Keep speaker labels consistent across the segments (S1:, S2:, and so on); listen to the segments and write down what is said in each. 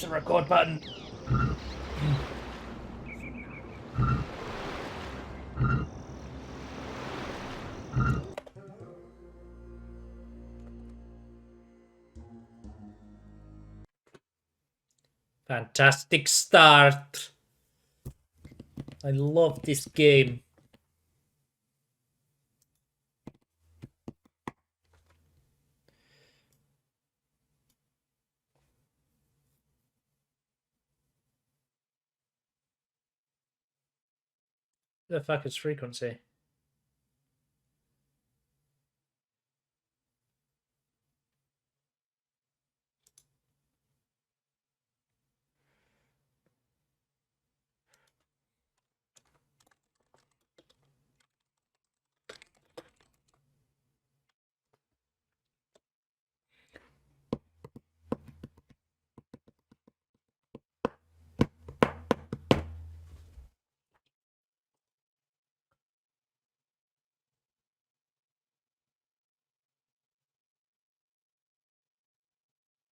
S1: the record button. Fantastic start. I love this game. The fuck is frequency?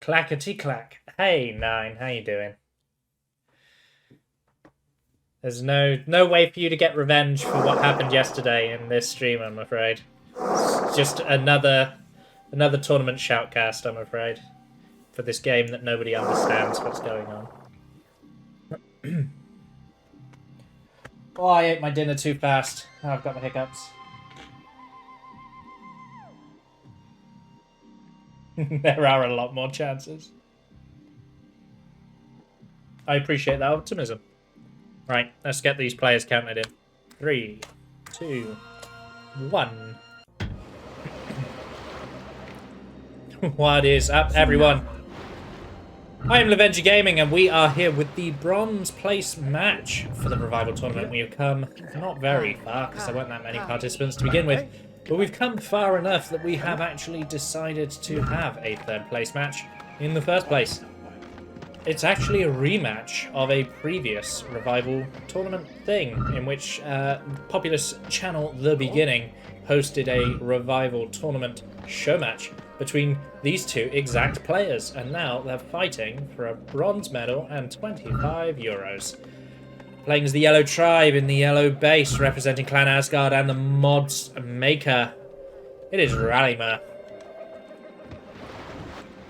S1: Clackety clack. Hey Nine, how you doing? There's no way for you to get revenge for what happened yesterday in this stream, I'm afraid. It's just another tournament shoutcast, I'm afraid, for this game that nobody understands what's going on. Oh, I ate my dinner too fast. Oh, I've got the hiccups. There are a lot more chances. I appreciate that optimism. Right, let's get these players counted in. 3, 2, 1. What is up, everyone? I am Lovenji Gaming, and we are here with the bronze place match for the Revival Tournament. We have come not very far, because there weren't that many participants to begin with, but we've come far enough that we have actually decided to have a third place match in the first place. It's actually a rematch of a previous Revival Tournament thing, in which Populous channel TheBeginning hosted a Revival Tournament showmatch between these two exact players, and now they're fighting for a bronze medal and 25 euros. Playing as the Yellow Tribe in the yellow base, representing Clan Asgard and the mods maker, it is Ralimurr.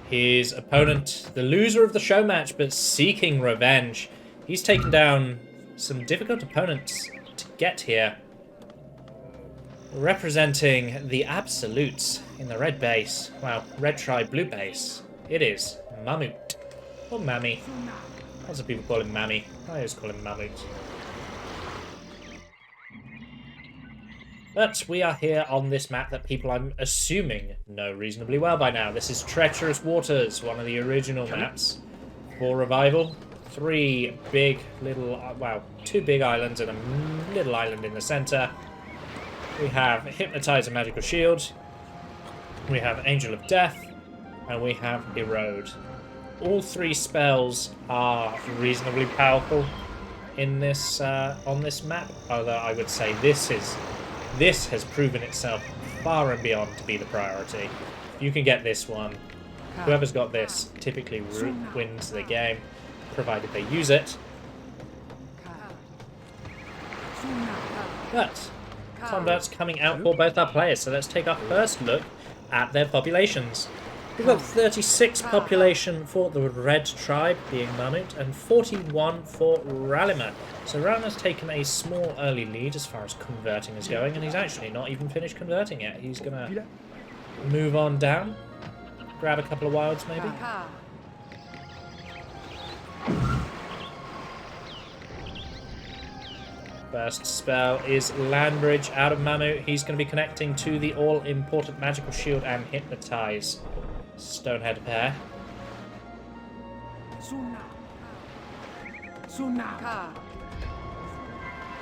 S1: His opponent, the loser of the show match, but seeking revenge. He's taken down some difficult opponents to get here. Representing the Absolutes in the red base, well, red tribe, blue base, it is Mahmut. Or Mammy. Lots of people call him Mammy. I always call him Mahmut. But we are here on this map that people, I'm assuming, know reasonably well by now. This is Treacherous Waters, one of the original maps for Revival. 3 big little, well, 2 big islands and a little island in the center. We have Hypnotize and Magical Shield. We have Angel of Death. And we have Erode. All 3 spells are reasonably powerful in this on this map. Although I would say this has proven itself far and beyond to be the priority. You can get this one. Whoever's got this typically wins the game, provided they use it. But combat's coming out for both our players, so let's take our first look at their populations. We've got 36 population for the Red Tribe, being Mahmut, and 41 for Ralimurr. So Ralimurr's taken a small early lead as far as converting is going, and he's actually not even finished converting yet. He's going to move on down, grab a couple of wilds maybe. First spell is Land Bridge out of Mahmut. He's going to be connecting to the all-important Magical Shield and Hypnotize. Stonehead pair.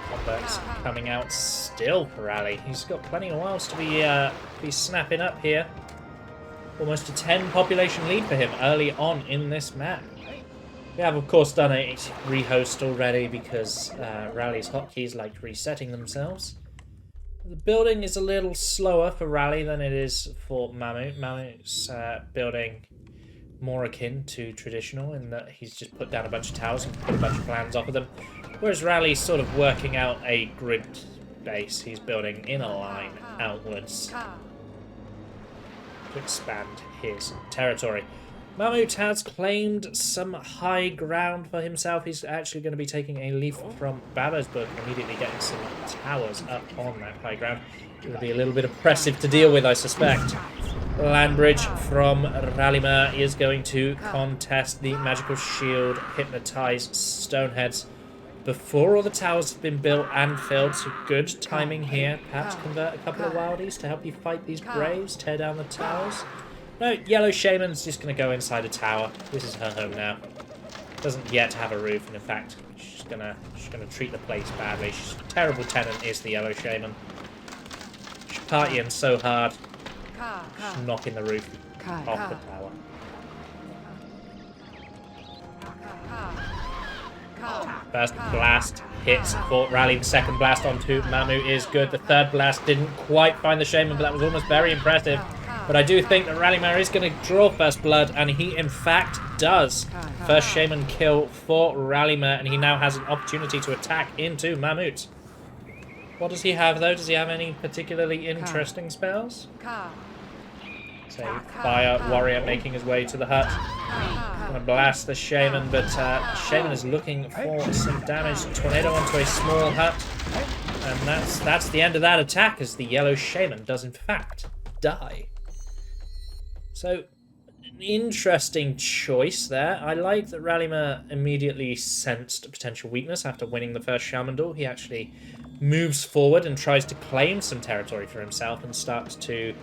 S1: Combat's coming out still for Rally. He's got plenty of wilds to be snapping up here. Almost a 10 population lead for him early on in this map. We have, of course, done a rehost already because Rally's hotkeys like resetting themselves. The building is a little slower for Rally than it is for Mahmut. Mahmut's building more akin to traditional in that he's just put down a bunch of towers and put a bunch of plans off of them. Whereas Rally's sort of working out a grid base. He's building in a line outwards to expand his territory. Mahmut has claimed some high ground for himself. He's actually going to be taking a leaf from Baba's book, immediately getting some towers up on that high ground. It will be a little bit oppressive to deal with, I suspect. Land bridge from Ralimurr is going to contest the magical shield, hypnotize stoneheads before all the towers have been built and filled. So good timing here. Perhaps convert a couple of wildies to help you fight these braves, tear down the towers. No, Yellow Shaman's just going to go inside a tower. This is her home now. Doesn't yet have a roof, and in fact, she's gonna treat the place badly. She's a terrible tenant, is the Yellow Shaman. She's partying so hard. She's knocking the roof off the tower. First blast hits Fort Rally. The second blast onto Mahmut is good. The third blast didn't quite find the Shaman, but that was almost very impressive. But I do think that Ralimurr is going to draw first blood, and he in fact does. First Shaman kill for Ralimurr, and he now has an opportunity to attack into Mahmut. What does he have, though? Does he have any particularly interesting spells? Say, Fire Warrior making his way to the hut. Gonna blast the Shaman, but Shaman is looking for some damage. Tornado onto a small hut. And that's the end of that attack, as the Yellow Shaman does in fact die. So, an interesting choice there. I like that Ralimurr immediately sensed a potential weakness after winning the first Shaman duel. He actually moves forward and tries to claim some territory for himself and starts to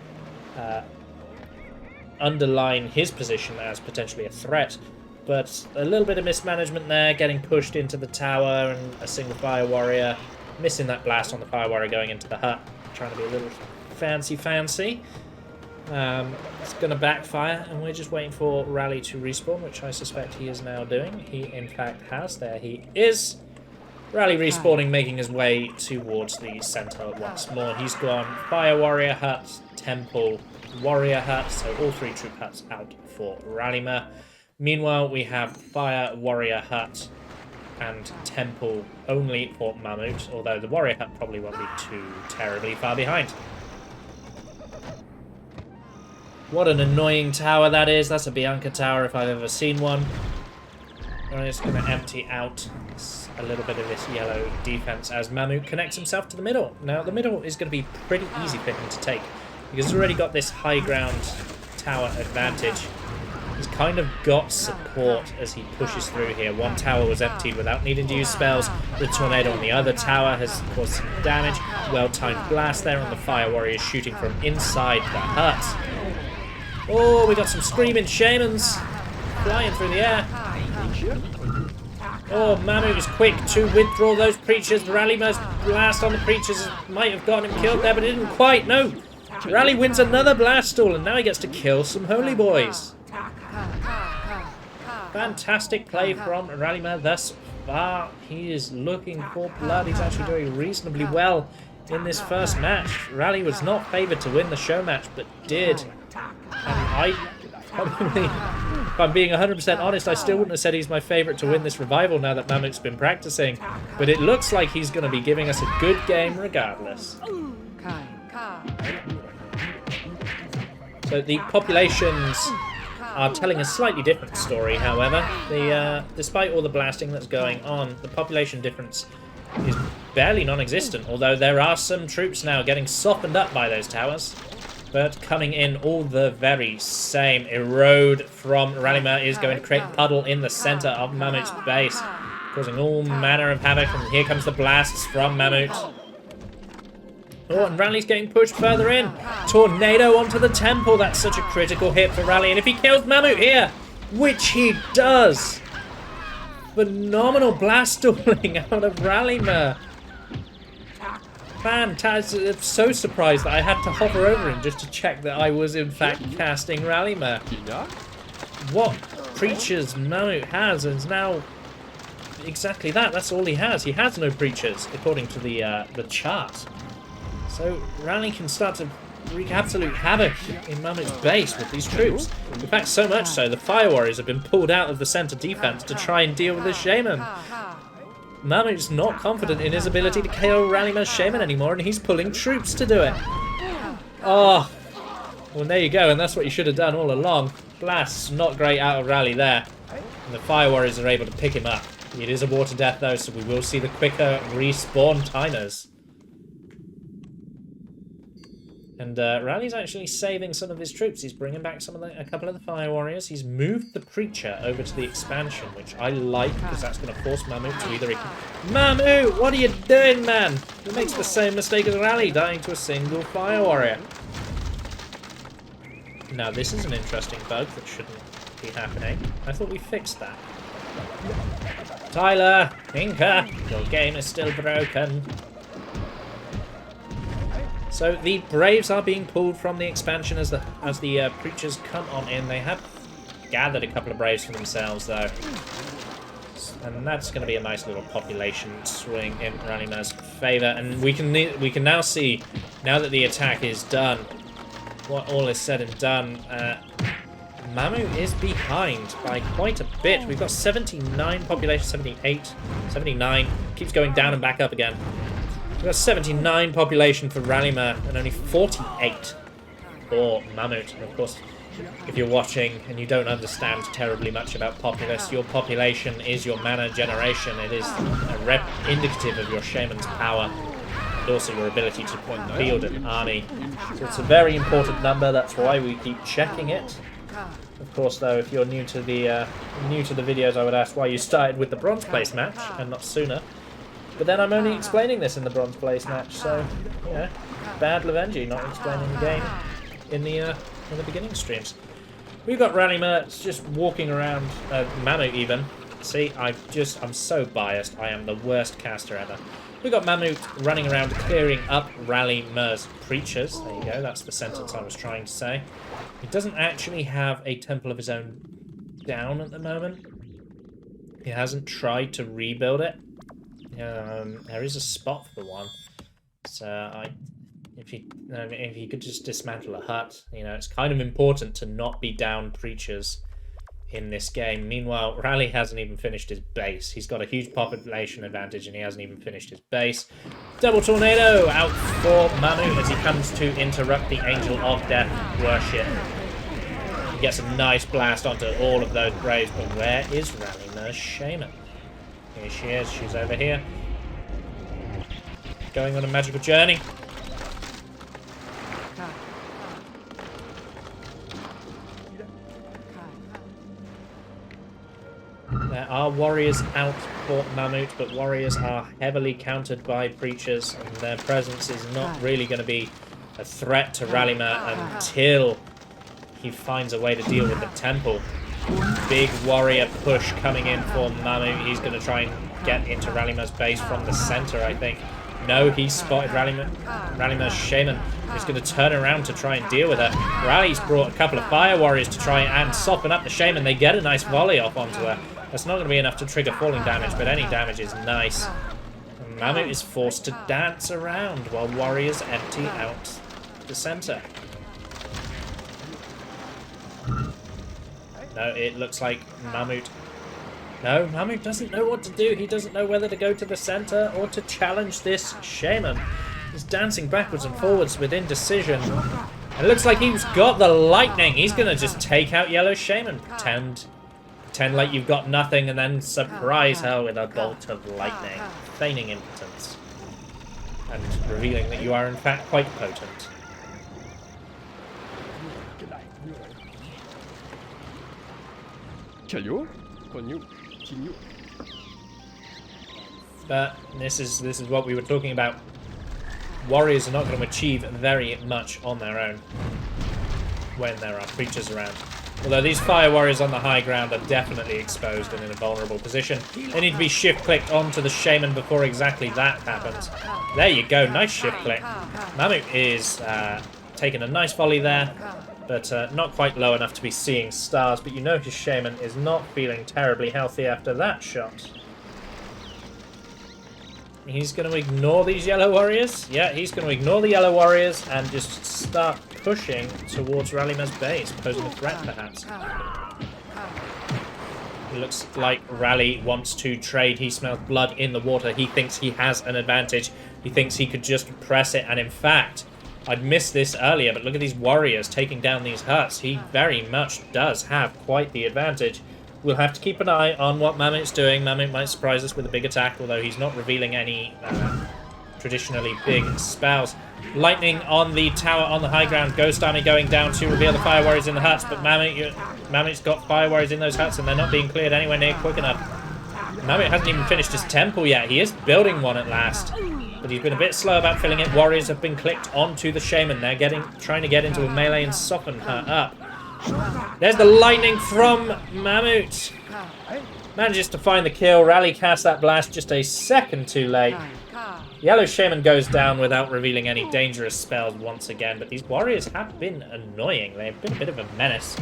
S1: underline his position as potentially a threat. But a little bit of mismanagement there, getting pushed into the tower and a single Fire Warrior, missing that blast on the Fire Warrior going into the hut, trying to be a little fancy. It's going to backfire, and we're just waiting for Rally to respawn, which I suspect he is now doing. He, in fact, has. There he is. Rally respawning, making his way towards the center once more. He's gone Fire Warrior hut, Temple Warrior hut, so all three troop huts out for Ralimurr. Meanwhile, we have Fire Warrior hut and Temple only for Mahmut, although the Warrior hut probably won't be too terribly far behind. What an annoying tower that is. That's a Bianca tower if I've ever seen one. I'm just going to empty out a little bit of this yellow defense as Mahmut connects himself to the middle. Now, the middle is going to be pretty easy for him to take because he's already got this high ground tower advantage. He's kind of got support as he pushes through here. One tower was emptied without needing to use spells. The tornado on the other tower has caused some damage. Well-timed blast there on the Fire Warrior shooting from inside the hut. Oh, we got some screaming Shamans flying through the air. Oh, Mahmut is quick to withdraw those Preachers. Ralimurr's blast on the Preachers might have gotten him killed there, but it didn't quite. No. Rally wins another blast duel, and now he gets to kill some Holy Boys. Fantastic play from Ralimurr thus far. He is looking for blood. He's actually doing reasonably well in this first match. Rally was not favoured to win the show match, but did. And I probably, if I'm being 100% honest, I still wouldn't have said he's my favourite to win this revival now that Mahmut's been practicing. But it looks like he's going to be giving us a good game regardless. So the populations are telling a slightly different story, however. Despite all the blasting that's going on, the population difference is barely non-existent, although there are some troops now getting softened up by those towers. But coming in all the very same. Erode from Ralimurr is going to create a puddle in the center of Mahmut's base, causing all manner of havoc. And here comes the blasts from Mahmut. Oh, and Rally's getting pushed further in. Tornado onto the temple. That's such a critical hit for Rally. And if he kills Mahmut here, which he does, phenomenal blast dueling out of Ralimurr. Fantastic. I'm so surprised that I had to hover over him just to check that I was in fact casting Ralimurr. What Preachers Mahmut has is now exactly that. That's all he has. He has no Preachers, according to the chart. So Rally can start to wreak absolute havoc in Mahmut's base with these troops. In fact, so much so, the Fire Warriors have been pulled out of the center defense to try and deal with the Shaman. Mahmut's not confident in his ability to KO Ralimurr's Shaman anymore, and he's pulling troops to do it. Oh, well, there you go, and that's what you should have done all along. Blast, not great out of Rally there. And the Fire Warriors are able to pick him up. It is a water death, though, so we will see the quicker respawn timers. And Rally's actually saving some of his troops. He's bringing back a couple of the Fire Warriors. He's moved the Preacher over to the expansion, which I like, because that's going to force Mahmut to either... Mahmut, what are you doing, man? He makes the same mistake as Rally, dying to a single Fire Warrior. Now, this is an interesting bug that shouldn't be happening. I thought we fixed that. Tyler, Inca, your game is still broken. So the Braves are being pulled from the expansion as the Preachers come on in. They have gathered a couple of Braves for themselves, though. And that's going to be a nice little population swing in Ralimurr's favour. And we can now see, now that the attack is done, what all is said and done, Mahmut is behind by quite a bit. We've got 79 population, 78, 79. Keeps going down and back up again. We've got 79 population for Ralimurr and only 48 for Mahmut. And of course, if you're watching and you don't understand terribly much about Populous, your population is your mana generation. It is a indicative of your Shaman's power and also your ability to field an army. So it's a very important number. That's why we keep checking it. Of course, though, if you're new to the videos, I would ask why you started with the bronze place match and not sooner. But then I'm only explaining this in the bronze place match, so you know, bad Lovenji not explaining the game in the beginning streams. We've got Ralimurr just walking around, Mahmut even. See, I'm so biased. I am the worst caster ever. We've got Mahmut running around clearing up Ralimurr's Preachers. There you go, that's the sentence I was trying to say. He doesn't actually have a temple of his own down at the moment. He hasn't tried to rebuild it. There is a spot for one. So if he could just dismantle a hut, you know, it's kind of important to not be down Preachers in this game. Meanwhile, Rally hasn't even finished his base. He's got a huge population advantage and he hasn't even finished his base. Double Tornado out for Mahmut as he comes to interrupt the Angel of Death worship. He gets a nice blast onto all of those Braves, but where is Ralimurr's Shaman? Here she is, she's over here. Going on a magical journey. There are warriors out for Mahmut, but warriors are heavily countered by Preachers, and their presence is not really going to be a threat to Ralimurr until he finds a way to deal with the temple. Big warrior push coming in for Mahmut. He's going to try and get into Ralimurr's base from the center, I think. No, he spotted Ralimurr's Shaman. He's going to turn around to try and deal with her. Rally's brought a couple of Fire Warriors to try and soften up the Shaman. They get a nice volley off onto her. That's not going to be enough to trigger falling damage, but any damage is nice. And Mahmut is forced to dance around while warriors empty out the center. No, it looks like Mahmut... No, Mahmut doesn't know what to do. He doesn't know whether to go to the center or to challenge this Shaman. He's dancing backwards and forwards with indecision. It looks like he's got the lightning. He's going to just take out Yellow Shaman. Pretend like you've got nothing and then surprise her with a bolt of lightning. Feigning impotence. And revealing that you are in fact quite potent. But this is what we were talking about. Warriors are not going to achieve very much on their own when there are Preachers around. Although these Fire Warriors on the high ground are definitely exposed and in a vulnerable position. They need to be shift-clicked onto the Shaman before exactly that happens. There you go, nice shift-click. Mahmut is taking a nice volley there, but not quite low enough to be seeing stars. But you know his Shaman is not feeling terribly healthy after that shot. he's going to ignore these yellow warriors. Yeah, he's going to ignore the yellow warriors and just start pushing towards Ralimurr's base, posing a threat perhaps. It looks like Rally wants to trade. He smells blood in the water. He thinks he has an advantage. He thinks he could just press it. And in fact, I'd missed this earlier, but look at these warriors taking down these huts. He very much does have quite the advantage. We'll have to keep an eye on what Mahmut's doing. Mahmut might surprise us with a big attack, although he's not revealing any traditionally big spells. Lightning on the tower on the high ground. Ghost Army going down to reveal the fire warriors in the huts, but Mahmut's got fire warriors in those huts and they're not being cleared anywhere near quick enough. Mahmut hasn't even finished his temple yet. He is building one at last, but he's been a bit slow about filling it. Warriors have been clicked onto the shaman. They're trying to get into a melee and soften her up. There's the lightning from Mahmut. Manages to find the kill. Rally casts that blast just a second too late. Yellow Shaman goes down without revealing any dangerous spells once again, but these warriors have been annoying. They've been a bit of a menace,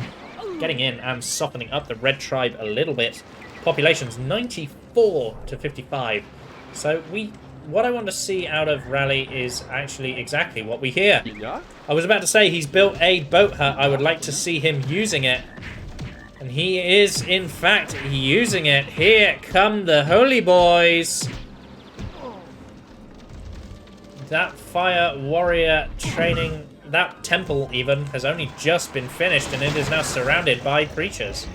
S1: getting in and softening up the red tribe a little bit. Population's 94 to 55. So what I want to see out of Rally is actually exactly what we hear. I was about to say he's built a boat hut. I would like to see him using it. And he is, in fact, using it. Here come the holy boys. That fire warrior training, that temple even, has only just been finished and it is now surrounded by creatures.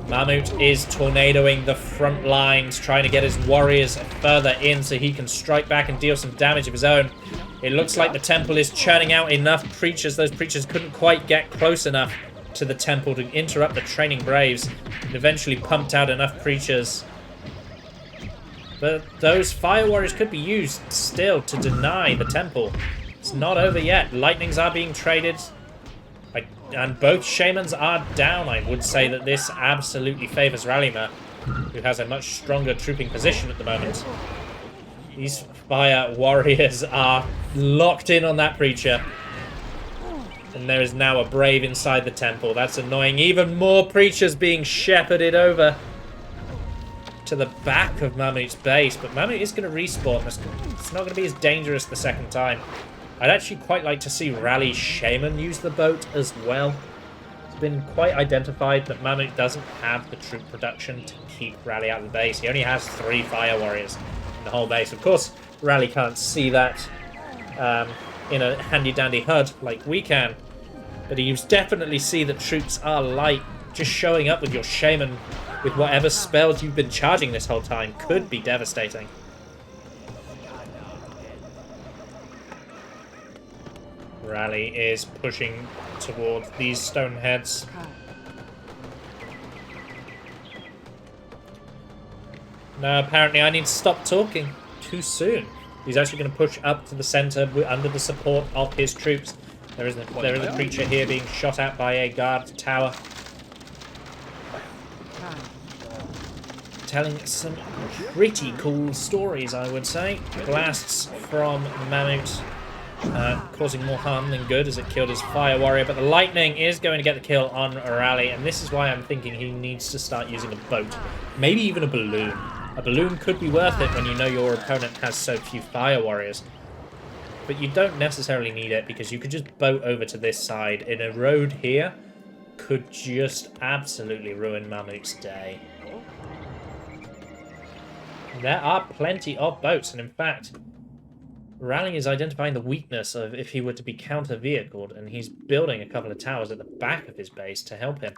S1: Mahmut is tornadoing the front lines, trying to get his warriors further in so he can strike back and deal some damage of his own. It looks like the temple is churning out enough creatures. Those creatures couldn't quite get close enough to the temple to interrupt the training braves. It eventually pumped out enough creatures. But those fire warriors could be used still to deny the temple. It's not over yet. Lightnings are being traded. And both shamans are down. I would say that this absolutely favors Ralimurr, who has a much stronger trooping position at the moment. These fire warriors are locked in on that preacher. And there is now a brave inside the temple. That's annoying. Even more preachers being shepherded over to the back of Mahmut's base. But Mahmut is going to respawn. It's not going to be as dangerous the second time. I'd actually quite like to see Rally's Shaman use the boat as well. It's been quite identified that Mahmut doesn't have the troop production to keep Rally out of the base. He only has 3 fire warriors in the whole base. Of course, Rally can't see that in a handy-dandy HUD like we can. But you definitely see that troops are light. Just showing up with your Shaman with whatever spells you've been charging this whole time could be devastating. Rally is pushing towards these stone heads. No, apparently I need to stop talking too soon. He's actually going to push up to the center under the support of his troops. There is a creature here being shot at by a guard tower. Telling some pretty cool stories, I would say. Blasts from Mahmut, causing more harm than good as it killed his fire warrior. But the lightning is going to get the kill on Rally, and this is why I'm thinking he needs to start using a boat. Maybe even a balloon. A balloon could be worth it when you know your opponent has so few fire warriors. But you don't necessarily need it, because you could just boat over to this side. And a road here could just absolutely ruin Mahmut's day. There are plenty of boats, and in fact, Rally is identifying the weakness of if he were to be counter-vehicled, and he's building a couple of towers at the back of his base to help him.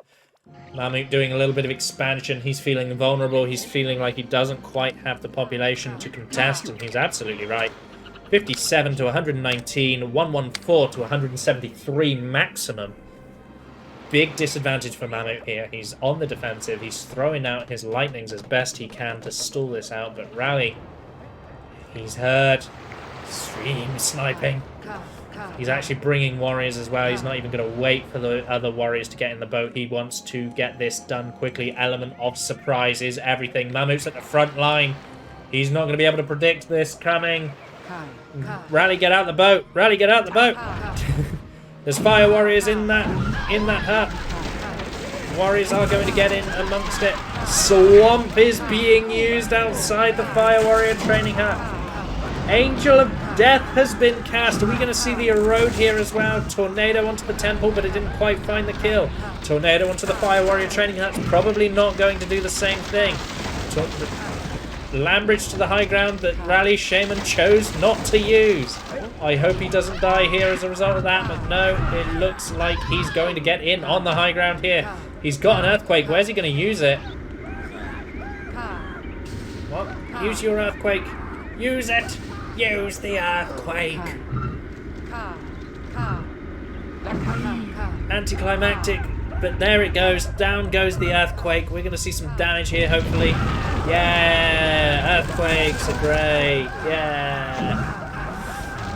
S1: Mahmut doing a little bit of expansion. He's feeling vulnerable. He's feeling like he doesn't quite have the population to contest, and he's absolutely right. 57 to 119, 114 to 173 maximum. Big disadvantage for Mahmut here. He's on the defensive. He's throwing out his lightnings as best he can to stall this out. But Rally, he's hurt. Stream sniping. He's actually bringing warriors as well. He's not even going to wait for the other warriors to get in the boat. He wants to get this done quickly. Element of surprise is everything. Mahmut's at the front line. He's not going to be able to predict this coming. Rally, get out the boat. Rally, get out the boat. There's fire warriors in that hut. Warriors are going to get in amongst it. Swamp is being used outside the fire warrior training hut. Angel of Death has been cast. Are we going to see the erode here as well? Tornado onto the temple, but it didn't quite find the kill. Tornado onto the Fire Warrior training hut's probably not going to do the same thing. Lambridge to the high ground that Rally Shaman chose not to use. I hope he doesn't die here as a result of that, but no, it looks like he's going to get in on the high ground here. He's got an Earthquake. Where's he going to use it? What? Use your Earthquake. Use it. Use the Earthquake. Anticlimactic, but there it goes. Down goes the Earthquake. We're going to see some damage here, hopefully. Yeah, Earthquakes are great. Yeah.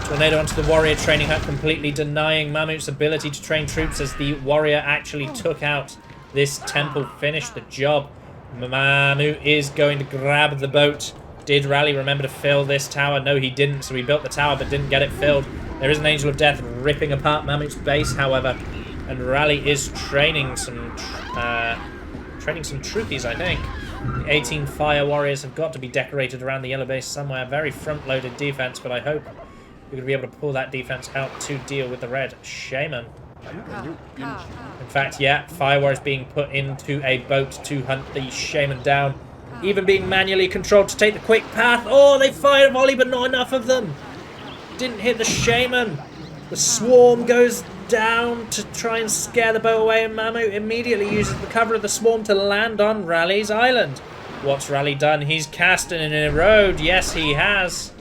S1: Tornado onto the Warrior training hut, completely denying Mahmut's ability to train troops as the Warrior actually took out this temple, finished the job. Mahmut is going to grab the boat. Did Rally remember to fill this tower? No, he didn't, so he built the tower but didn't get it filled. There is an Angel of Death ripping apart Mahmut's base, however, and Rally is training some troopies, I think. The 18 Fire Warriors have got to be decorated around the yellow base somewhere. Very front-loaded defense, but I hope we're going to be able to pull that defense out to deal with the red Shaman. In fact, yeah, Fire Warriors being put into a boat to hunt the Shaman down. Even being manually controlled to take the quick path. Oh, they fired a volley, but not enough of them. Didn't hit the Shaman. The swarm goes down to try and scare the boat away, and Mahmut immediately uses the cover of the swarm to land on Rally's island. What's Rally done? He's cast an erode. Yes, he has.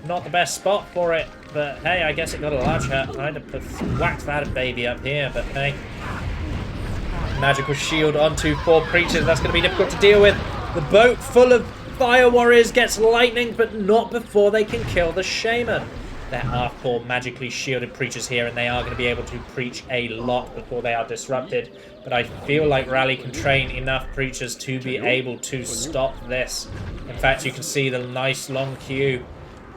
S1: Not the best spot for it, but hey, I guess it got a large hurt. I'd have whacked that baby up here, but hey. Magical shield onto 4 creatures. That's going to be difficult to deal with. The boat full of Fire Warriors gets lightning, but not before they can kill the Shaman. There are 4 magically shielded preachers here, and they are going to be able to preach a lot before they are disrupted. But I feel like Rally can train enough preachers to be able to stop this. In fact, you can see the nice long queue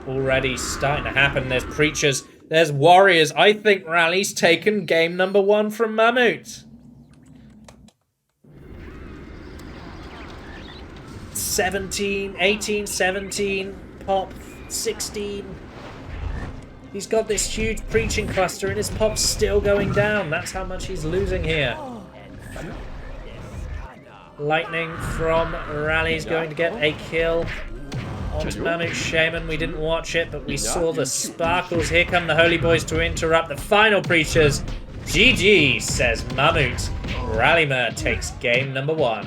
S1: already starting to happen. There's preachers, there's warriors. I think Rally's taken game number 1 from Mahmut. 17, 18, 17, pop, 16. He's got this huge preaching cluster and his pop's still going down. That's how much he's losing here. Lightning from Rally's going to get a kill onto Mahmut's Shaman. We didn't watch it, but we saw the sparkles. Here come the Holy Boys to interrupt the final preachers. GG, says Mahmut. Ralimurr takes game number 1.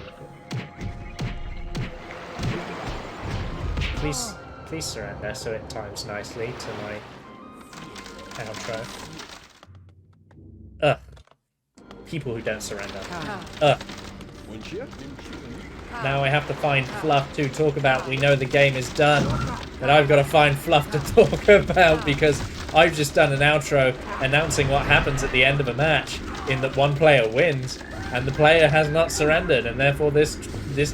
S1: Please surrender so it times nicely to my outro. Ugh. People who don't surrender. Ugh. Now I have to find fluff to talk about. We know the game is done, but I've got to find fluff to talk about because I've just done an outro announcing what happens at the end of a match, in that one player wins and the player has not surrendered, and therefore this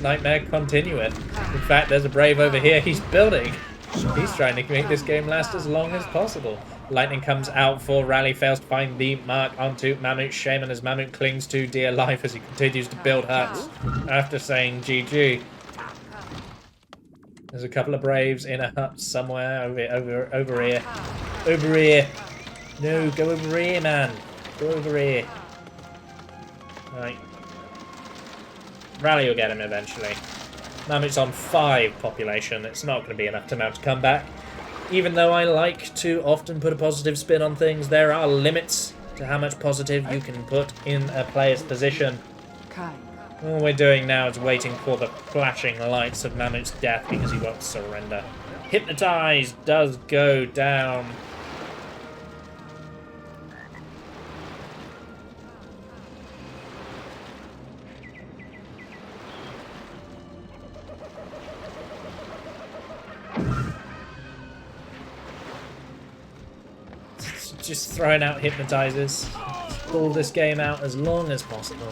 S1: nightmare continueth. In fact, there's a brave over here. He's building. He's trying to make this game last as long as possible. Lightning comes out for Rally, fails to find the mark onto Mahmut's Shaman as Mahmut clings to dear life as he continues to build huts after saying GG. There's a couple of braves in a hut somewhere over here. Over here. No, go over here, man. Go over here. Right. Rally will get him eventually. Mahmut's on 5 population. It's not going to be enough to mount a comeback. Even though I like to often put a positive spin on things, there are limits to how much positive you can put in a player's position. All we're doing now is waiting for the flashing lights of Mahmut's death because he won't surrender. Hypnotize does go down. Just throwing out hypnotizers. Pull this game out as long as possible.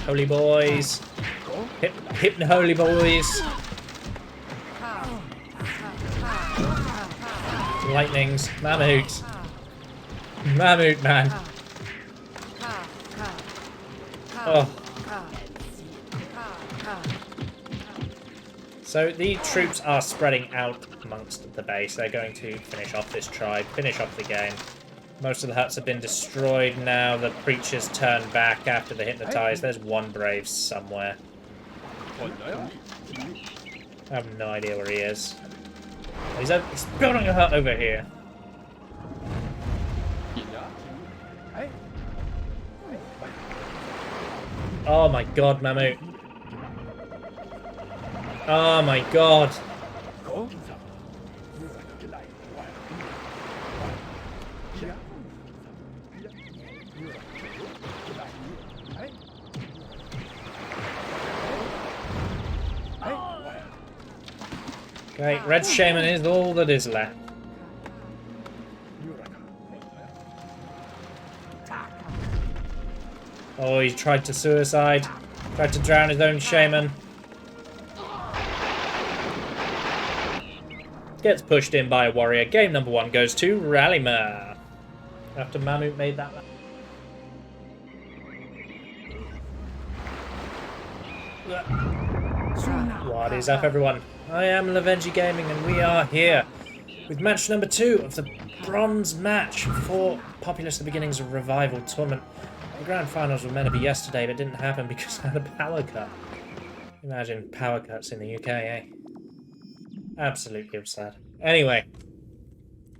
S1: Holy boys. Hypno holy boys. Lightnings. Mahmut. Mahmut, man. Oh. So the troops are spreading out amongst the base. They're going to finish off this tribe, finish off the game. Most of the huts have been destroyed now. The preachers turn back after the hypnotized. There's one brave somewhere. I have no idea where he is. He's building a hut over here. Oh my god, Mahmut. Oh my god. Okay, Red Shaman is all that is left. Oh, he tried to suicide. Tried to drown his own shaman. Gets pushed in by a warrior. Game number 1 goes to Ralimurr. After Mahmut made that. What is up, everyone? I am Lovenji Gaming, and we are here with match number 2 of the bronze match for Populous TheBeginning's Revival Tournament. The grand finals were meant to be yesterday, but didn't happen because I had a power cut. Imagine power cuts in the UK, eh? Absolutely absurd. Anyway,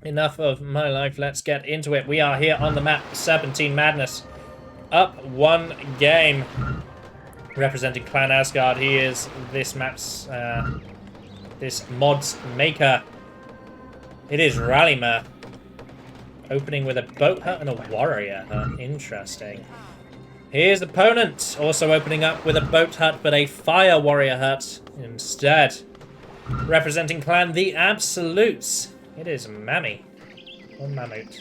S1: enough of my life. Let's get into it. We are here on the map, Serpentine Madness. Up 1 game. Representing Clan Asgard, he is this map's, this mod's maker. It is Ralimurr. Opening with a boat hut and a warrior hut. Interesting. His opponent also opening up with a boat hut but a fire warrior hut instead. Representing Clan The Absolutes. It is Mammy. Or Mahmut.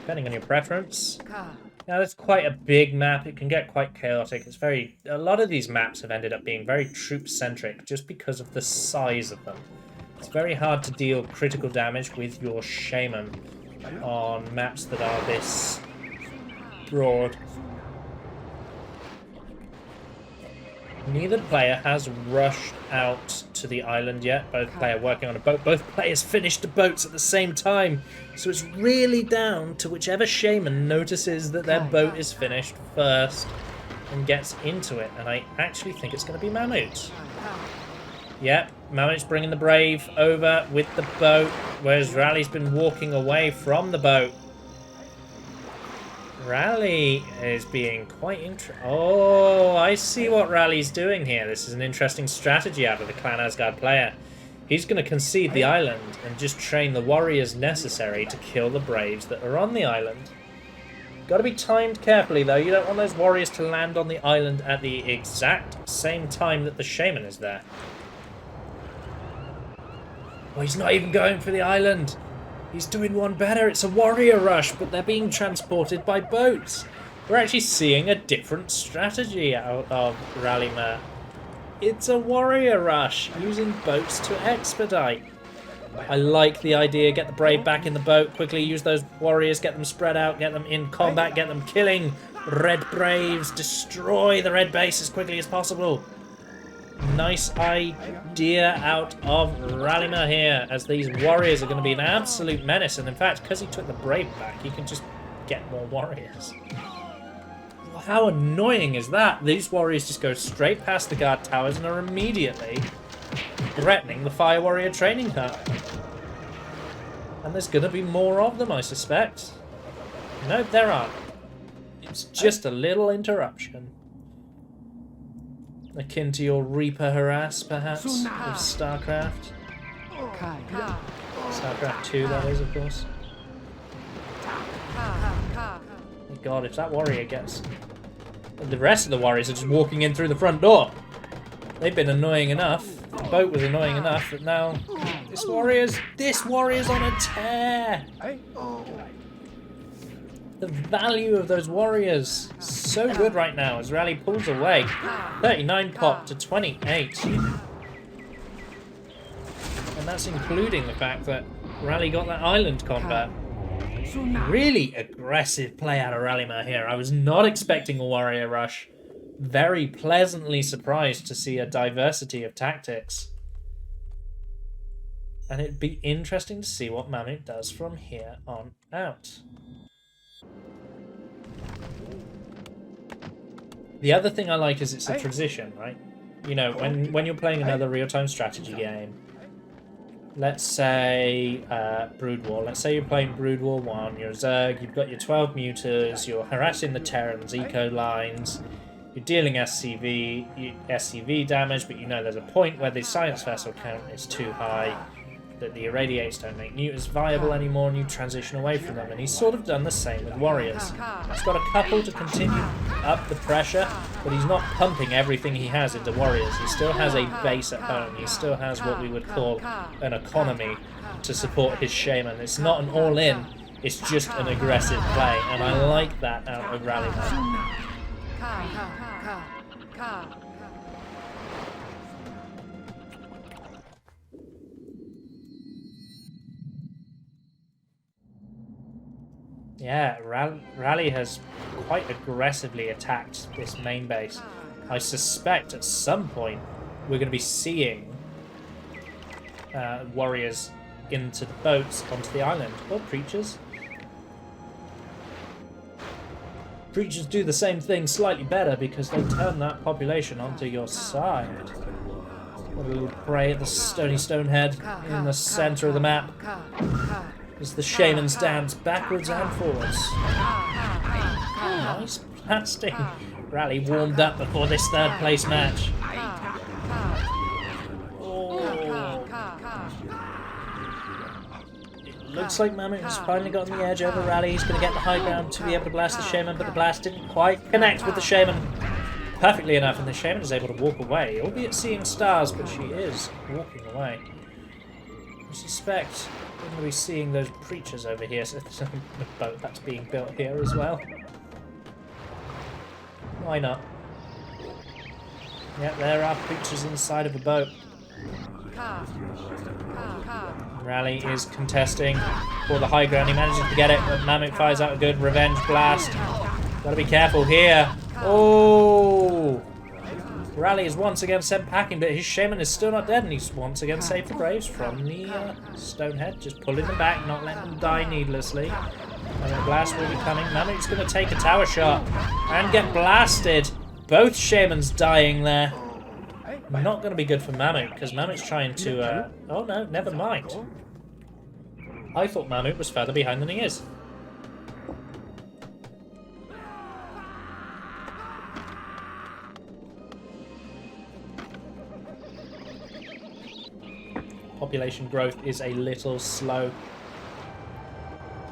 S1: Depending on your preference. Now, that's quite a big map. It can get quite chaotic. It's very... A lot of these maps have ended up being very troop-centric just because of the size of them. It's very hard to deal critical damage with your shaman on maps that are this broad. Neither player has rushed out to the island yet. Both players working on a boat. Both players finished the boats at the same time. So it's really down to whichever shaman notices that their boat is finished first and gets into it. And I actually think it's going to be Mahmut. Yep, Mahmut's bringing the Brave over with the boat, whereas Rally's been walking away from the boat. Rally is being quite interesting. Oh, I see what Rally's doing here. This is an interesting strategy out of the Clan Asgard player. He's going to concede the island and just train the warriors necessary to kill the Braves that are on the island. Got to be timed carefully, though. You don't want those warriors to land on the island at the exact same time that the shaman is there. Oh, he's not even going for the island. He's doing one better. It's a warrior rush, but they're being transported by boats. We're actually seeing a different strategy out of Ralimurr. It's a warrior rush, using boats to expedite. I like the idea. Get the Brave back in the boat. Quickly use those warriors. Get them spread out. Get them in combat. Get them killing red Braves. Destroy the red base as quickly as possible. Nice idea out of Ralimurr here, as these warriors are going to be an absolute menace. And in fact, because he took the Brave back, he can just get more warriors. How annoying is that? These warriors just go straight past the guard towers and are immediately threatening the Fire Warrior training hut. And there's going to be more of them, I suspect. No, there aren't. It's just a little interruption. Akin to your Reaper harass, perhaps, of StarCraft. StarCraft 2, that is, of course. My god, if that warrior gets... The rest of the warriors are just walking in through the front door. They've been annoying enough. The boat was annoying enough, but now... This warrior's on a tear! The value of those warriors so good right now as Rally pulls away. 39 pop to 28. And that's including the fact that Rally got that island combat. Really aggressive play out of Ralimurr here. I was not expecting a warrior rush. very pleasantly surprised to see a diversity of tactics. And it'd be interesting to see what Mahmut does from here on out. The other thing I like is it's a transition, right? You know, when you're playing another real-time strategy game, let's say Brood War. Let's say you're playing Brood War 1, you're Zerg, you've got your 12 muters, you're harassing the Terrans, eco lines, you're dealing SCV damage, but you know there's a point where the Science Vessel count is too high, that the irradiates don't make muters viable anymore, and you transition away from them. And he's sort of done the same with warriors. He's got a couple to continue up the pressure, but he's not pumping everything he has into warriors. He still has a base at home. He still has what we would call an economy to support his shaman. It's not an all-in, it's just an aggressive play, and I like that out of Ralimurr. Yeah, Rally has quite aggressively attacked this main base. I suspect at some point we're going to be seeing warriors into the boats onto the island. Or preachers. Preachers do the same thing slightly better because they turn that population onto your side. Got a little prey at the stony stonehead in the center of the map. As the shamans dance backwards and forwards. Nice blasting. Rally warmed up before this third place match. Oh. It looks like Mahmut has finally gotten the edge over Rally. He's going to get the high ground to be able to blast the shaman, but the blast didn't quite connect with the shaman perfectly enough, and the shaman is able to walk away, albeit seeing stars, but she is walking away. I suspect we're going to be seeing those preachers over here, so there's a boat that's being built here as well. Why not? Yeah, there are preachers inside of a boat. Rally is contesting for the high ground. He manages to get it, but Mahmut fires out a good revenge blast. Gotta be careful here. Oh! Rally is once again sent packing, but his shaman is still not dead, and he's once again saved the Braves from the Stonehead, just pulling them back, not letting them die needlessly. And the blast will be coming. Mahmut's going to take a tower shot and get blasted. Both shamans dying there. Not going to be good for Mahmut, because Mahmut's trying to... oh no, never mind. I thought Mahmut was further behind than he is. Population growth is a little slow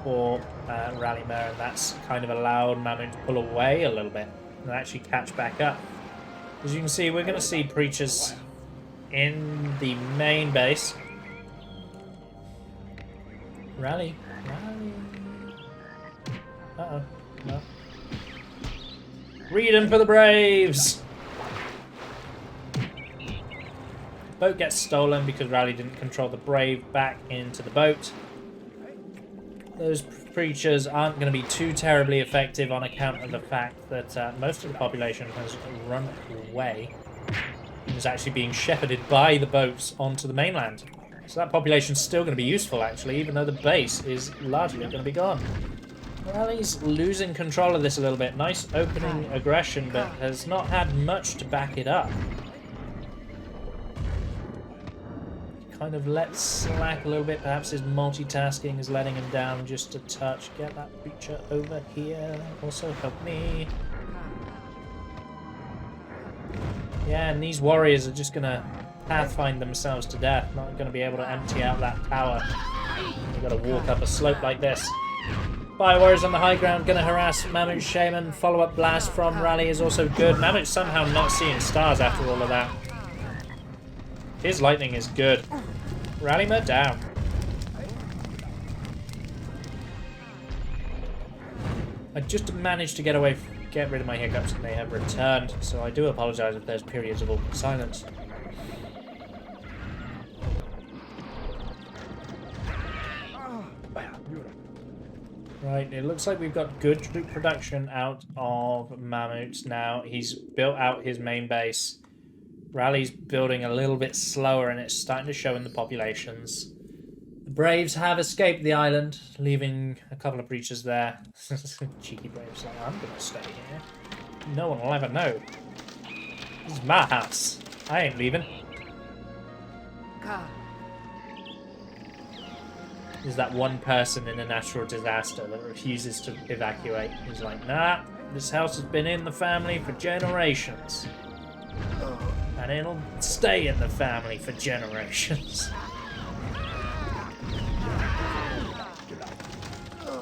S1: for Ralimurr, and that's kind of allowed Mahmut to pull away a little bit and actually catch back up. As you can see, we're going to see preachers in the main base. Rally. Uh-oh. No. Read him for the Braves! Boat gets stolen because Rally didn't control the Brave back into the boat. Those preachers aren't going to be too terribly effective on account of the fact that most of the population has run away and is actually being shepherded by the boats onto the mainland. So that population's still going to be useful, actually, even though the base is largely going to be gone. Rally's losing control of this a little bit. Nice opening aggression, but has not had much to back it up. Kind of let slack a little bit. Perhaps his multitasking is letting him down just a touch. Get that preacher over here. Also help me. Yeah, and these warriors are just going to pathfind themselves to death. Not going to be able to empty out that tower. You've got to walk up a slope like this. Fire warriors on the high ground, going to harass Mahmut's shaman. Follow-up blast from Rally is also good. Mahmut's somehow not seeing stars after all of that. His lightning is good. Ralimurr down. I just managed to get rid of my hiccups, and they have returned, so I do apologise if there's periods of awkward silence. Right, it looks like we've got good troop production out of Mahmut now. He's built out his main base. Rally's building a little bit slower, and it's starting to show in the populations. The Braves have escaped the island, leaving a couple of breaches there. Cheeky Braves like, I'm going to stay here. No one will ever know. This is my house. I ain't leaving. There's that one person in a natural disaster that refuses to evacuate. He's like, nah, this house has been in the family for generations. And it'll stay in the family for generations.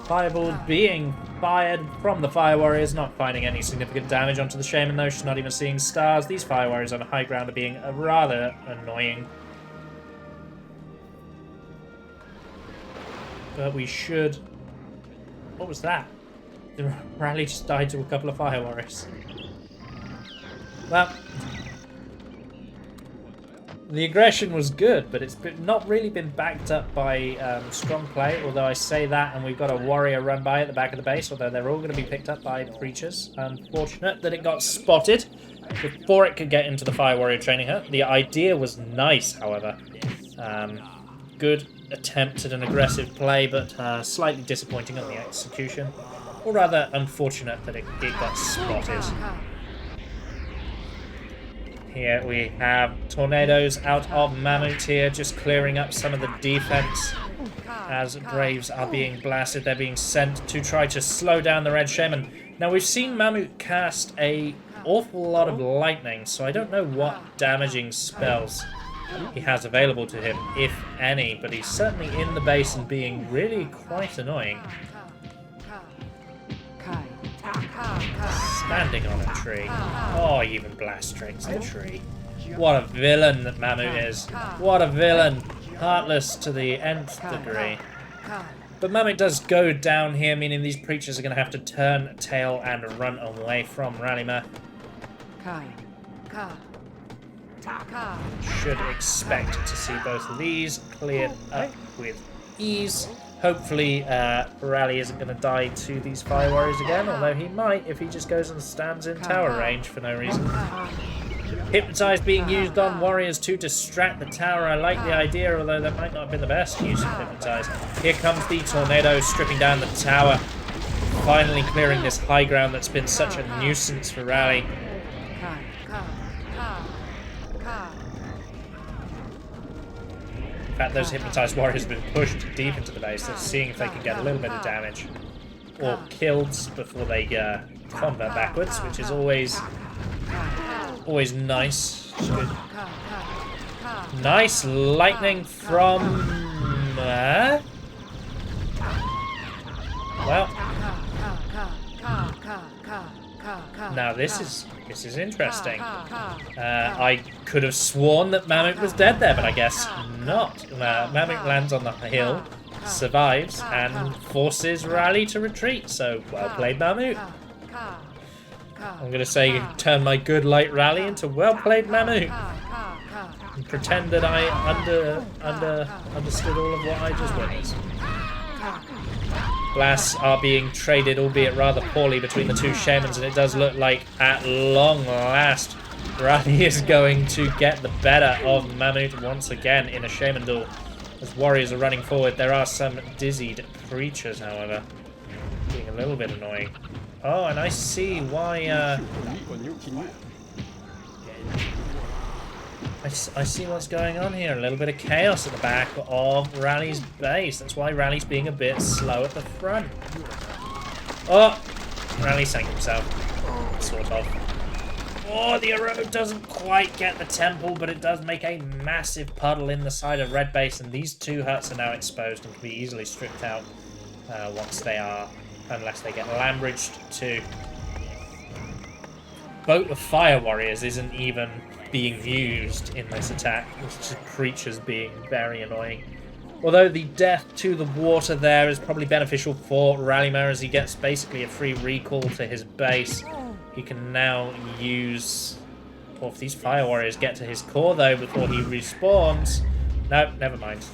S1: Fireballs being fired from the Fire Warriors, not finding any significant damage onto the Shaman though. She's not even seeing stars. These Fire Warriors on high ground are being rather annoying. But we should... What was that? The rally just died to a couple of Fire Warriors. Well, the aggression was good, but it's not really been backed up by strong play, although I say that, and we've got a warrior run by at the back of the base, although they're all going to be picked up by creatures. Unfortunate that it got spotted before it could get into the Fire Warrior training hut. The idea was nice, however. Good attempt at an aggressive play, but slightly disappointing on the execution. Or rather, unfortunate that it got spotted. Here we have tornadoes out of Mahmut here, just clearing up some of the defense. As Braves are being blasted, they're being sent to try to slow down the Red Shaman. Now, we've seen Mahmut cast an awful lot of lightning, so I don't know what damaging spells he has available to him, if any, but he's certainly in the base and being really quite annoying. Standing on a tree. Oh, he even blast strikes the tree. What a villain that Mahmut is. What a villain. Heartless to the nth degree. But Mahmut does go down here, meaning these creatures are going to have to turn tail and run away from Ralimurr. Should expect to see both of these cleared up with ease. Hopefully, Rally isn't going to die to these Fire Warriors again, although he might if he just goes and stands in tower range for no reason. Hypnotize being used on warriors to distract the tower. I like the idea, although that might not have been the best use of Hypnotize. Here comes the tornado stripping down the tower, finally clearing this high ground that's been such a nuisance for Rally. In fact, those hypnotized warriors have been pushed deep into the base. They're seeing if they can get a little bit of damage or killed before they convert backwards, which is always nice. Good. Nice lightning from well, now this is interesting. I could have sworn that Mahmut was dead there, but I guess not. Mahmut lands on the hill, survives, and forces Rally to retreat. So well played, Mahmut. I'm going to say turn my good light Rally into well played, Mahmut. And pretend that I understood all of what I just witnessed. Blasts are being traded, albeit rather poorly, between the two shamans, and it does look like, at long last, Rally is going to get the better of Mahmut once again in a shaman duel. As warriors are running forward, there are some dizzied creatures, however, being a little bit annoying. Oh, and I see why, I see what's going on here. A little bit of chaos at the back of Rally's base. That's why Rally's being a bit slow at the front. Oh! Rally sank himself. Sort of. Oh, the arrow doesn't quite get the temple, but it does make a massive puddle in the side of Red Base, and these two huts are now exposed and can be easily stripped out once they are, unless they get land-bridged too. Boat of Fire Warriors isn't even being used in this attack. It's just creatures being very annoying. Although the death to the water there is probably beneficial for Ralimurr, as he gets basically a free recall to his base. He can now use... Or if these Fire Warriors get to his core though before he respawns... No, never mind.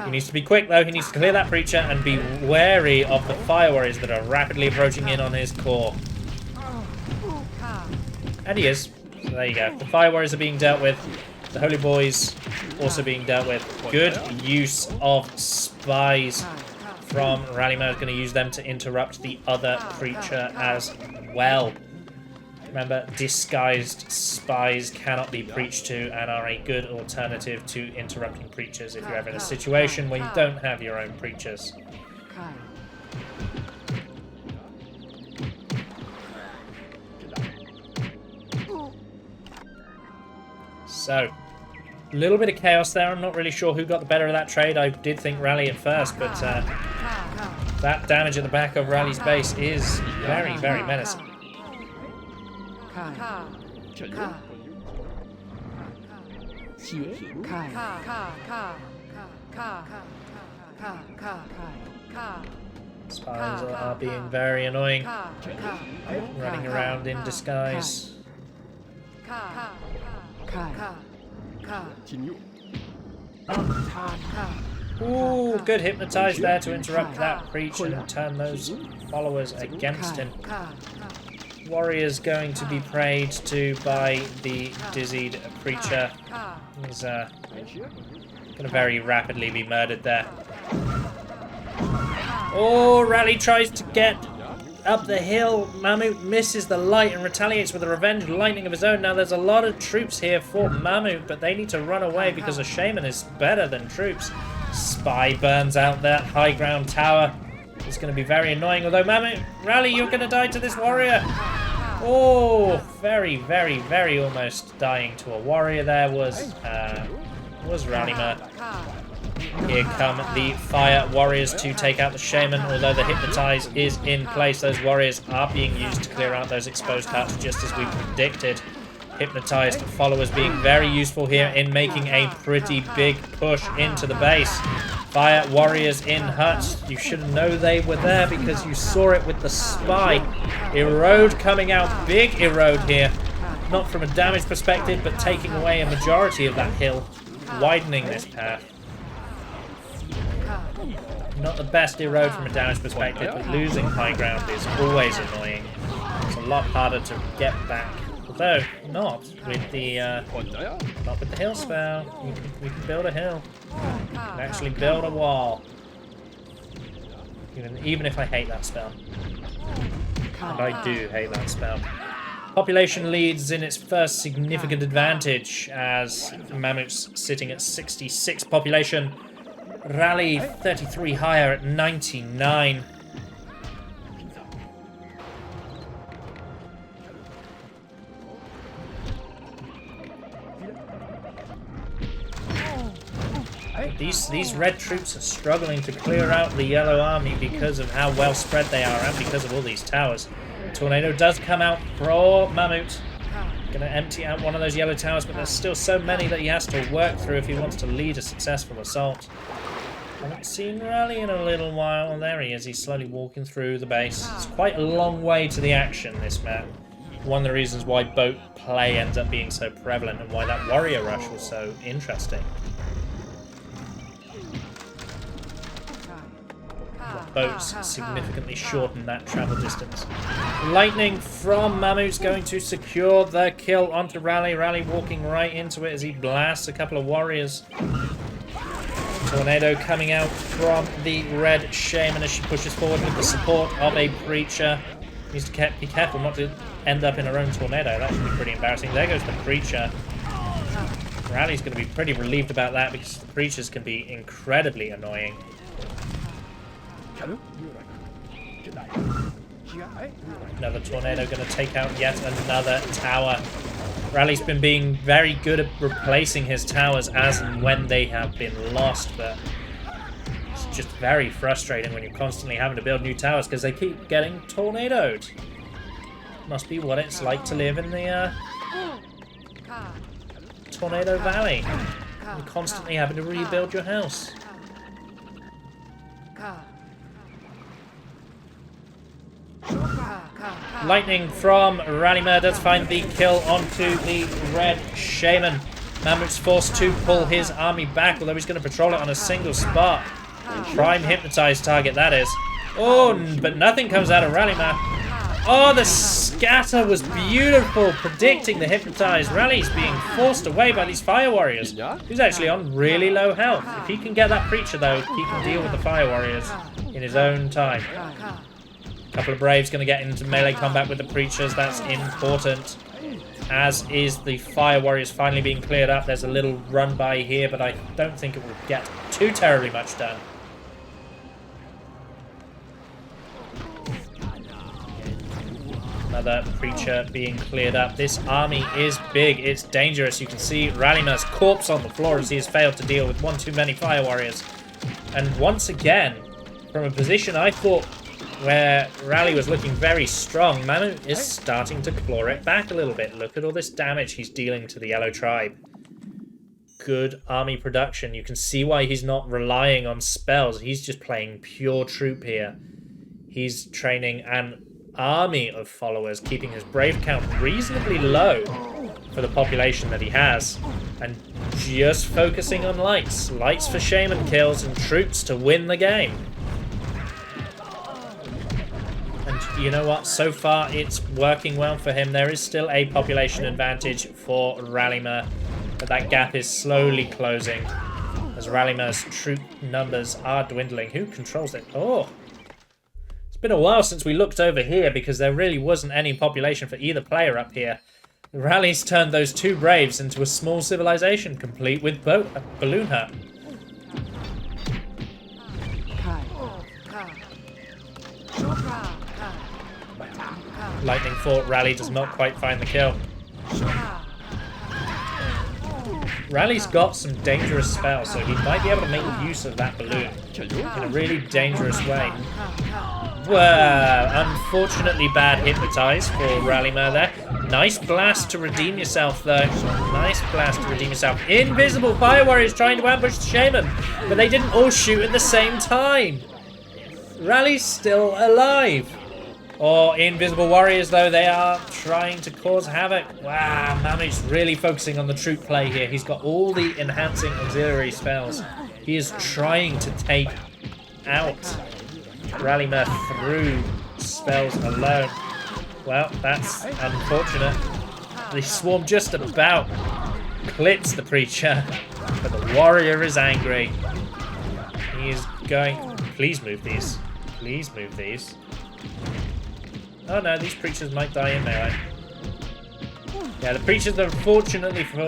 S1: He needs to be quick, though. He needs to clear that Preacher and be wary of the Fire Warriors that are rapidly approaching in on his core. And he is. So there you go. The Fire Warriors are being dealt with. The Holy Boys also being dealt with. Good use of spies from Ralimurr. Is going to use them to interrupt the other Preacher as well. Remember, disguised spies cannot be preached to and are a good alternative to interrupting preachers if you're ever in a situation where you don't have your own preachers. So, a little bit of chaos there. I'm not really sure who got the better of that trade. I did think Rally at first, but that damage at the back of Rally's base is very, very menacing. Spies are being very annoying, running around in disguise. Ooh, good hypnotize there to interrupt that breach and turn those followers against him. Warrior's going to be preyed to by the dizzied Preacher. He's going to very rapidly be murdered there. Oh, Rally tries to get up the hill. Mahmut misses the light and retaliates with a revenge lightning of his own. Now there's a lot of troops here for Mahmut, but they need to run away because a shaman is better than troops. Spy burns out that high ground tower. It's going to be very annoying, although Mahmut, Rally, you're going to die to this warrior. Oh, very, very, very almost dying to a warrior there was Ralimurr. Here come the Fire Warriors to take out the Shaman, although the Hypnotize is in place. Those Warriors are being used to clear out those exposed huts, just as we predicted. Hypnotized followers being very useful here in making a pretty big push into the base. Fire Warriors in huts. You should know they were there because you saw it with the spy. Erode coming out. Big erode here. Not from a damage perspective, but taking away a majority of that hill. Widening this path. Not the best erode from a damage perspective, but losing high ground is always annoying. It's a lot harder to get back. Although, not with the hill spell. We can build a hill. We can actually build a wall. Even if I hate that spell. And I do hate that spell. Population leads in its first significant advantage as Mahmut's sitting at 66 population. Rally 33 higher at 99. These red troops are struggling to clear out the yellow army because of how well spread they are and because of all these towers. Tornado does come out for Mahmut. Gonna empty out one of those yellow towers, but there's still so many that he has to work through if he wants to lead a successful assault. Haven't seen Rally in a little while. Well, there he is. He's slowly walking through the base. It's quite a long way to the action, this map. One of the reasons why boat play ends up being so prevalent and why that warrior rush was so interesting. Boats significantly shorten that travel distance. Lightning from Mahmut's going to secure the kill onto Rally. Rally walking right into it as he blasts a couple of warriors. Tornado coming out from the red Shaman as she pushes forward with the support of a Preacher. Needs to be careful not to end up in her own tornado. That should be pretty embarrassing. There goes the Preacher. Rally's going to be pretty relieved about that because the Preachers can be incredibly annoying. Another tornado going to take out yet another tower. Rally's been being very good at replacing his towers as and when they have been lost, but it's just very frustrating when you're constantly having to build new towers because they keep getting tornadoed. Must be what it's like to live in the Tornado Valley. You're constantly having to rebuild your house. Lightning from Ralimurr does find the kill onto the red Shaman. Mahmut's forced to pull his army back, although he's going to patrol it on a single spot. Prime hypnotized target, that is. Oh, but nothing comes out of Ralimurr. Oh, the scatter was beautiful, predicting the hypnotized. Rally's being forced away by these fire warriors. He's actually on really low health. If he can get that preacher, though, he can deal with the fire warriors in his own time. A couple of Braves going to get into melee combat with the preachers. That's important. As is the fire warriors finally being cleared up. There's a little run by here, but I don't think it will get too terribly much done. Another preacher being cleared up. This army is big. It's dangerous. You can see Ralimurr's corpse on the floor as he has failed to deal with one too many fire warriors. And once again, from a position I thought where Rally was looking very strong, Mahmut is starting to claw it back a little bit. Look at all this damage he's dealing to the Yellow Tribe. Good army production. You can see why he's not relying on spells. He's just playing pure troop here. He's training an army of followers, keeping his brave count reasonably low for the population that he has, and just focusing on lights. Lights for shaman kills and troops to win the game. And you know what? So far, it's working well for him. There is still a population advantage for Ralimurr, but that gap is slowly closing as Ralimurr's troop numbers are dwindling. Who controls it? Oh! It's been a while since we looked over here because there really wasn't any population for either player up here. Rally's turned those two Braves into a small civilization, complete with balloon hut. Lightning Fort Rally does not quite find the kill. Rally's got some dangerous spells, so he might be able to make use of that balloon in a really dangerous way. Well, unfortunately bad hypnotize for Ralimurr there. Nice blast to redeem yourself, though. Nice blast to redeem yourself. Invisible Fire Warriors trying to ambush the Shaman, but they didn't all shoot at the same time. Rally's still alive. Or Invisible Warriors, though, they are trying to cause havoc. Wow, Mahmut's really focusing on the troop play here. He's got all the enhancing auxiliary spells. He is trying to take out Ralimurr through spells alone. Well, that's unfortunate. The swarm just about clips the preacher, but the warrior is angry. He is going... Please move these. Please move these. Oh no, these preachers might die in melee. Yeah, the preachers, unfortunately for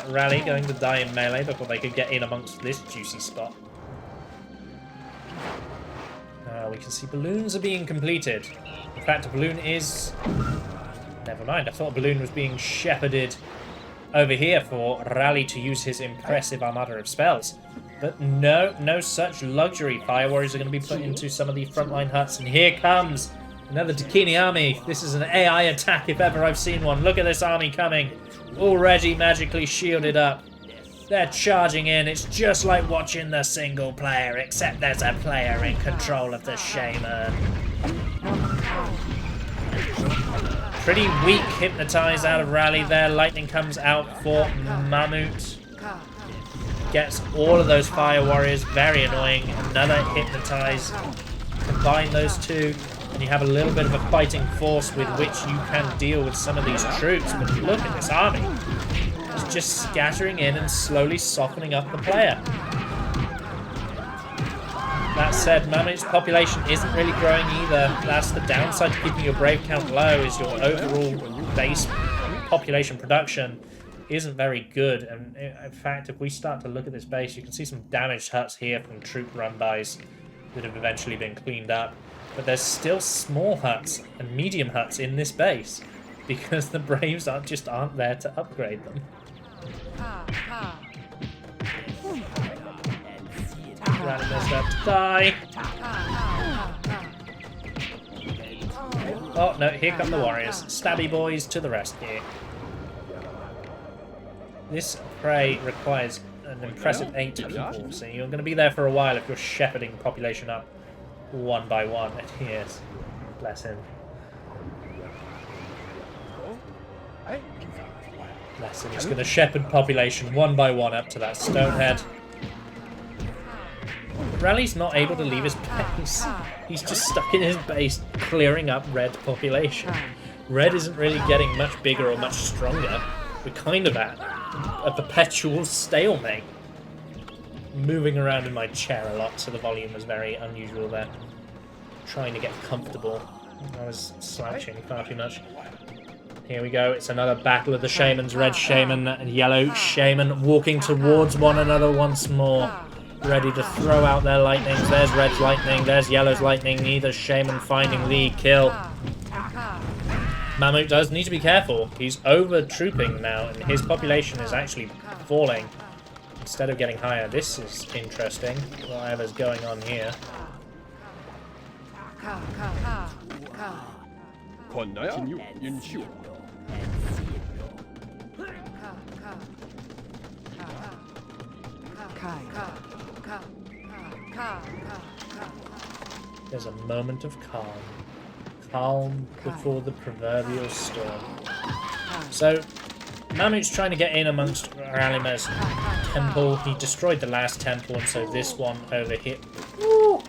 S1: Rally, going to die in melee before they could get in amongst this juicy spot. We can see balloons are being completed. In fact, a balloon is... Never mind, I thought a balloon was being shepherded over here for Rally to use his impressive armada of spells. But no, no such luxury. Fire Warriors are going to be put into some of the frontline huts, and here comes another Dakini army. This is an AI attack if ever I've seen one. Look at this army coming. Already magically shielded up. They're charging in. It's just like watching the single player, except there's a player in control of the Shaman. Pretty weak hypnotize out of Rally there. Lightning comes out for Mahmut. Gets all of those fire warriors. Very annoying. Another hypnotize. Combine those two, and you have a little bit of a fighting force with which you can deal with some of these troops. But look at this army. It's just scattering in and slowly softening up the player. That said, Mahmut's population isn't really growing either. That's the downside to keeping your brave count low, is your overall base population production isn't very good. And in fact, if we start to look at this base, you can see some damaged huts here from troop run-bys that have eventually been cleaned up. But there's still small huts and medium huts in this base because the Braves aren't there to upgrade them. Ralimurr's about to die. Oh no, here come the warriors. Stabby boys to the rescue. This prey requires an impressive 8 people, so you're going to be there for a while if you're shepherding population up one by one. Yes, bless him. Lesson. He's going to shepherd population one by one up to that stonehead. Rally's not able to leave his base. He's just stuck in his base, clearing up red population. Red isn't really getting much bigger or much stronger. We're kind of at a perpetual stalemate. Moving around in my chair a lot, so the volume was very unusual there. Trying to get comfortable. I was slouching far too much. Here we go. It's another battle of the shamans. Red shaman and yellow shaman walking towards one another once more. Ready to throw out their lightnings. There's red's lightning. There's yellow's lightning. Neither shaman finding the kill. Mahmut does need to be careful. He's over-trooping now, and his population is actually falling instead of getting higher. This is interesting, whatever's going on here. There's a moment of calm. Calm before the proverbial storm. So, Mahmut's trying to get in amongst Ralimurr's temple. He destroyed the last temple, and so this one over here. Ooh.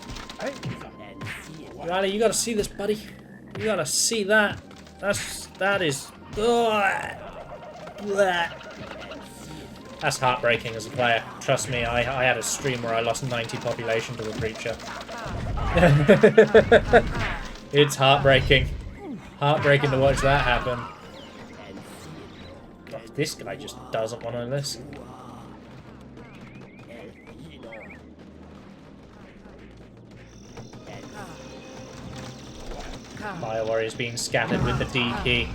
S1: Rally, you gotta see this, buddy. You gotta see that. That is. That's heartbreaking as a player. Trust me, I had a stream where I lost 90 population to the creature. It's heartbreaking. Heartbreaking to watch that happen. God, this guy just doesn't want to listen. Fire Warriors being scattered with the D key.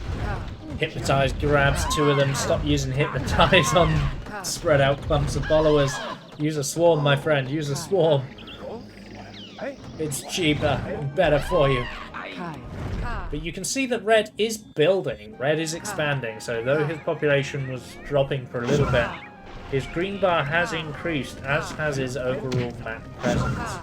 S1: Hypnotize grabs two of them. Stop using Hypnotize on spread out clumps of followers. Use a swarm, my friend. Use a swarm. It's cheaper and better for you. But you can see that red is building. Red is expanding. So though his population was dropping for a little bit, his green bar has increased, as has his overall map presence.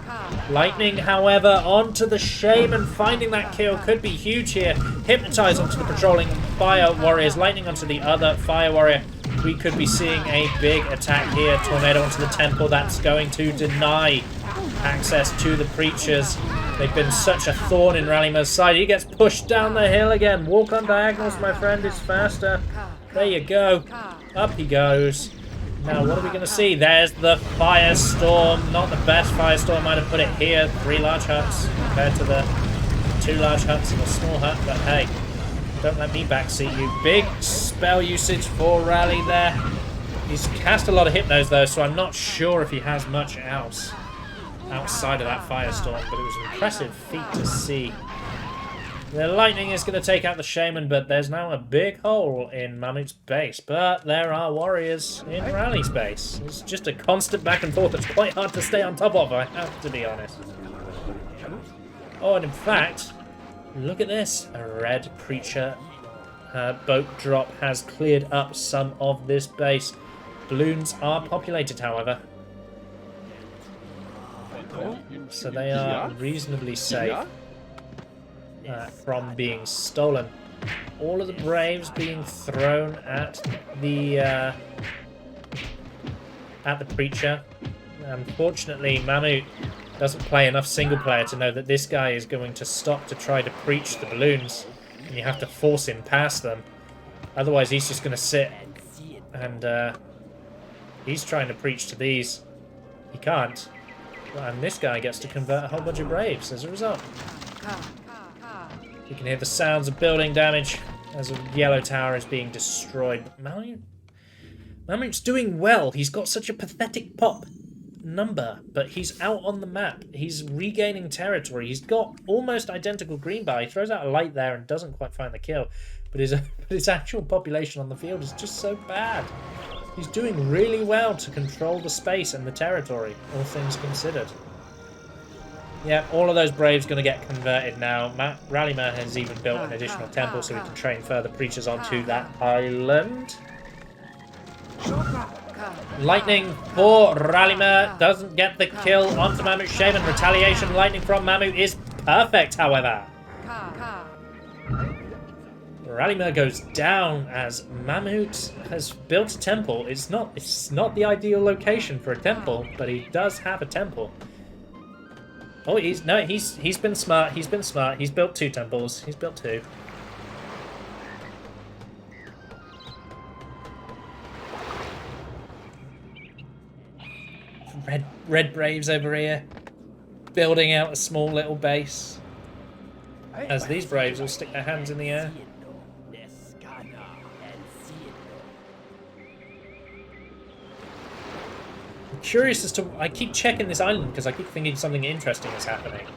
S1: Lightning, however, onto the shaman. Finding that kill could be huge here. Hypnotize onto the patrolling fire warriors. Lightning onto the other fire warrior. We could be seeing a big attack here. Tornado onto the temple. That's going to deny access to the preachers. They've been such a thorn in Ralimurr's side. He gets pushed down the hill again. Walk on diagonals, my friend, is faster. There you go. Up he goes. Now, what are we going to see? There's the firestorm. Not the best firestorm. Might have put it here. 3 large huts compared to the 2 large huts and a small hut. But hey, don't let me backseat you. Big spell usage for Rally there. He's cast a lot of hypnos though, so I'm not sure if he has much else outside of that firestorm. But it was an impressive feat to see. The lightning is going to take out the shaman, but there's now a big hole in Mahmut's base. But there are warriors in Rally's base. It's just a constant back and forth that's quite hard to stay on top of, I have to be honest. Oh, and in fact, look at this. A red preacher boat drop has cleared up some of this base. Balloons are populated, however. So they are reasonably safe from being stolen. All of the Braves being thrown at the preacher. Unfortunately, Mahmut doesn't play enough single player to know that this guy is going to stop to try to preach the balloons, and you have to force him past them. Otherwise, he's just going to sit and he's trying to preach to these. He can't, and this guy gets to convert a whole bunch of Braves as a result. You can hear the sounds of building damage as a yellow tower is being destroyed. Mahmut's doing well. He's got such a pathetic pop number, but he's out on the map. He's regaining territory. He's got almost identical green bar. He throws out a light there and doesn't quite find the kill, but his actual population on the field is just so bad. He's doing really well to control the space and the territory, all things considered. Yeah, all of those Braves going to get converted now. Ralimurr has even built an additional temple so he can train further preachers onto that island. Lightning for Ralimurr. Doesn't get the kill onto Mahmut Shaman. Retaliation lightning from Mahmut is perfect, however. Ralimurr goes down as Mahmut has built a temple. It's not the ideal location for a temple, but he does have a temple. Oh, he's been smart. He's been smart. He's built 2 temples. He's built 2. Red Braves over here, building out a small little base. As these Braves will stick their hands in the air. I'm curious as to... I keep checking this island because I keep thinking something interesting is happening.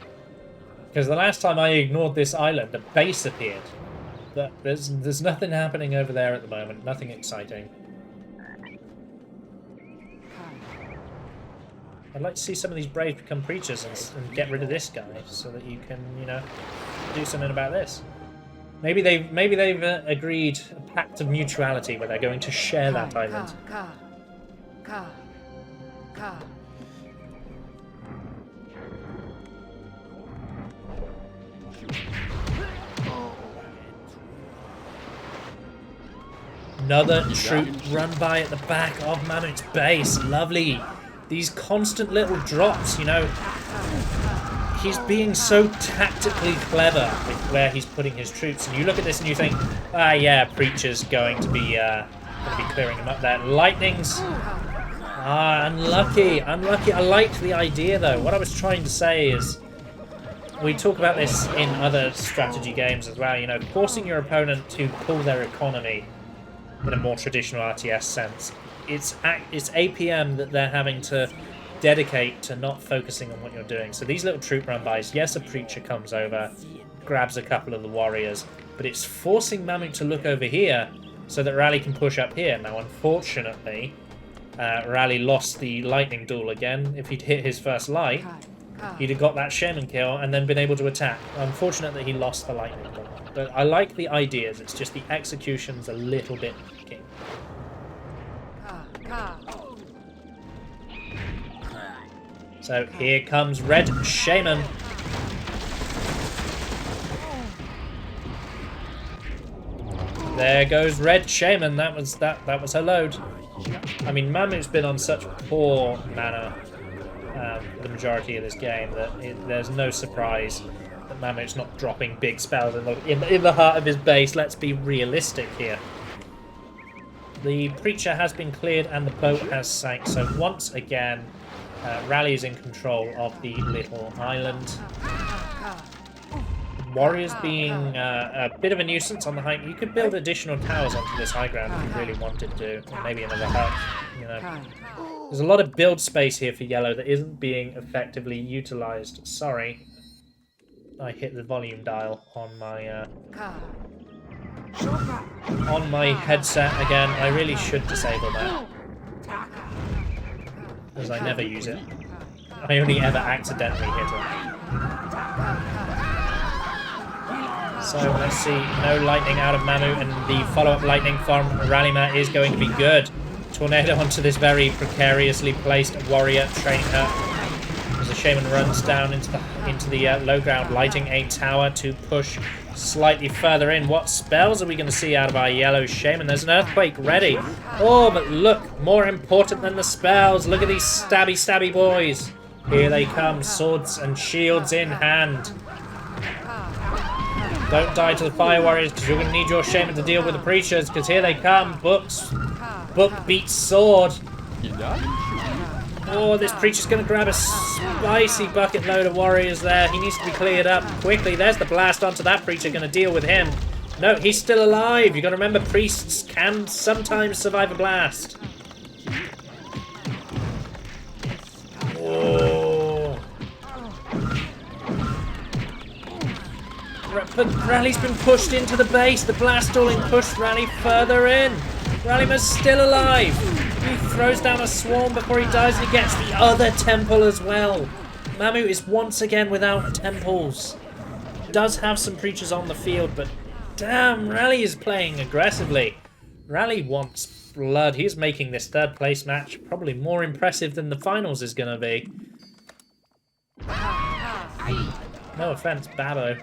S1: Because the last time I ignored this island, a base appeared. There's nothing happening over there at the moment. Nothing exciting. I'd like to see some of these Braves become preachers and get rid of this guy so that you can, you know, do something about this. Maybe they've agreed a pact of mutuality where they're going to share that island. Another troop run by at the back of Mahmut's base. Lovely. These constant little drops, you know. He's being so tactically clever with where he's putting his troops. And you look at this and you think, ah, yeah, Preacher's going to be clearing him up there. Lightnings. Ah, unlucky. Unlucky. I liked the idea, though. What I was trying to say is, we talk about this in other strategy games as well, you know, forcing your opponent to pull their economy in a more traditional RTS sense. It's APM that they're having to dedicate to not focusing on what you're doing. So these little troop run-bys, yes, a Preacher comes over, grabs a couple of the warriors, but it's forcing Mahmut to look over here so that Rally can push up here. Now, unfortunately, Rally lost the lightning duel again. If he'd hit his first light, he'd have got that shaman kill and then been able to attack. Unfortunately, he lost the lightning duel. But I like the ideas, it's just the execution's a little bit lacking. So here comes Red Shaman. There goes Red Shaman. That was her load. I mean, Mahmut's been on such poor mana the majority of this game that there's no surprise that Mahmut's not dropping big spells in the heart of his base. Let's be realistic here. The Preacher has been cleared and the boat has sank. So once again, Rally is in control of the little island. Warriors being a bit of a nuisance on the height. You could build additional towers onto this high ground if you really wanted to. Or maybe another hut, you know. There's a lot of build space here for yellow that isn't being effectively utilized. Sorry. I hit the volume dial on my headset again. I really should disable that, because I never use it. I only ever accidentally hit it. So let's see, no lightning out of Mahmut, and the follow-up lightning from Ralimurr is going to be good. Tornado onto this very precariously placed warrior, training her as the shaman runs down into the low ground, lighting a tower to push slightly further in. What spells are we going to see out of our yellow shaman? There's an earthquake ready. Oh, but look, more important than the spells. Look at these stabby boys. Here they come, swords and shields in hand. Don't die to the fire warriors, because you're going to need your shaman to deal with the preachers, because here they come. Book beats sword. Oh, this preacher's going to grab a spicy bucket load of warriors there. He needs to be cleared up quickly. There's the blast onto that preacher, going to deal with him. No, he's still alive. You've got to remember, priests can sometimes survive a blast. Oh. But Rally's been pushed into the base. The blast stalling pushed Rally further in. Ralimurr's still alive. He throws down a swarm before he dies, and he gets the other temple as well. Mahmut is once again without temples. Does have some preachers on the field, but damn, Rally is playing aggressively. Rally wants blood. He's making this third place match probably more impressive than the finals is going to be. No offense, Babbo.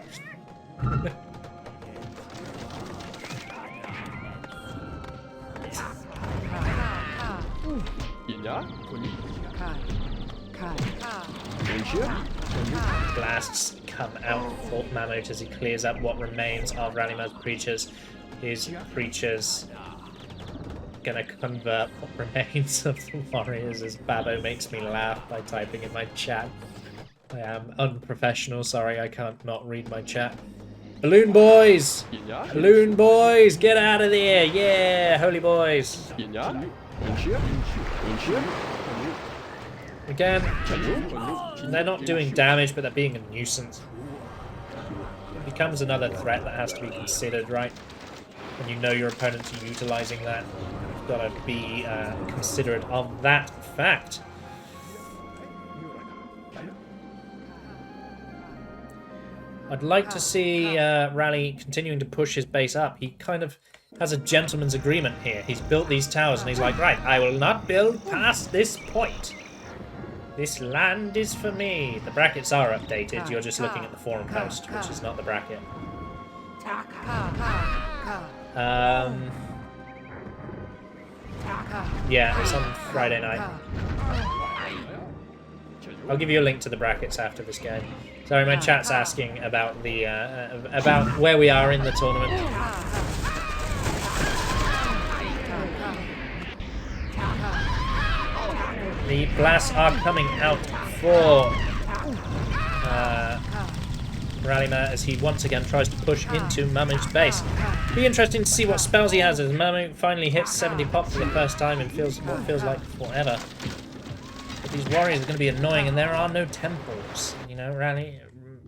S1: Blasts come out for Mahmut as he clears up what remains of Ralimurr's creatures. His creatures gonna convert what remains of the warriors as Babbo makes me laugh by typing in my chat. I am unprofessional, sorry, I can't not read my chat. Balloon boys! Balloon boys, get out of there! Yeah, holy boys! Again, they're not doing damage, but they're being a nuisance. It becomes another threat that has to be considered, right? And you know your opponents are utilizing that. You've got to be considerate of that fact. I'd like to see Rally continuing to push his base up. He kind of has a gentleman's agreement here. He's built these towers and he's like, right, I will not build past this point. This land is for me. The brackets are updated. You're just looking at the forum post, which is not the bracket. Yeah, it's on Friday night. I'll give you a link to the brackets after this game. Sorry, my chat's asking about the about where we are in the tournament. The blasts are coming out for Ralimurr as he once again tries to push into Mahmut's base. Be interesting to see what spells he has as Mahmut finally hits 70 pop for the first time in what feels like forever. But these warriors are going to be annoying, and there are no temples. You know,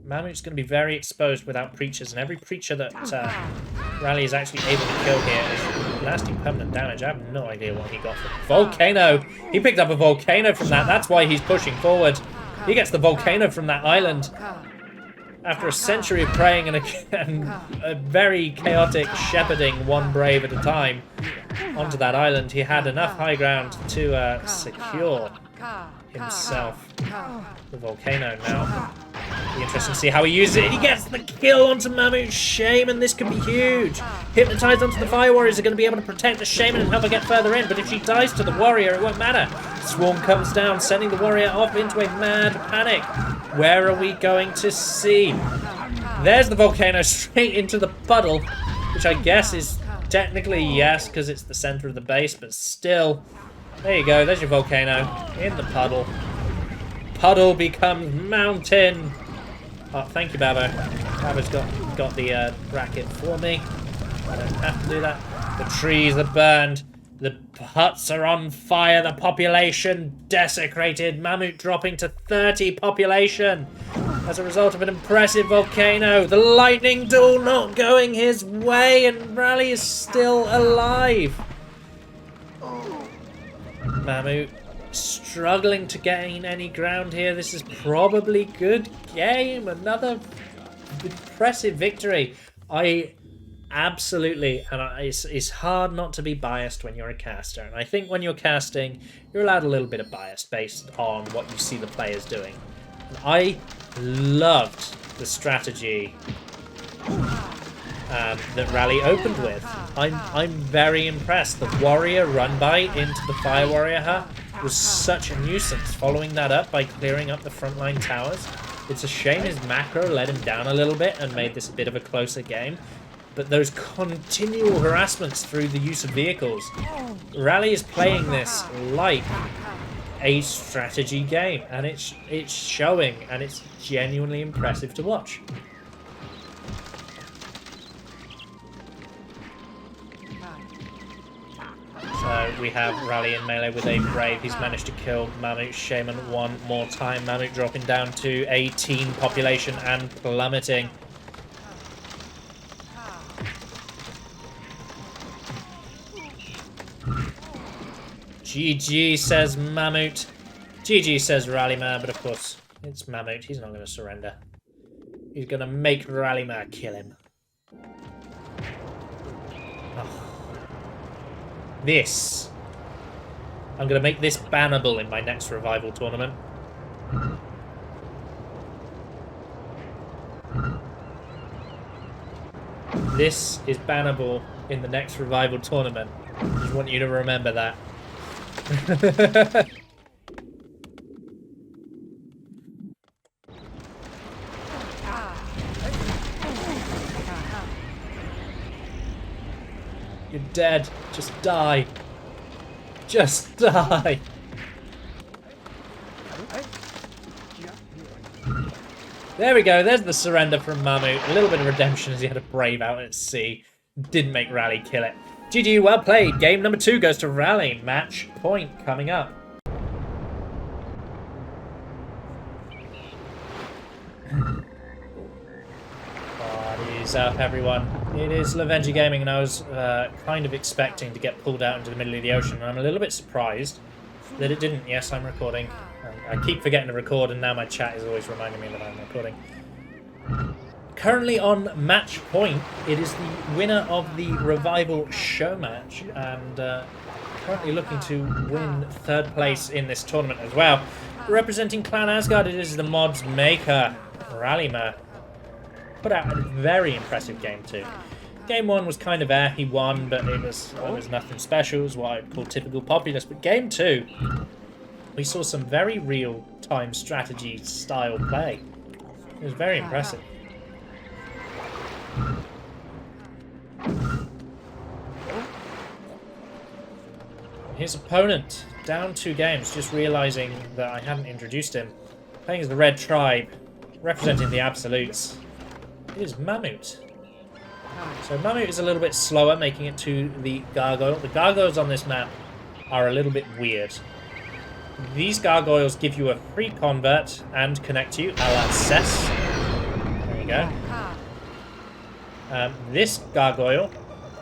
S1: Mahmut's going to be very exposed without preachers, and every preacher that Rally is actually able to kill here is lasting permanent damage. I have no idea what he got from Volcano. He picked up a volcano from that. That's why he's pushing forward. He gets the volcano from that island. After a century of praying and a very chaotic shepherding one brave at a time onto that island, he had enough high ground to secure himself the volcano. Now be interesting to see how he uses it. He gets the kill onto Mahmut's Shaman. This could be huge. Hypnotized onto the Fire Warriors are going to be able to protect the Shaman and help her get further in, but if she dies to the Warrior, it won't matter. Swarm comes down, sending the Warrior off into a mad panic. Where are we going to see? There's the volcano straight into the puddle, which I guess is technically yes, because it's the center of the base, but still. There you go, there's your volcano in the puddle. Puddle becomes mountain. Oh, thank you, Babbo. Babbo's got the bracket for me. I don't have to do that. The trees are burned. The huts are on fire. The population desecrated. Mahmut dropping to 30 population as a result of an impressive volcano. The lightning duel not going his way, and Rally is still alive. Mahmut struggling to gain any ground here. This is probably good game. Another impressive victory. Absolutely, and it's hard not to be biased when you're a caster. And I think when you're casting, you're allowed a little bit of bias based on what you see the players doing. And I loved the strategy that Rally opened with. I'm very impressed. The Warrior run by into the Fire Warrior hut was such a nuisance. Following that up by clearing up the frontline towers. It's a shame his macro let him down a little bit and made this a bit of a closer game. But those continual harassments through the use of vehicles. Rally is playing this like a strategy game, and it's showing, and it's genuinely impressive to watch. So we have Rally in melee with a Brave. He's managed to kill Mahmut's Shaman one more time. Mahmut dropping down to 18 population and plummeting. GG, says Mahmut. GG, says Ralimurr, but of course, it's Mahmut. He's not going to surrender. He's going to make Ralimurr kill him. Oh. This. I'm going to make this bannable in my next Revival tournament. This is bannable in the next Revival tournament. want you to remember that. You're dead. Just die. Just die. There we go. There's the surrender from Mahmut. A little bit of redemption as he had a brave out at sea. Didn't make Rally kill it. GG, well played. Game number 2 goes to Rally. Match point coming up. What is up, everyone? It is Lovenji Gaming, and I was kind of expecting to get pulled out into the middle of the ocean, and I'm a little bit surprised that it didn't. Yes, I'm recording. I keep forgetting to record, and now my chat is always reminding me that I'm recording. Currently on match point, it is the winner of the Revival Showmatch, and currently looking to win 3rd place in this tournament as well. Representing Clan Asgard, it is the mod's maker, Ralimurr. Put out a very impressive game 2. Game 1 was kind of he won, but it was nothing special. It was what I'd call typical Populous. But game 2, we saw some very real-time strategy style play. It was very impressive. His opponent, down 2 games, just realising that I hadn't introduced him. Playing as the Red Tribe, representing the Absolutes. It is Mahmut. So Mahmut is a little bit slower, making it to the gargoyle. The gargoyles on this map are a little bit weird. These gargoyles give you a free convert and connect you, a la Cess. There you go. This gargoyle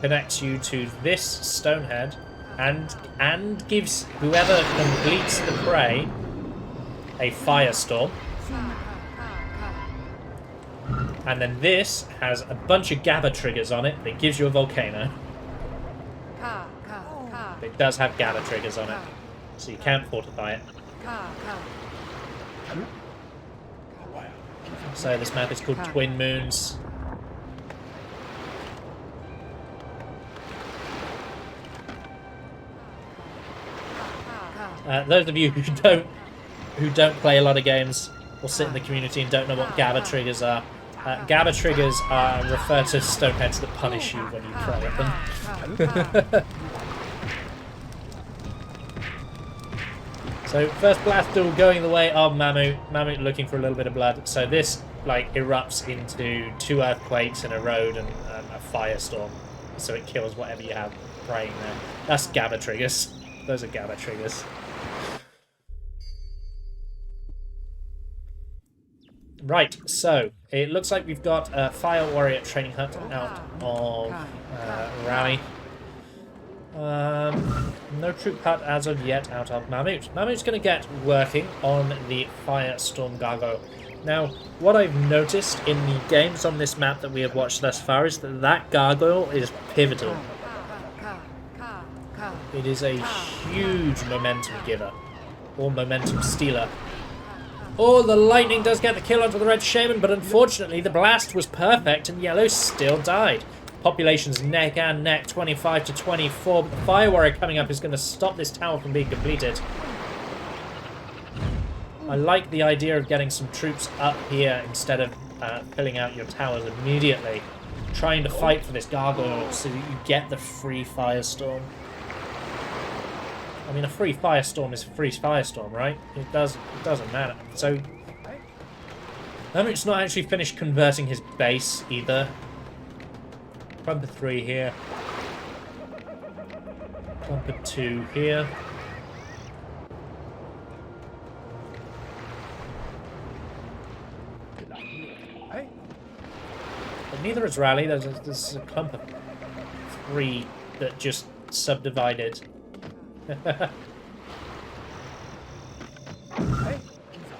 S1: connects you to this stonehead and gives whoever completes the prey a firestorm. And then this has a bunch of GABA triggers on it that gives you a volcano. It does have GABA triggers on it, so you can't fortify it. So this map is called Twin Moons. Those of you who don't play a lot of games or sit in the community and don't know what GABA triggers are, GABA triggers refer to stoneheads that punish you when you pray at them. So first blast duel going the way of Mahmut. Mahmut looking for a little bit of blood. So this erupts into 2 earthquakes in a road and a firestorm. So it kills whatever you have praying there. That's GABA triggers. Those are GABA triggers. Right, so it looks like we've got a Fire Warrior training hut out of Rally. No troop hut as of yet out of Mahmut. Mahmut's going to get working on the Firestorm Gargoyle. Now, what I've noticed in the games on this map that we have watched thus far is that gargoyle is pivotal. It is a huge momentum giver, or momentum stealer. Oh, the lightning does get the kill onto the red shaman, but unfortunately the blast was perfect and yellow still died. Population's neck and neck, 25 to 24, but the Fire Warrior coming up is going to stop this tower from being completed. I like the idea of getting some troops up here instead of filling out your towers immediately. Trying to fight for this gargoyle so that you get the free firestorm. I mean, a free firestorm is a free firestorm, right? It doesn't matter. So, Mahmut's not actually finished converting his base either. Bumper 3 here. Bumper 2 here. But neither is Rally. There's a clump of 3 that just subdivided.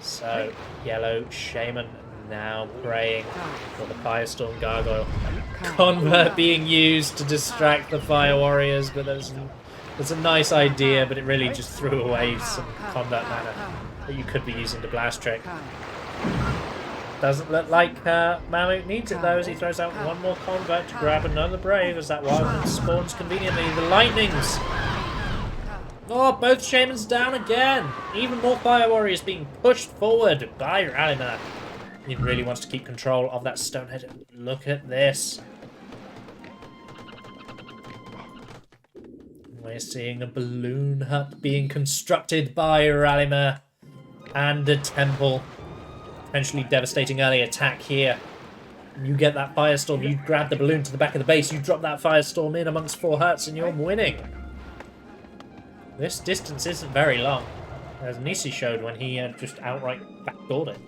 S1: So, yellow shaman now praying for the Firestorm Gargoyle. Convert being used to distract the Fire Warriors, but that's a nice idea, but it really just threw away some combat mana that you could be using to blast trick. Doesn't look like Mahmut needs it though, as he throws out one more convert to grab another Brave as that Wildman spawns conveniently. The Lightnings! Oh, both Shamans down again! Even more Fire Warriors being pushed forward by Ralimurr. He really wants to keep control of that Stonehead. Look at this. We're seeing a balloon hut being constructed by Ralimurr. And a temple. Potentially devastating early attack here. You get that Firestorm, you grab the balloon to the back of the base, you drop that Firestorm in amongst 4 huts and you're winning. This distance isn't very long, as Nisi showed when he just outright backdoored it.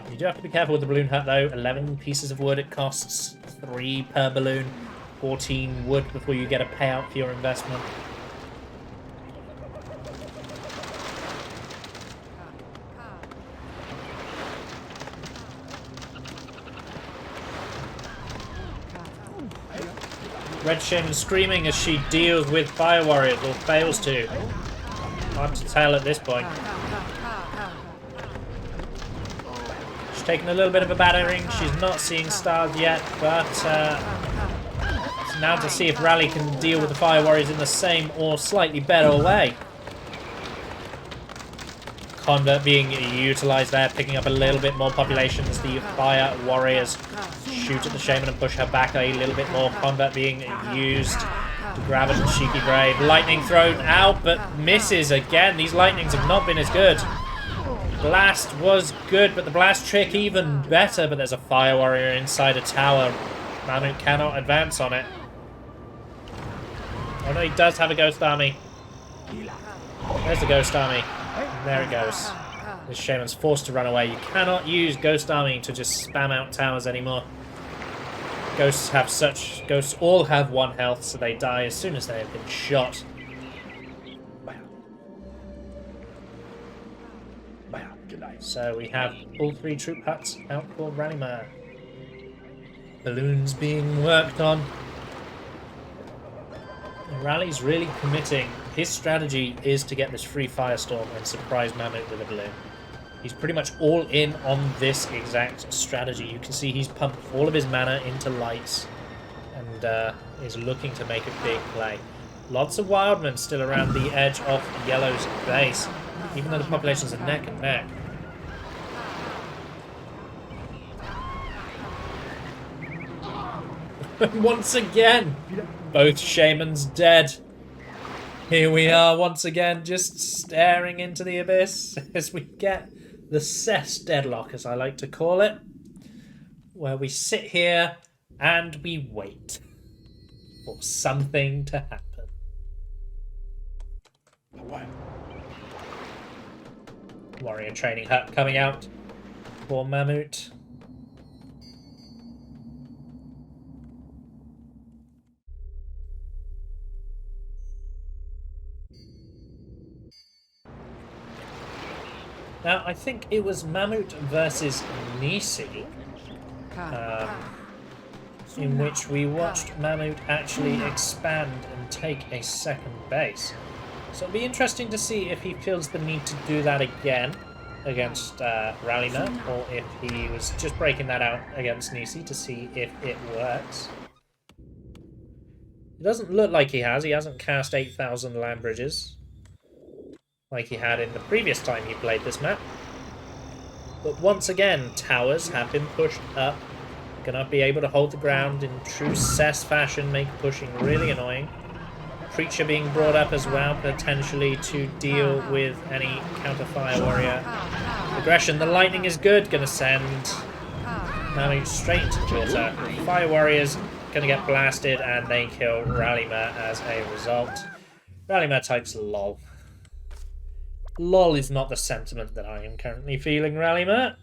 S1: You do have to be careful with the balloon hut though. 11 pieces of wood it costs, 3 per balloon, 14 wood before you get a payout for your investment. Red Shaman screaming as she deals with Fire Warriors, or fails to. Hard to tell at this point. She's taking a little bit of a battering. She's not seeing stars yet, but it's now to see if Rally can deal with the Fire Warriors in the same or slightly better way. Convert being utilised there, picking up a little bit more population as the Fire Warriors shoot at the Shaman and push her back a little bit more. Convert being used to grab a cheeky Brave. Lightning thrown out, but misses again. These lightnings have not been as good. Blast was good, but the blast trick even better. But there's a Fire Warrior inside a tower. Mahmut cannot advance on it. Oh no, he does have a Ghost Army. There's the Ghost Army. There it goes. This Shaman's forced to run away. You cannot use Ghost Army to just spam out towers anymore. Ghosts all have 1 health, so they die as soon as they have been shot. So we have all 3 troop huts out for Ralimurr. Balloons being worked on. Rally's really committing. His strategy is to get this free Firestorm and surprise Mahmut with a balloon. He's pretty much all in on this exact strategy. You can see he's pumped all of his mana into lights and is looking to make a big play. Lots of Wildmen still around the edge of Yellow's base, even though the populations are neck and neck. Once again, both Shamans dead. Here we are once again, just staring into the abyss as we get the Cess deadlock, as I like to call it, where we sit here and we wait for something to happen. Warrior training hut coming out for Mahmut. Now, I think it was Mahmut versus Nisi, in which we watched Mahmut actually expand and take a second base. So it'll be interesting to see if he feels the need to do that again against Ralimurr, or if he was just breaking that out against Nisi to see if it works. It doesn't look like he has. He hasn't cast 8,000 land bridges like he had in the previous time he played this map. But once again, towers have been pushed up. Gonna be able to hold the ground in true Cess fashion, make pushing really annoying. Creature being brought up as well, potentially to deal with any counter Fire Warrior aggression. The lightning is good, gonna send Mahmut straight into the water. Fire Warriors gonna get blasted and they kill Ralimurr as a result. Ralimurr types lol. LOL is not the sentiment that I am currently feeling, Ralimurr.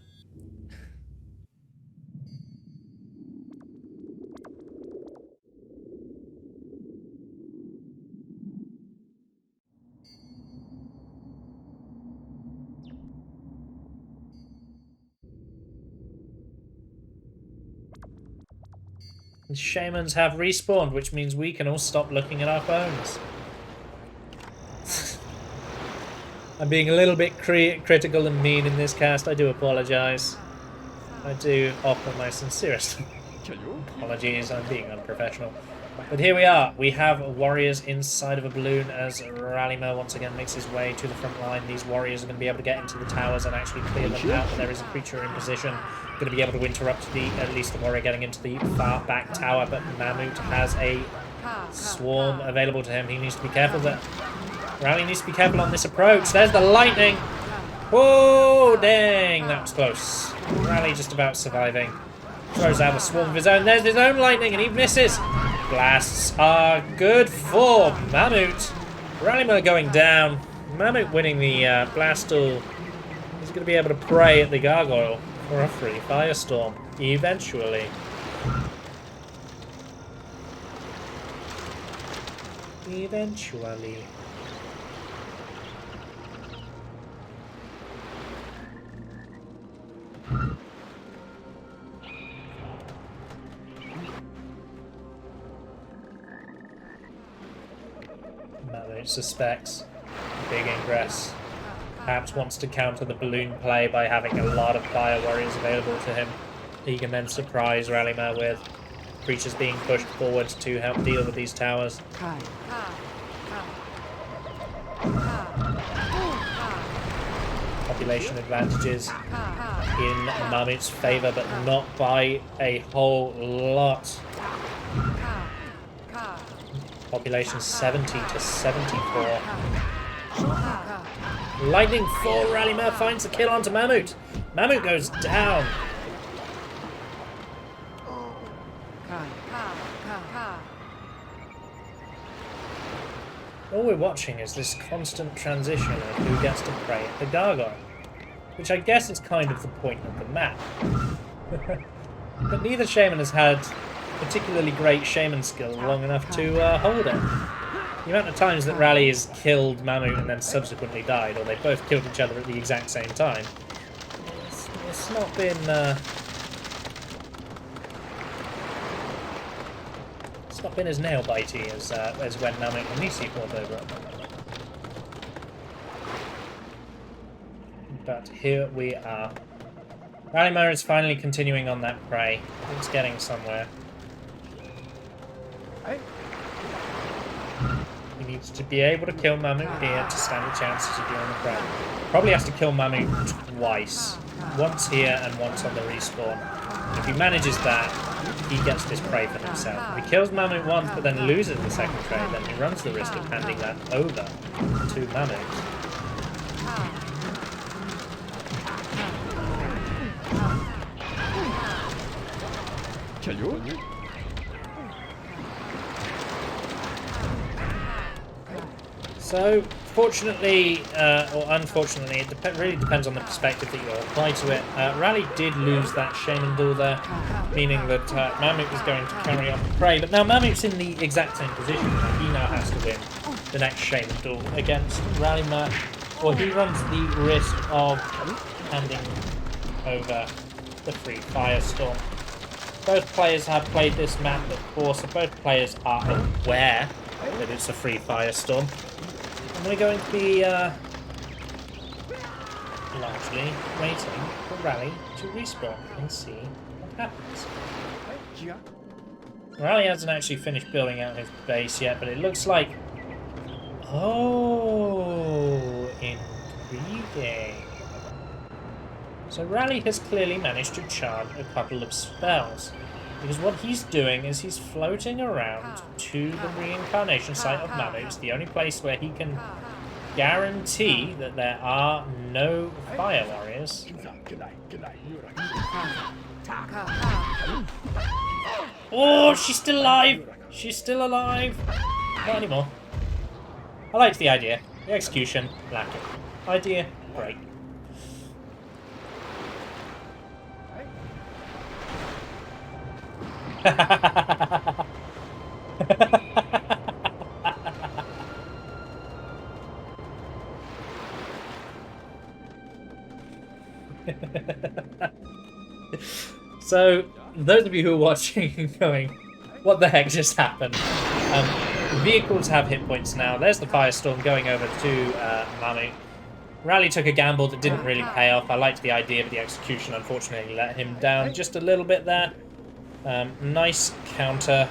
S1: The Shamans have respawned, which means we can all stop looking at our phones. I'm being a little bit critical and mean in this cast, I do apologise. I do offer my sincerest apologies, I'm being unprofessional. But here we are. We have warriors inside of a balloon as Ralimurr once again makes his way to the front line. These warriors are going to be able to get into the towers and actually clear them out, but there is a creature in position going to be able to interrupt at least the warrior getting into the far back tower, but Mahmut has a swarm available to him. He needs to be careful that... Rally needs to be careful on this approach. There's the lightning! Oh, dang! That was close. Rally just about surviving. Throws out a swarm of his own. There's his own lightning, and he misses. Blasts are good for Mahmut. Ralimurr going down. Mahmut winning the blast duel. He's going to be able to pray at the gargoyle for a free firestorm eventually. Eventually. Mahmut suspects big ingress. Perhaps wants to counter the balloon play by having a lot of fire warriors available to him. He can then surprise Ralimurr with creatures being pushed forward to help deal with these towers. Population advantages in Mahmut's favour, but not by a whole lot. Population 70 to 74. Lightning for Ralimurr finds the kill onto Mahmut. Mahmut goes down. All we're watching is this constant transition of who gets to pray at the gargoyle, which I guess is kind of the point of the map. But neither shaman has had particularly great shaman skill long enough to hold it. The amount of times that Rally has killed Mahmut and then subsequently died, or they both killed each other at the exact same time, it's not been as nail-bitey as when Mahmut and Nisi fought over it. But here we are. Ralimurr is finally continuing on that prey. It's getting somewhere. He needs to be able to kill Mahmut here to stand a chance to be on the prey. Probably has to kill Mahmut twice. Once here and once on the respawn. If he manages that, he gets this prey for himself. If he kills Mahmut once but then loses the second prey, then he runs the risk of handing that over to Mahmut. So, fortunately, or unfortunately, it really depends on the perspective that you apply to it. Rally did lose that Shaman duel there, meaning that Mahmut was going to carry on the prey, but now Mahmut's in the exact same position. He now has to win the next Shaman duel against Ralimurr, or he runs the risk of handing over the free firestorm. Both players have played this map before, so both players are aware that it's a free firestorm. And we're going to be largely waiting for Rally to respawn and see what happens. Rally hasn't actually finished building out his base yet, but it looks like... Oh, intriguing. So Rally has clearly managed to charge a couple of spells. Because what he's doing is he's floating around to the reincarnation site of Mahmut. It's the only place where he can guarantee that there are no fire warriors. Oh, she's still alive! She's still alive! Not anymore. I liked the idea. The execution, lacking. Idea, great. So, those of you who are watching and going, what the heck just happened? Vehicles have hit points now. There's the firestorm going over to Mahmut. Rally took a gamble that didn't really pay off. I liked the idea, but the execution unfortunately let him down just a little bit there. Nice counter.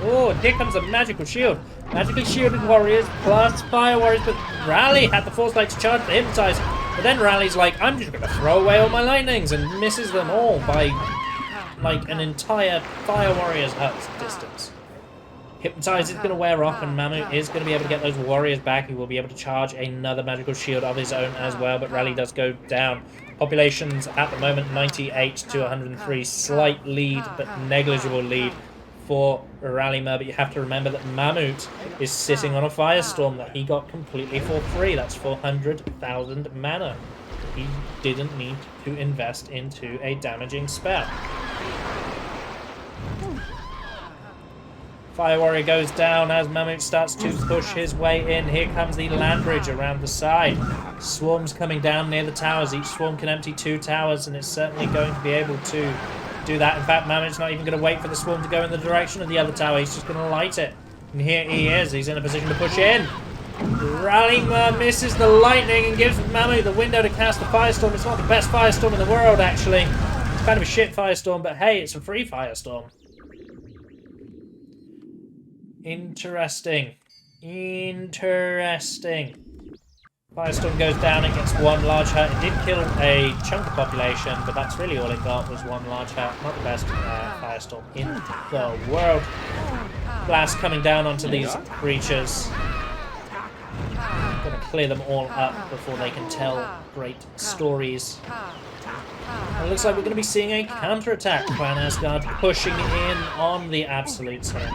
S1: Oh, here comes a magical shield. Magically shielded warriors plus fire warriors, but Rally had the foresight to charge the hypnotize. But then Rally's like, I'm just going to throw away all my lightnings, and misses them all by like an entire fire warrior's hut's distance. Hypnotize is going to wear off, and Mahmut is going to be able to get those warriors back. He will be able to charge another magical shield of his own as well, but Rally does go down. Populations at the moment 98 to 103. Slight lead, but negligible lead for Ralimurr. But you have to remember that Mahmut is sitting on a firestorm that he got completely for free. That's 400,000 mana. He didn't need to invest into a damaging spell. Fire Warrior goes down as Mahmut starts to push his way in. Here comes the land bridge around the side. Swarms coming down near the towers. Each swarm can empty 2 towers, and it's certainly going to be able to do that. In fact, Mahmut's not even going to wait for the swarm to go in the direction of the other tower. He's just going to light it. And here he is. He's in a position to push in. Ralimurr misses the lightning and gives Mahmut the window to cast the firestorm. It's not the best firestorm in the world, actually. It's kind of a shit firestorm, but hey, it's a free firestorm. Interesting. Interesting. Firestorm goes down and gets 1 large hut. It did kill a chunk of population, but that's really all it got was 1 large hut. Not the best firestorm in the world. Blast coming down onto these creatures. Gonna clear them all up before they can tell great stories. And it looks like we're going to be seeing a counter-attack. Clan Asgard pushing in on the Absolutes here.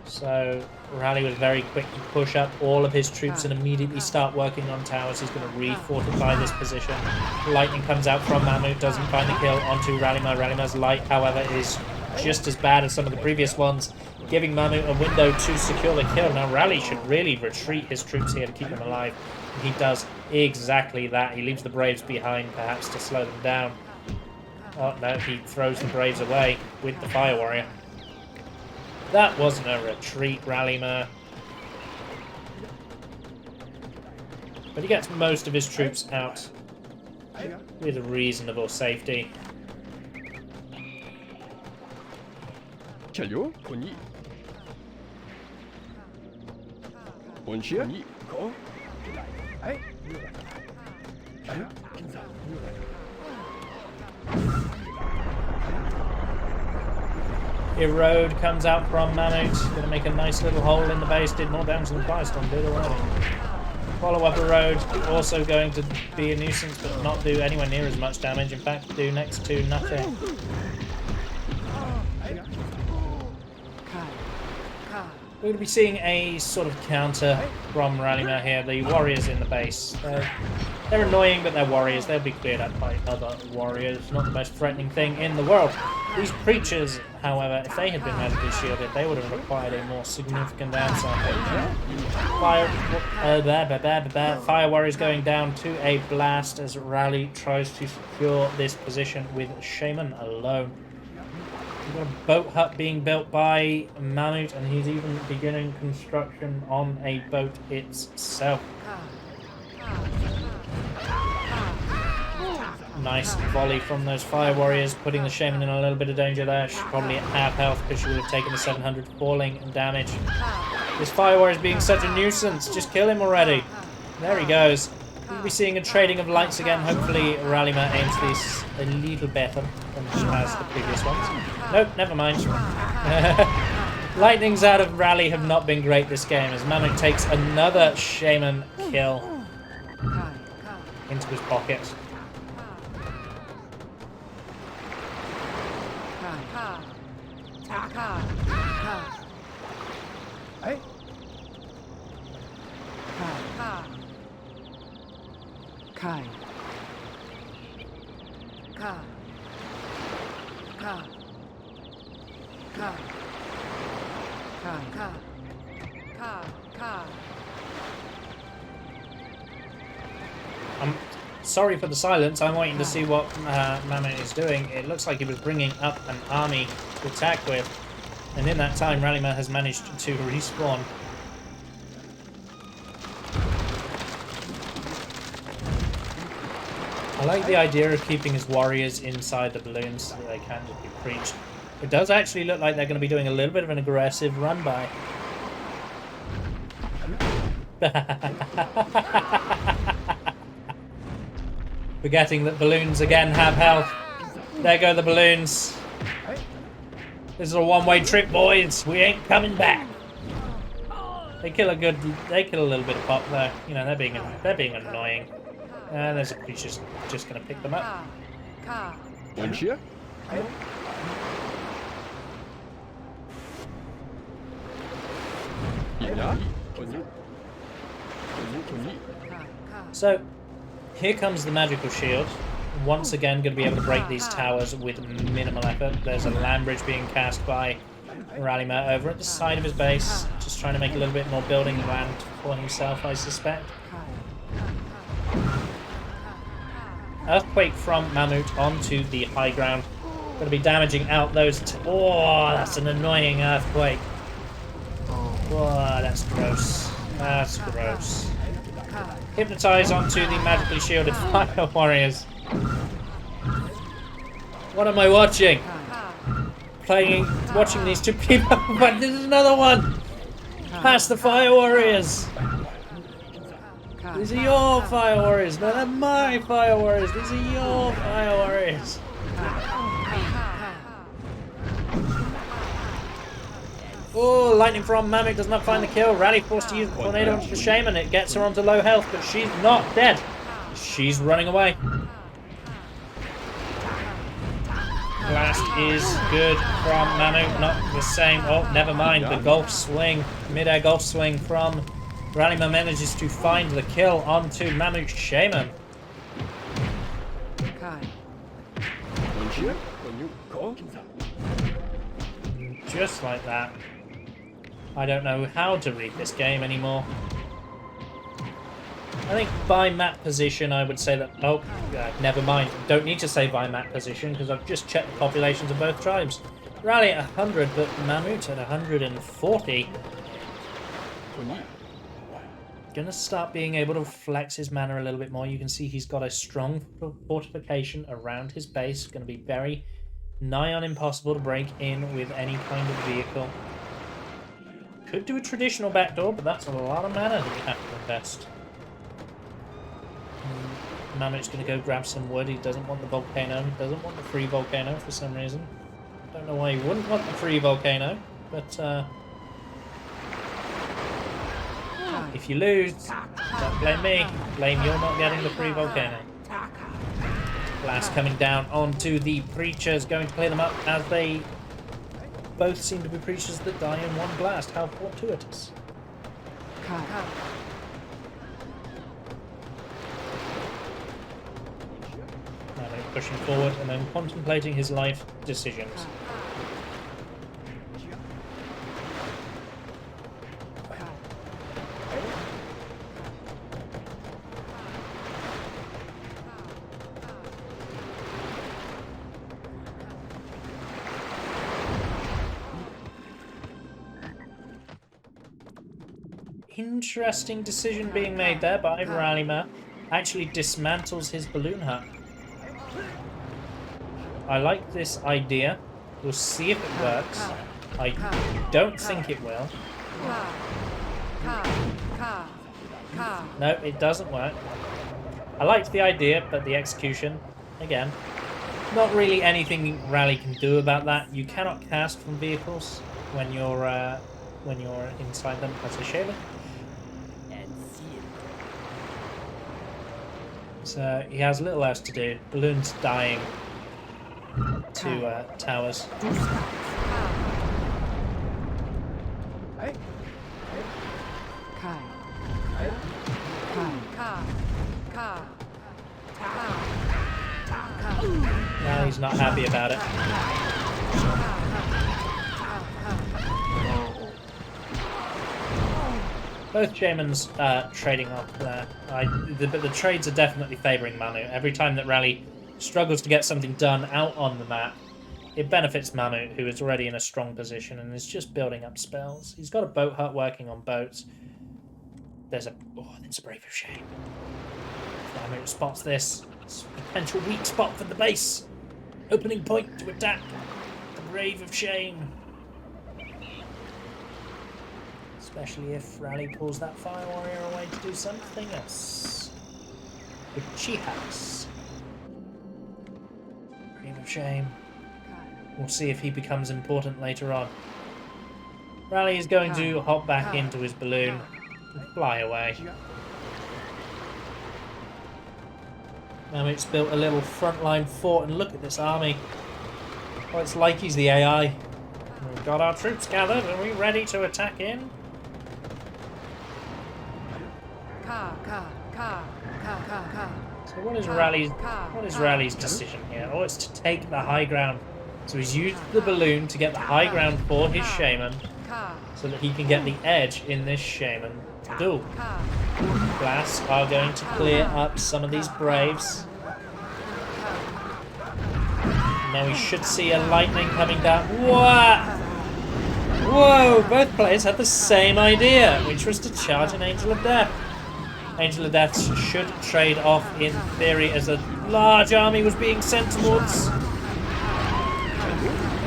S1: So Rally was very quick to push up all of his troops and immediately start working on towers. He's going to re-fortify this position. Lightning comes out from Mahmut, doesn't find the kill onto Ralimurr. Ralimurr's light, however, is just as bad as some of the previous ones, giving Mahmut a window to secure the kill. Now Rally should really retreat his troops here to keep them alive. And he does exactly that. He leaves the Braves behind, perhaps to slow them down. Oh no, he throws the Braves away with the Fire Warrior. That wasn't a retreat, Ralimurr. But he gets most of his troops out with a reasonable safety. Erode comes out from Mahmut. Going to make a nice little hole in the base. Did more damage than the Firestorm did already. Follow-up Erode, also going to be a nuisance, but not do anywhere near as much damage. In fact, do next to nothing. We're going to be seeing a sort of counter from Ralimurr here. The warriors in the base. They're annoying, but they're warriors. They'll be cleared up by other warriors. Not the most threatening thing in the world. These creatures, however, if they had been magically shielded, they would have required a more significant answer. Fire warriors going down to a blast as Rally tries to secure this position with Shaman alone. We've got a boat hut being built by Mahmut, and he's even beginning construction on a boat itself. Nice volley from those fire warriors, putting the Shaman in a little bit of danger there. She's probably at half health because she would have taken the 700 falling damage. This fire warrior is being such a nuisance. Just kill him already. There he goes. We'll be seeing a trading of lights again. Hopefully Ralimurr aims this a little better than he has the previous ones. Nope, never mind. Lightnings out of Rally have not been great this game as Mahmut takes another Shaman kill into his pocket. I'm sorry for the silence. I'm waiting to see what Mahmut is doing. It looks like he was bringing up an army to attack with. And in that time, Ralimurr has managed to respawn. I like the idea of keeping his warriors inside the balloons so that they can just be preached. It does actually look like they're going to be doing a little bit of an aggressive run-by. Forgetting that balloons again have health. There go the balloons. This is a one-way trip, boys. We ain't coming back. They kill a little bit of pop there. You know, they're being annoying. And there's a creature's just gonna pick them up.
S2: Bonjour.
S1: So, here comes the magical shield. Once again, going to be able to break these towers with minimal effort. There's a land bridge being cast by Ralimurr over at the side of his base, just trying to make a little bit more building land for himself, I suspect. Earthquake from Mahmut onto the high ground. Going to be damaging out those... Oh, that's an annoying earthquake. Oh, that's gross. That's gross. Hypnotize onto the magically shielded fire warriors. What am I watching? Watching these two people, but there's another one! Past the fire warriors! These are your fire warriors, no, they're my fire warriors. These are your fire warriors. Oh, lightning from Mahmut does not find the kill. Rally forced to use the tornado onto the shaman. It gets her onto low health, but she's not dead. She's running away. Blast is good from Mahmut, not the same. Oh, never mind. The golf swing, mid-air golf swing from Ralimurr manages to find the kill onto Mahmut's shaman. Just like that. I don't know how to read this game anymore. I think by map position, I would say that... Oh, never mind. Don't need to say by map position, because I've just checked the populations of both tribes. Rally at 100, but Mahmut at 140. Gonna start being able to flex his mana a little bit more. You can see he's got a strong fortification around his base. Gonna be very nigh on impossible to break in with any kind of vehicle. Could do a traditional backdoor, but that's a lot of mana that we have to invest. Mahmut's going to go grab some wood. He doesn't want the volcano. He doesn't want the free volcano for some reason. Don't know why he wouldn't want the free volcano, but if you lose, don't blame me. Blame you're not getting the free volcano. Blast coming down onto the preachers, going to clear them up as they both seem to be preachers that die in one blast. How fortuitous. Pushing forward and then contemplating his life decisions. Interesting decision being made there by Ralimurr. Actually dismantles his balloon hut. I like this idea. We'll see if it works. I don't think it will. No, it doesn't work. I liked the idea, but the execution, again, not really anything Rally can do about that. You cannot cast from vehicles when you're inside them as a shaman. So he has little else to do. Balloon's dying to towers. Now he's not happy about it. Both Shamans trading off there. But the trades are definitely favouring Mahmut. Every time that Rally struggles to get something done out on the map, it benefits Mahmut, who is already in a strong position and is just building up spells. He's got a boat hut working on boats. There's a Brave of Shame. Mahmut spots this. It's a potential weak spot for the base. Opening point to attack. The Brave of Shame. Especially if Rally pulls that Fire Warrior away to do something else. With Chihas. Brave of Shame. We'll see if he becomes important later on. Rally is going to hop back into his balloon and fly away. Mahmut's built a little frontline fort, and look at this army. Oh, it's like he's the AI. We've got our troops gathered. Are we ready to attack in? So what is Rally's decision here? Oh, it's to take the high ground. So he's used the balloon to get the high ground for his shaman, so that he can get the edge in this shaman duel. Blasts are going to clear up some of these braves. Now we should see a lightning coming down. What? Whoa! Both players had the same idea, which was to charge an Angel of Death. Angel of Death should trade off in theory as a large army was being sent towards.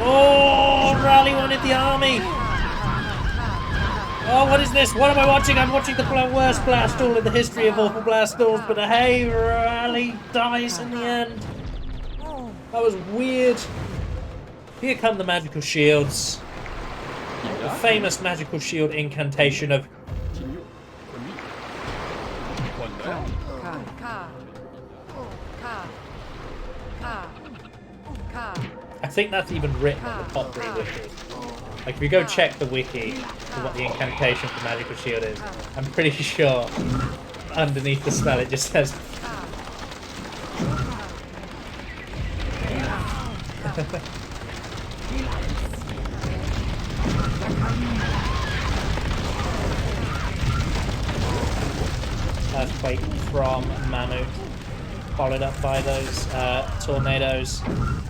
S1: Oh, Rally wanted the army. Oh, what is this? What am I watching? I'm watching the worst blast duel in the history of awful blast duels, but hey, Rally dies in the end. That was weird. Here come the magical shields. The famous magical shield incantation of... I think that's even written on the Pop 3 wiki. Like, if you go check the wiki for what the incantation for Magical Shield is, I'm pretty sure underneath the spell it just says... Earthquake from Mahmut, followed up by those tornadoes,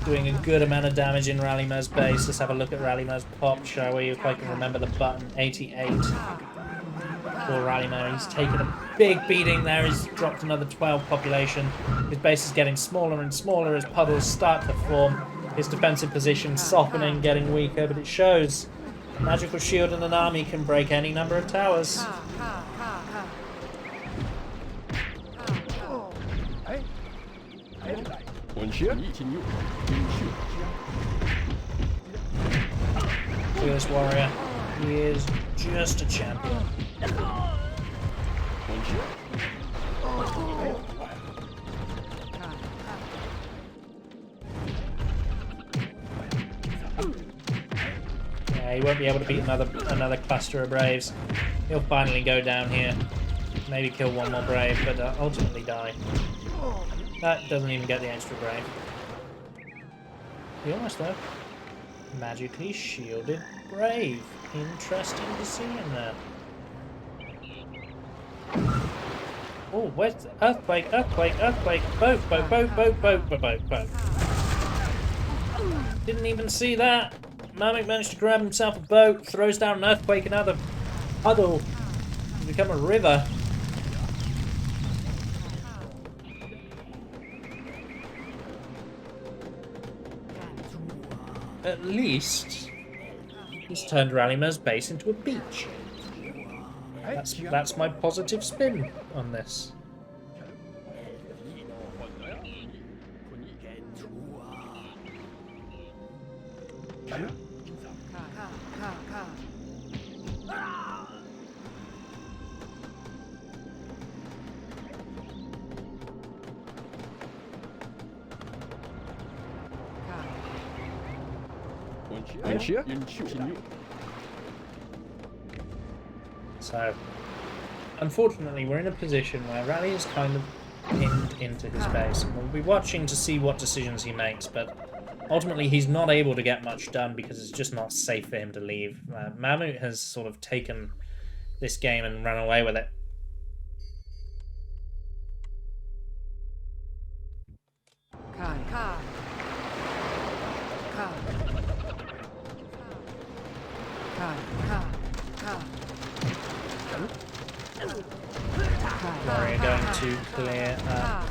S1: doing a good amount of damage in Ralimurr's base. Let's have a look at Ralimurr's pop, shall we? If I can remember the button, 88 for Ralimurr. He's taken a big beating there. He's dropped another 12 population. His base is getting smaller and smaller as puddles start to form. His defensive position softening, getting weaker, but it shows a magical shield and an army can break any number of towers. Look at this warrior. He is just a champion. Yeah, he won't be able to beat another cluster of braves. He'll finally go down here. Maybe kill one more brave, but ultimately die. That doesn't even get the extra brave. He almost though. Magically shielded brave. Interesting to see in there. Oh, where's the earthquake, earthquake, earthquake, boat. Didn't even see that. Mahmut managed to grab himself a boat, throws down an earthquake, and now the puddle has become a river. At least he's turned Ralimurr's base into a beach. That's my positive spin on this. So, unfortunately, we're in a position where Rally is kind of pinned into his base. We'll be watching to see what decisions he makes, but ultimately he's not able to get much done because it's just not safe for him to leave. Mahmut has sort of taken this game and run away with it. Warrior going to clear up.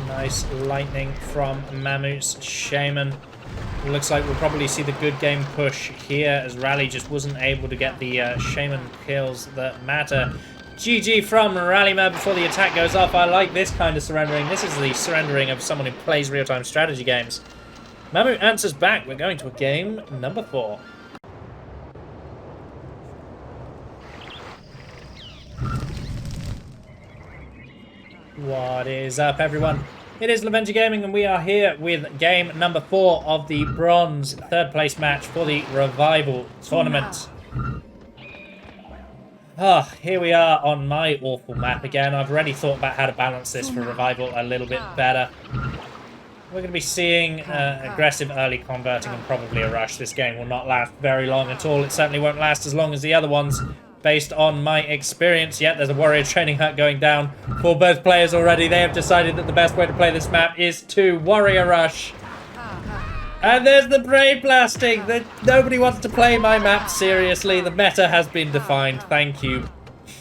S1: Nice lightning from Mahmut's Shaman. Looks like we'll probably see the good game push here as Rally just wasn't able to get the Shaman kills that matter. GG from Ralimurr before the attack goes off. I like this kind of surrendering. This is the surrendering of someone who plays real-time strategy games. Mahmut answers back. We're going to a game number 4. What is up, everyone? It is Lovenji Gaming, and we are here with game number 4 of the bronze 3rd place match for the Revival tournament. Here we are on my awful map again. I've already thought about how to balance this for Revival a little bit better. We're going to be seeing aggressive early converting and probably a rush. This game will not last very long at all. It certainly won't last as long as the other ones, based on my experience. Yet there's a warrior training hut going down for both players already. They have decided that the best way to play this map is to warrior rush. And there's the brave blasting. Nobody wants to play my map seriously. The meta has been defined. Thank you,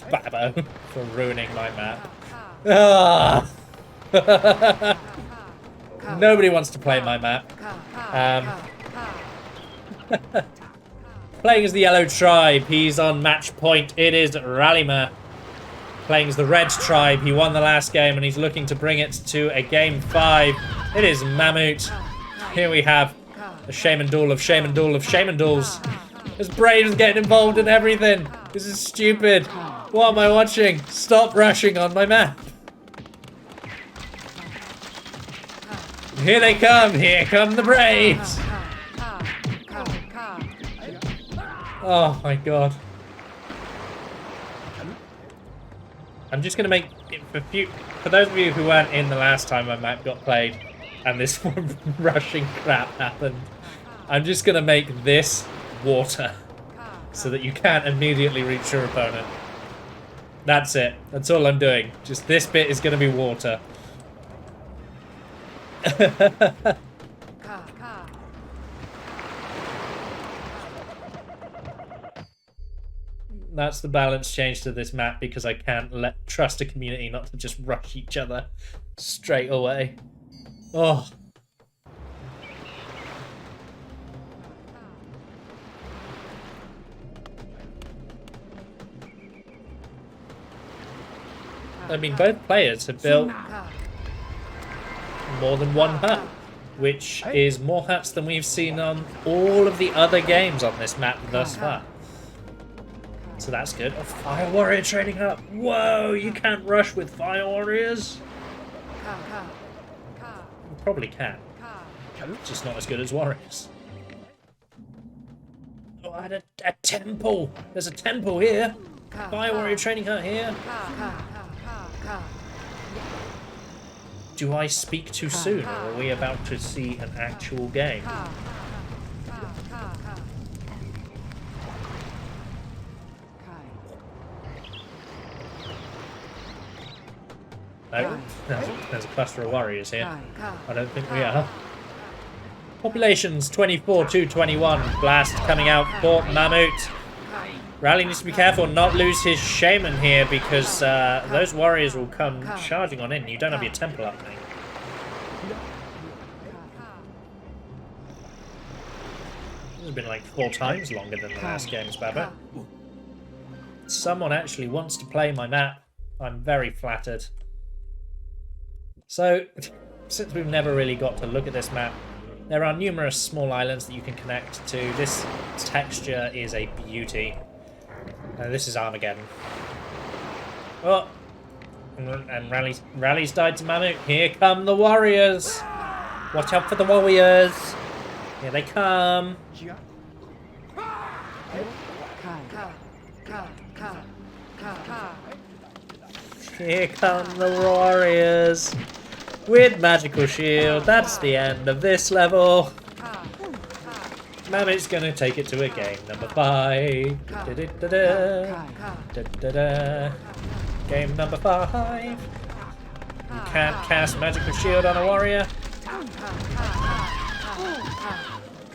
S1: Babbo, for ruining my map. Nobody wants to play my map. Playing as the yellow tribe. He's on match point. It is Ralimurr. Playing as the red tribe. He won the last game and he's looking to bring it to a game 5. It is Mahmut. Here we have the Shaman duel of Shaman duel of Shaman duels. This Brave's getting involved in everything. This is stupid. What am I watching? Stop rushing on my map. Here they come. Here come the Braves. Oh my god. I'm just going to make it for those of you who weren't in the last time my map got played and this rushing crap happened, I'm just going to make this water so that you can't immediately reach your opponent. That's it. That's all I'm doing. Just this bit is going to be water. That's the balance change to this map because I can't trust a community not to just rush each other straight away. Oh. I mean, both players have built more than one hut, which is more huts than we've seen on all of the other games on this map thus far. So that's good. A fire warrior training hut. Whoa, you can't rush with fire warriors. You probably can. Just not as good as warriors. Oh, I had a temple. There's a temple here. Fire warrior training hut here. Do I speak too soon, or are we about to see an actual game? No, there's a cluster of warriors here. I don't think we are. Populations 24 to 21. Blast coming out for Mahmut. Rally needs to be careful and not lose his shaman here because those warriors will come charging on in. You don't have your temple up, mate. This has been like 4 times longer than the last game's Baba. Someone actually wants to play my map. I'm very flattered. So, since we've never really got to look at this map, there are numerous small islands that you can connect to. This texture is a beauty. This is Armageddon. Oh, and Rally's died to Mahmut. Here come the warriors. Watch out for the warriors. Here they come. Here come the warriors. With magical shield. That's the end of this level. Mahmut's gonna take it to a game number 5. Game number 5. You can't cast Magical Shield on a warrior. You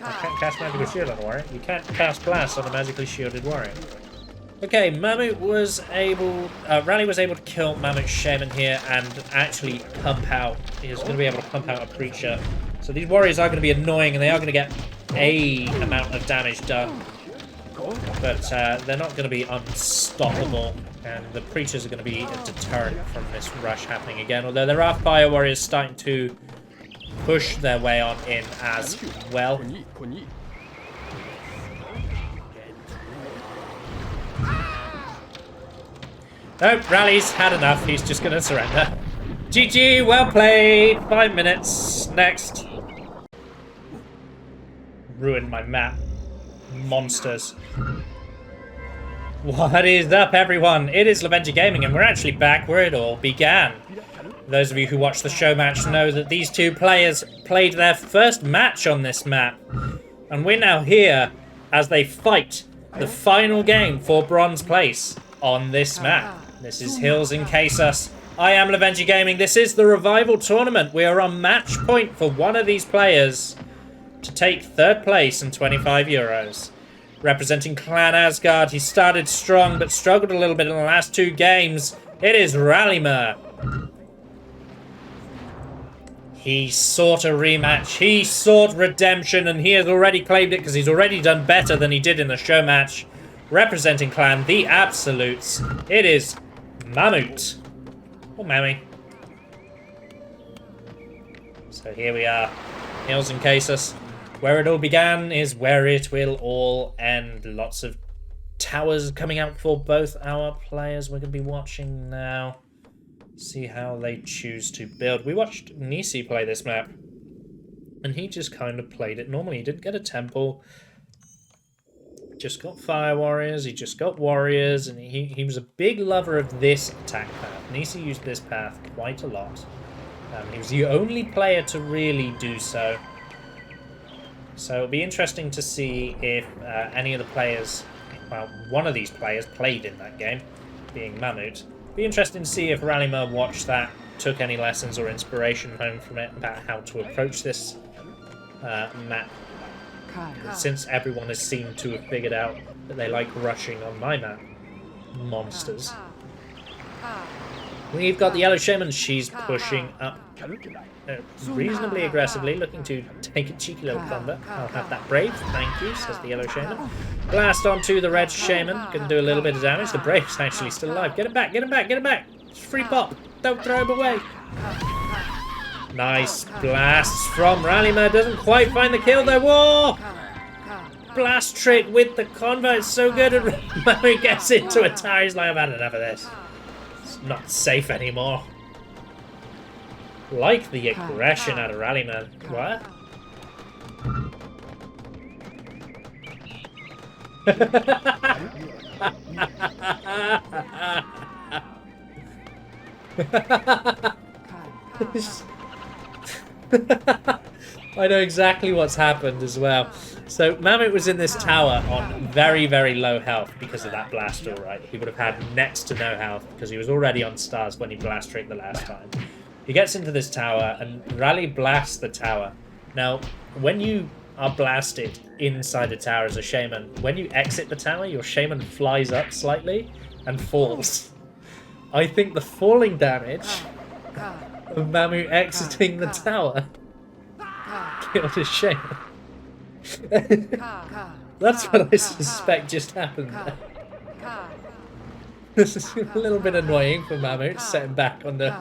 S1: can't cast Magical Shield on a warrior. You can't cast Blast on a magically shielded warrior. Okay, Mahmut was able... Rally was able to kill Mahmut's Shaman here and actually pump out... He was going to be able to pump out a Preacher. So these warriors are going to be annoying and they are going to get a amount of damage done. But they're not going to be unstoppable. And the Preachers are going to be a deterrent from this rush happening again. Although there are Fire Warriors starting to push their way on in as well. No, Rally's had enough. He's just going to surrender. GG, well played. 5 minutes. Next. Ruined my map. Monsters. What is up, everyone? It is Lovenji Gaming, and we're actually back where it all began. Those of you who watched the show match know that these two players played their first match on this map. And we're now here as they fight the final game for bronze place on this map. This is Hills in Casus. I am Lovenji Gaming. This is the Revival Tournament. We are on match point for one of these players to take 3rd place and 25 euros. Representing Clan Asgard, he started strong but struggled a little bit in the last 2 games. It is Ralimurr. He sought a rematch, he sought redemption, and he has already claimed it because he's already done better than he did in the show match. Representing Clan The Absolutes, it is Mahmut. Or Mammy. So here we are. Hills in Casus. Where it all began is where it will all end. Lots of towers coming out for both our players. We're going to be watching now. See how they choose to build. We watched Nisi play this map. And he just kind of played it normally. He didn't get a temple. Just got fire warriors. He just got warriors. And he was a big lover of this attack path. Nisi used this path quite a lot. He was the only player to really do so. So it'll be interesting to see if any of the players, well, one of these players played in that game, being Mahmut. Be interesting to see if Ralimurr watched that, took any lessons or inspiration home from it about how to approach this map. Since everyone has seemed to have figured out that they like rushing on my map. Monsters. We've got the Yellow Shaman. She's pushing up reasonably aggressively, looking to take a cheeky little combat. I'll have that Brave, thank you, says the Yellow Shaman. Blast onto the Red Shaman, gonna do a little bit of damage. The Brave's actually still alive. Get him back, get him back, get him back! It's free pop, don't throw him away. Nice blasts from Ralimurr, doesn't quite find the kill though. Whoa! Blast trick with the convo, it's so good, and Mahmut gets into a tower. He's like, I've had enough of this. It's not safe anymore. Like the aggression out of Ralimurr. What? I know exactly what's happened as well. So Mahmut was in this tower on very, very low health because of that blast, alright. He would have had next to no health because he was already on stars when he blast tricked the last time. He gets into this tower and Rally blasts the tower. Now, when you are blasted inside a tower as a shaman, when you exit the tower, your shaman flies up slightly and falls. I think the falling damage of Mahmut exiting the tower killed his shaman. That's what I suspect just happened there. This is a little bit annoying for Mahmut, setting back on the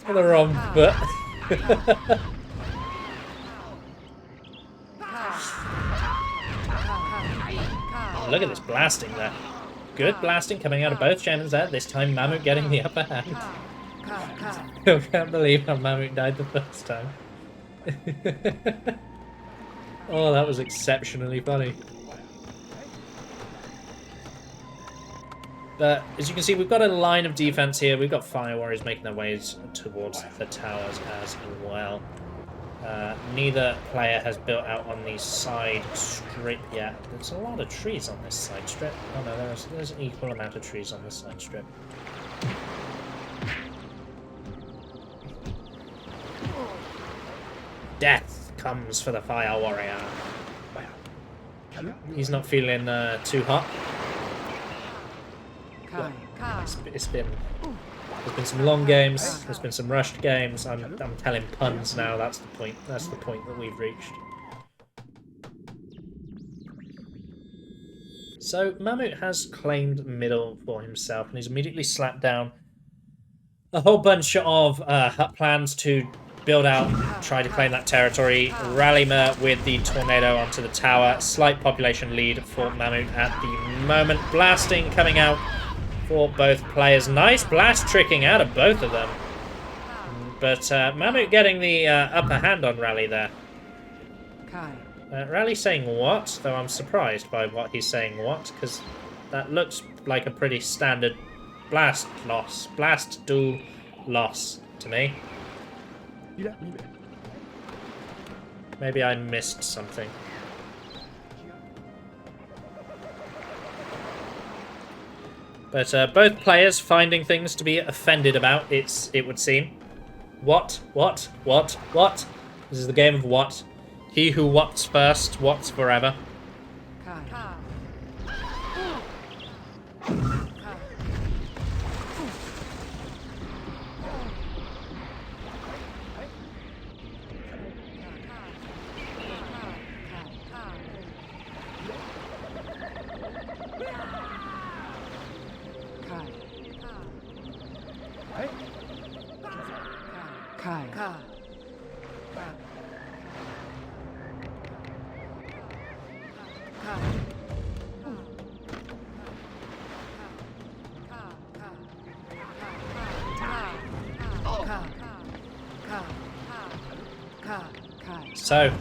S1: wrong foot. Look at this blasting there. Good blasting coming out of both shamans there. This time Mahmut getting the upper hand. I can't believe how Mahmut died the first time. Oh, that was exceptionally funny. But as you can see, we've got a line of defense here. We've got fire warriors making their ways towards the towers as well. neither player has built out on the side strip yet. There's a lot of trees on this side strip. Oh no, there's an equal amount of trees on this side strip. Death comes for the fire warrior. He's not feeling too hot. There's been some long games. There's been some rushed games. I'm telling puns now. That's the point. That's the point that we've reached. So Mahmut has claimed middle for himself, and he's immediately slapped down a whole bunch of plans to build out, try to claim that territory. Ralimurr with the tornado onto the tower. Slight population lead for Mahmut at the moment. Blasting coming out for both players. Nice blast tricking out of both of them. But Mahmut getting the upper hand on Rally there. Rally saying what? Though I'm surprised by what he's saying what, because that looks like a pretty standard blast loss. Blast duel loss to me. Maybe I missed something. But both players finding things to be offended about, it would seem. What? This is the game of what? He who whats first, whats forever. So,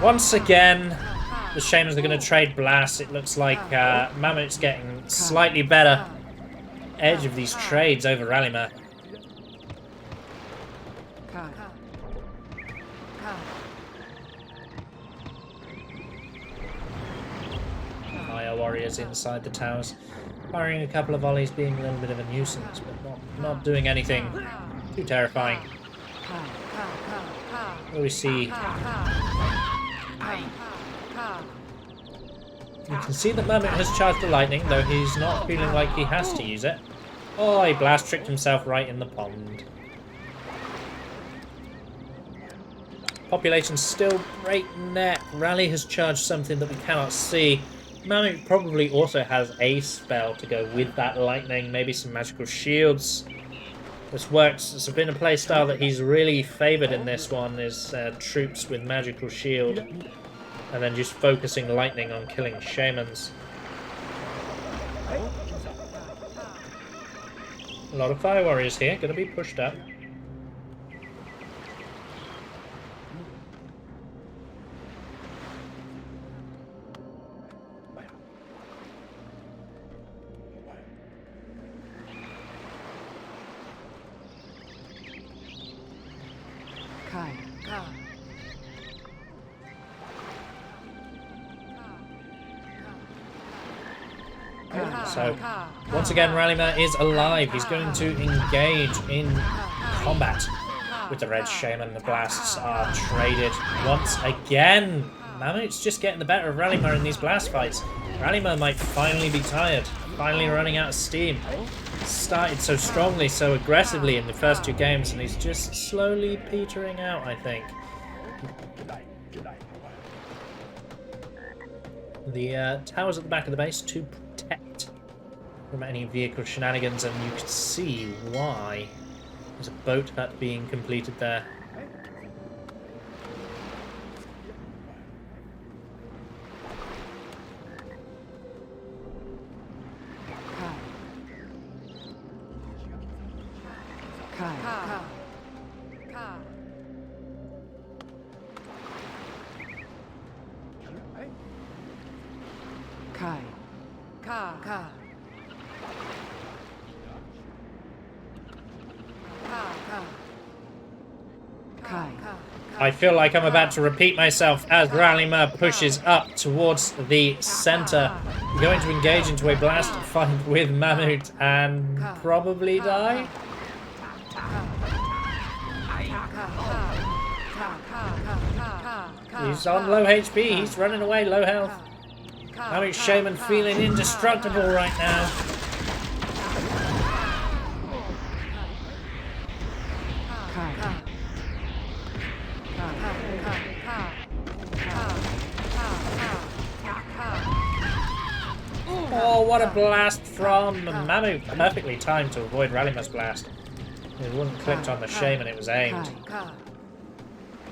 S1: once again, the Shamans are going to trade blasts. It looks like Mahmut's getting slightly better edge of these trades over Ralimurr. Fire warriors inside the towers, firing a couple of volleys, being a little bit of a nuisance, but not doing anything too terrifying. We see. You can see that Mahmut has charged the lightning, though he's not feeling like he has to use it. Oh, he blast tricked himself right in the pond. Population still breakneck. Rally has charged something that we cannot see. Mahmut probably also has a spell to go with that lightning, maybe some magical shields. This works. It's been a playstyle that he's really favoured in this one, is troops with magical shield, and then just focusing lightning on killing shamans. A lot of fire warriors here, going to be pushed up. So, once again, Ralimurr is alive. He's going to engage in combat with the Red Shaman. The blasts are traded once again. Mahmut's just getting the better of Ralimurr in these blast fights. Ralimurr might finally be tired, finally running out of steam. Started so strongly, so aggressively in the first two games, and he's just slowly petering out, I think. The towers at the back of the base to protect from any vehicle shenanigans, and you can see why. There's a boat hut being completed there. I feel like I'm about to repeat myself as Ralimurr pushes up towards the center. We're going to engage into a blast fight with Mahmut and probably die. He's on low HP, he's running away, low health. Mahmut's shaman feeling indestructible right now. Oh, what a blast from Mahmut. Perfectly timed to avoid Ralimurr's blast. It wasn't clicked on the shaman, it was aimed.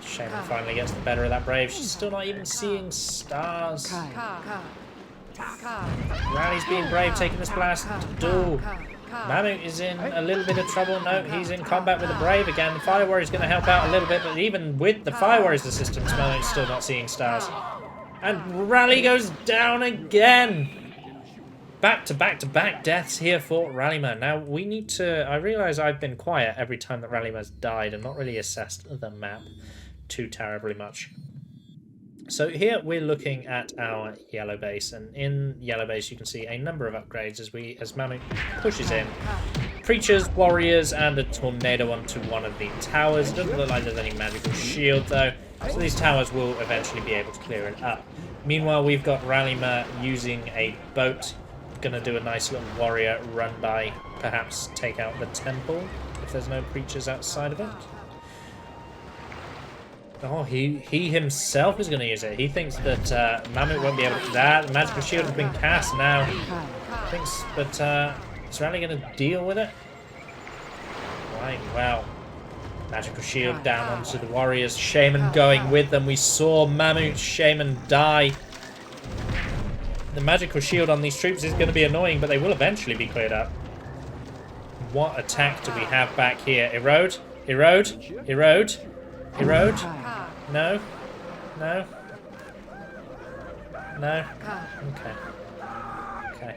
S1: Shaman finally gets the better of that brave. She's still not even seeing stars. Rally's being brave, taking this blast to duel. Mahmut is in a little bit of trouble. No, he's in combat with the brave again. The Fire Warrior's going to help out a little bit, but even with the Fire Warrior's assistance, Mahmut's still not seeing stars. And Rally goes down again. Back to back to back deaths here for Ralimurr. Now, we need to... I realise I've been quiet every time that Ralimurr's died and not really assessed the map too terribly much. So here we're looking at our yellow base, and in yellow base you can see a number of upgrades as Mahmut pushes in. Preachers, warriors, and a tornado onto one of the towers. Doesn't look like there's any magical shield though, so these towers will eventually be able to clear it up. Meanwhile, we've got Ralimurr using a boat. Gonna do a nice little warrior run by, perhaps take out the temple if there's no preachers outside of it. Oh, he himself is going to use it. He thinks that Mahmut won't be able to do that. The magical shield has been cast now. Thinks that is Rally going to deal with it? Right, well. Magical shield down onto the warriors. Shaman going with them. We saw Mahmut's shaman die. The magical shield on these troops is going to be annoying, but they will eventually be cleared up. What attack do we have back here? Erode? Erode? Erode? Erode? No? No? No? Okay. Okay.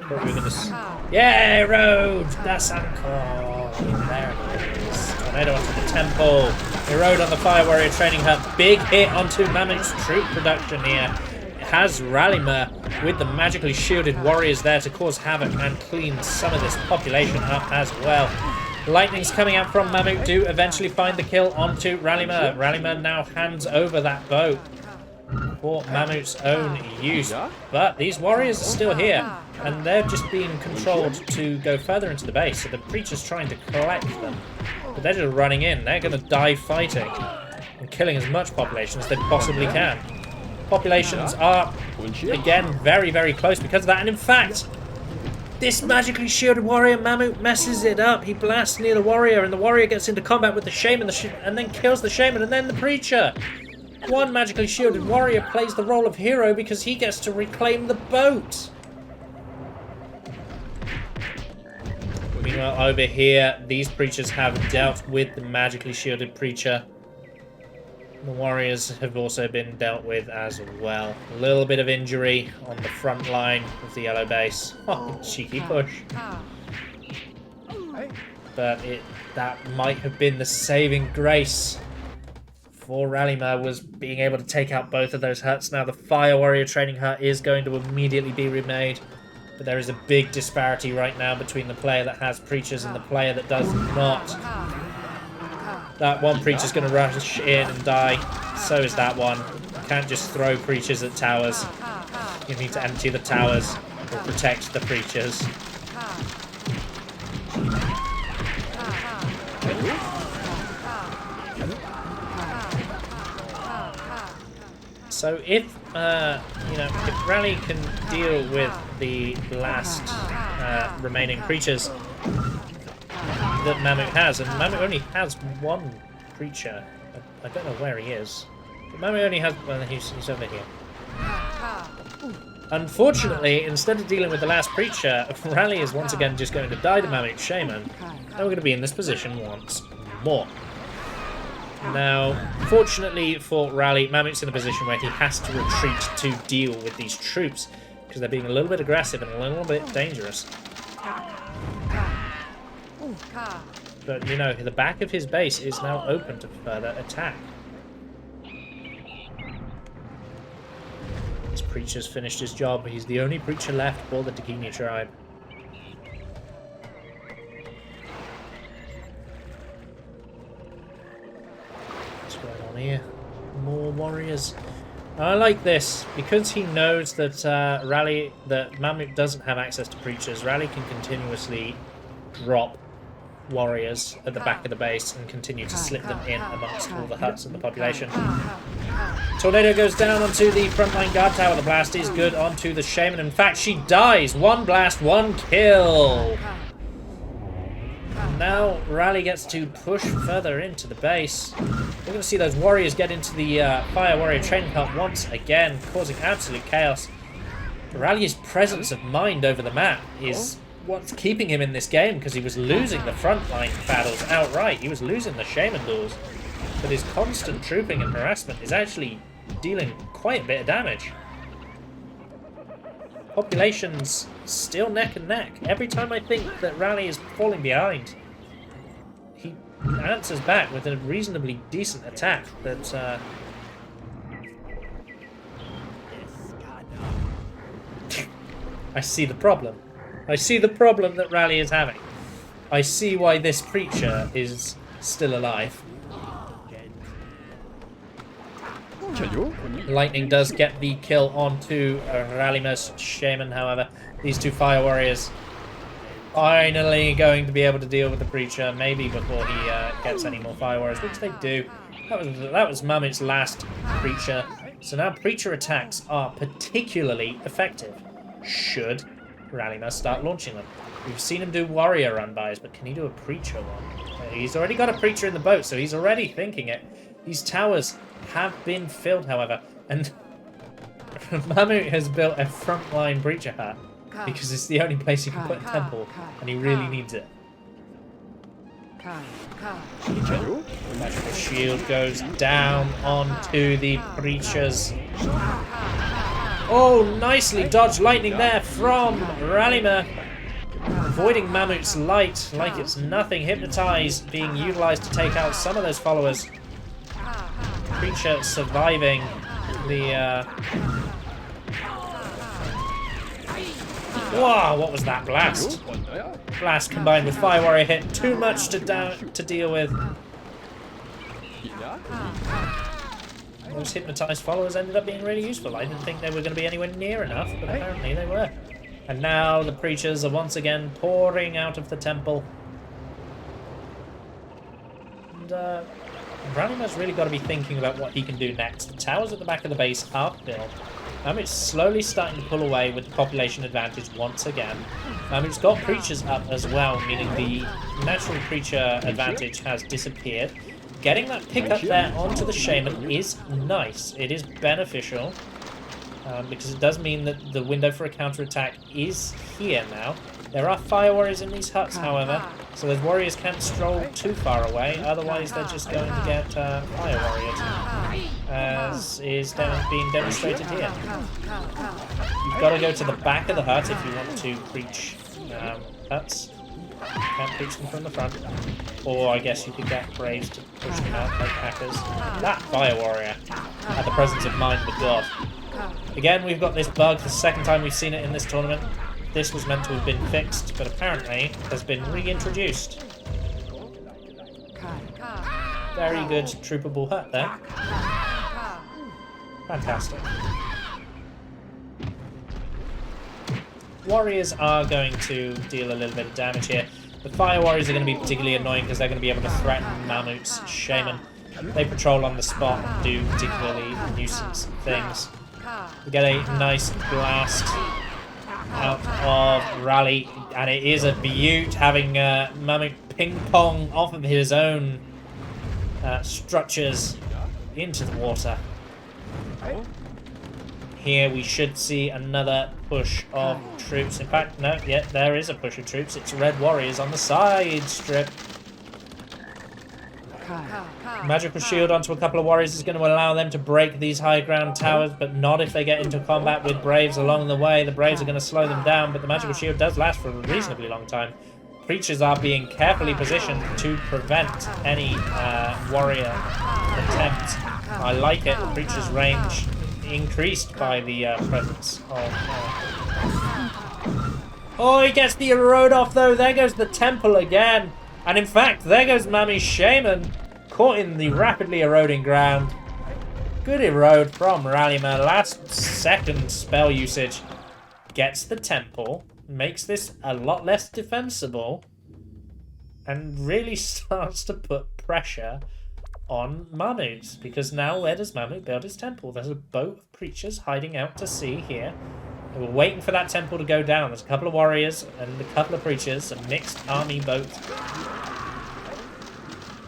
S1: What are we gonna yeah, Erode! That's Uncle! There it is. Tornado onto the temple. Erode on the Fire Warrior training her. Big hit onto Mahmut's troop production here. Has Ralimurr with the magically shielded warriors there to cause havoc and clean some of this population up as well. Lightning's coming out from Mahmut to eventually find the kill onto Ralimurr. Ralimurr now hands over that boat for Mahmut's own use. But these warriors are still here, and they're just being controlled to go further into the base. So the preacher's trying to collect them, but they're just running in. They're going to die fighting and killing as much population as they possibly can. Populations are, again, very, very close because of that. And in fact, this magically shielded warrior, Mahmut, messes it up. He blasts near the warrior, and the warrior gets into combat with the shaman, and then kills the shaman, and then the preacher. One magically shielded warrior plays the role of hero because he gets to reclaim the boat. Meanwhile, over here, these preachers have dealt with the magically shielded preacher. The warriors have also been dealt with as well. A little bit of injury on the front line of the yellow base. Oh, cheeky push. But that might have been the saving grace for Ralimurr, was being able to take out both of those huts. Now the Fire Warrior training hut is going to immediately be remade. But there is a big disparity right now between the player that has preachers and the player that does not. That one preacher's going to rush in and die. So is that one. You can't just throw preachers at towers. You need to empty the towers or protect the preachers. So if if Rally can deal with the last remaining preachers that Mahmut has, and Mahmut only has one preacher. I don't know where he is. But Mahmut only has... well, he's over here. Unfortunately, instead of dealing with the last preacher, Rally is once again just going to die to Mahmut's shaman. Now we're going to be in this position once more. Now, fortunately for Rally, Mahmut's in a position where he has to retreat to deal with these troops, because they're being a little bit aggressive and a little bit dangerous. But, you know, the back of his base is now open to further attack. This preacher's finished his job. He's the only preacher left for the Bikini tribe. What's going on here? More warriors. I like this because he knows that Mahmut doesn't have access to preachers. Rally can continuously drop warriors at the back of the base and continue to slip them in amongst all the huts and the population. Tornado goes down onto the frontline guard tower. The blast is good onto the shaman. In fact, she dies. 1 blast, 1 kill. Now Rally gets to push further into the base. We're going to see those warriors get into the Fire Warrior training camp once again, causing absolute chaos. Rally's presence of mind over the map is what's keeping him in this game, because he was losing the frontline battles outright. He was losing the shaman duels. But his constant trooping and harassment is actually dealing quite a bit of damage. Population's still neck and neck. Every time I think that Rally is falling behind, he answers back with a reasonably decent attack that I see the problem. I see the problem that Rally is having. I see why this preacher is still alive. Lightning does get the kill onto Ralimurr's shaman, however. These two fire warriors finally going to be able to deal with the preacher, maybe before he gets any more fire warriors, which they do. That was Mahmut's last preacher. So now preacher attacks are particularly effective. Should Ralimurr start launching them. We've seen him do warrior run-bys, but can he do a preacher one? He's already got a preacher in the boat, so he's already thinking it. These towers have been filled, however, and Mahmut has built a frontline preacher hut because it's the only place he can put a temple, and he really needs it. Magical shield goes down onto the preachers. Oh, nicely dodged lightning there from Ralimurr. Avoiding Mahmut's light like it's nothing. Hypnotize being utilized to take out some of those followers. Preacher surviving the... Wow, what was that blast? Blast combined with Fire Warrior hit. Too much to deal with. Those hypnotized followers ended up being really useful. I didn't think they were going to be anywhere near enough, but apparently they were. And now the preachers are once again pouring out of the temple. And Ralimurr's really got to be thinking about what he can do next. The towers at the back of the base are built. Mahmut's slowly starting to pull away with the population advantage once again. Mahmut's got preachers up as well, meaning the natural preacher advantage has disappeared. Getting that pickup there onto the shaman is nice. It is beneficial. Because it does mean that the window for a counterattack is here now. There are fire warriors in these huts, however, so those warriors can't stroll too far away, otherwise they're just going to get fire warriors, as is being demonstrated here. You've got to go to the back of the hut if you want to preach huts. You can't preach them from the front. Or I guess you could get braves to push them out like hackers. That fire warrior had the presence of mind of a god. Again, we've got this bug, the second time we've seen it in this tournament. This was meant to have been fixed, but apparently has been reintroduced. Very good troopable hut there. Fantastic. Warriors are going to deal a little bit of damage here. The fire warriors are going to be particularly annoying because they're going to be able to threaten Mahmut's shaman. They patrol on the spot and do particularly nuisance things. We get a nice blast out of Rally, and it is a beaut having Mahmut ping-pong off of his own structures into the water. Here we should see another push of troops. In fact, no, yeah, there is a push of troops. It's red warriors on the side strip. Magical shield onto a couple of warriors is going to allow them to break these high ground towers, but not if they get into combat with braves along the way. The braves are going to slow them down, but the magical shield does last for a reasonably long time. Creatures are being carefully positioned to prevent any warrior attempt. I like it. The creature's range increased by the presence of... Oh, he gets the erode off, though. There goes the temple again. And in fact, there goes Mami's shaman, caught in the rapidly eroding ground. Good erode from Ralimurr. Last second spell usage gets the temple, makes this a lot less defensible, and really starts to put pressure on Mahmut. Because now where does Mahmut build his temple? There's a boat of creatures hiding out to sea here. They were waiting for that temple to go down. There's a couple of warriors and a couple of creatures, a mixed army boat.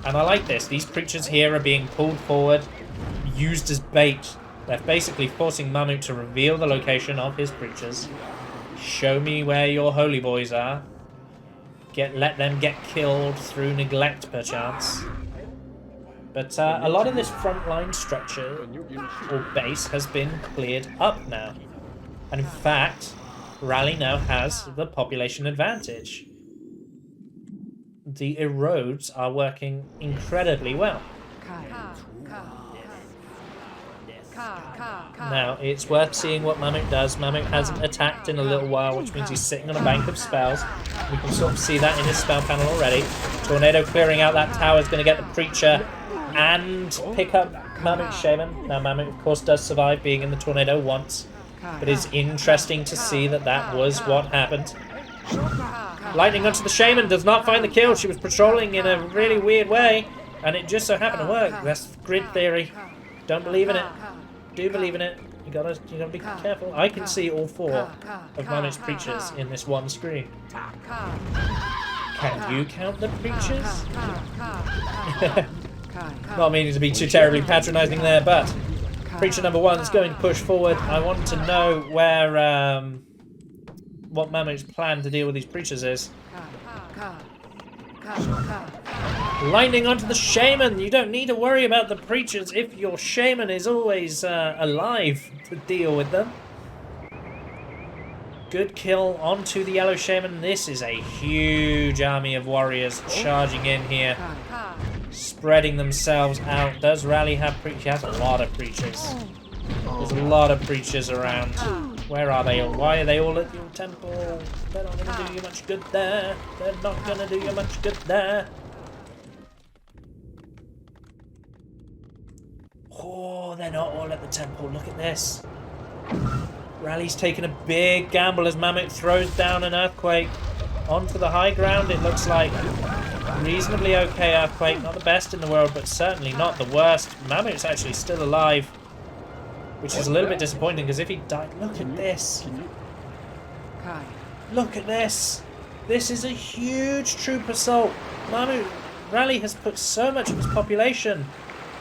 S1: And I like this. These creatures here are being pulled forward, used as bait. They're basically forcing Mahmut to reveal the location of his creatures. Show me where your holy boys are. Let them get killed through neglect, perchance. But a lot of this frontline structure or base has been cleared up now. And in fact, Rally now has the population advantage. The erodes are working incredibly well. Now, it's worth seeing what Mahmut does. Mahmut hasn't attacked in a little while, which means he's sitting on a bank of spells. We can sort of see that in his spell panel already. Tornado clearing out that tower is going to get the Preacher and pick up Mahmut's Shaman. Now, Mahmut, of course, does survive being in the tornado once, but it's interesting to see that that was what happened. Lightning onto the Shaman does not find the kill. She was patrolling in a really weird way, and it just so happened to work. That's grid theory. Don't believe in it. Do believe in it. You gotta be careful. I can see all four of Mahmut's Preachers in this one screen. Can you count the Preachers? Not meaning to be too terribly patronising there, but Preacher number 1 is going to push forward. I want to know where what Mahmut's plan to deal with these Preachers is. Lightning onto the Shaman. You don't need to worry about the Preachers if your Shaman is always alive to deal with them. Good kill onto the Yellow Shaman. This is a huge army of warriors charging in here, spreading themselves out. Does Rally have Preachers? He has a lot of Preachers. There's a lot of Preachers around. Where are they all? Why are they all at your temple? They're not going to do you much good there. They're not going to do you much good there. Oh, they're not all at the temple. Look at this. Rally's taking a big gamble as Mahmut throws down an earthquake onto the high ground. It looks like reasonably okay earthquake. Not the best in the world, but certainly not the worst. Mahmut's actually still alive, which is a little bit disappointing because if he died... Look at this. Look at this. This is a huge troop assault. Rally has put so much of his population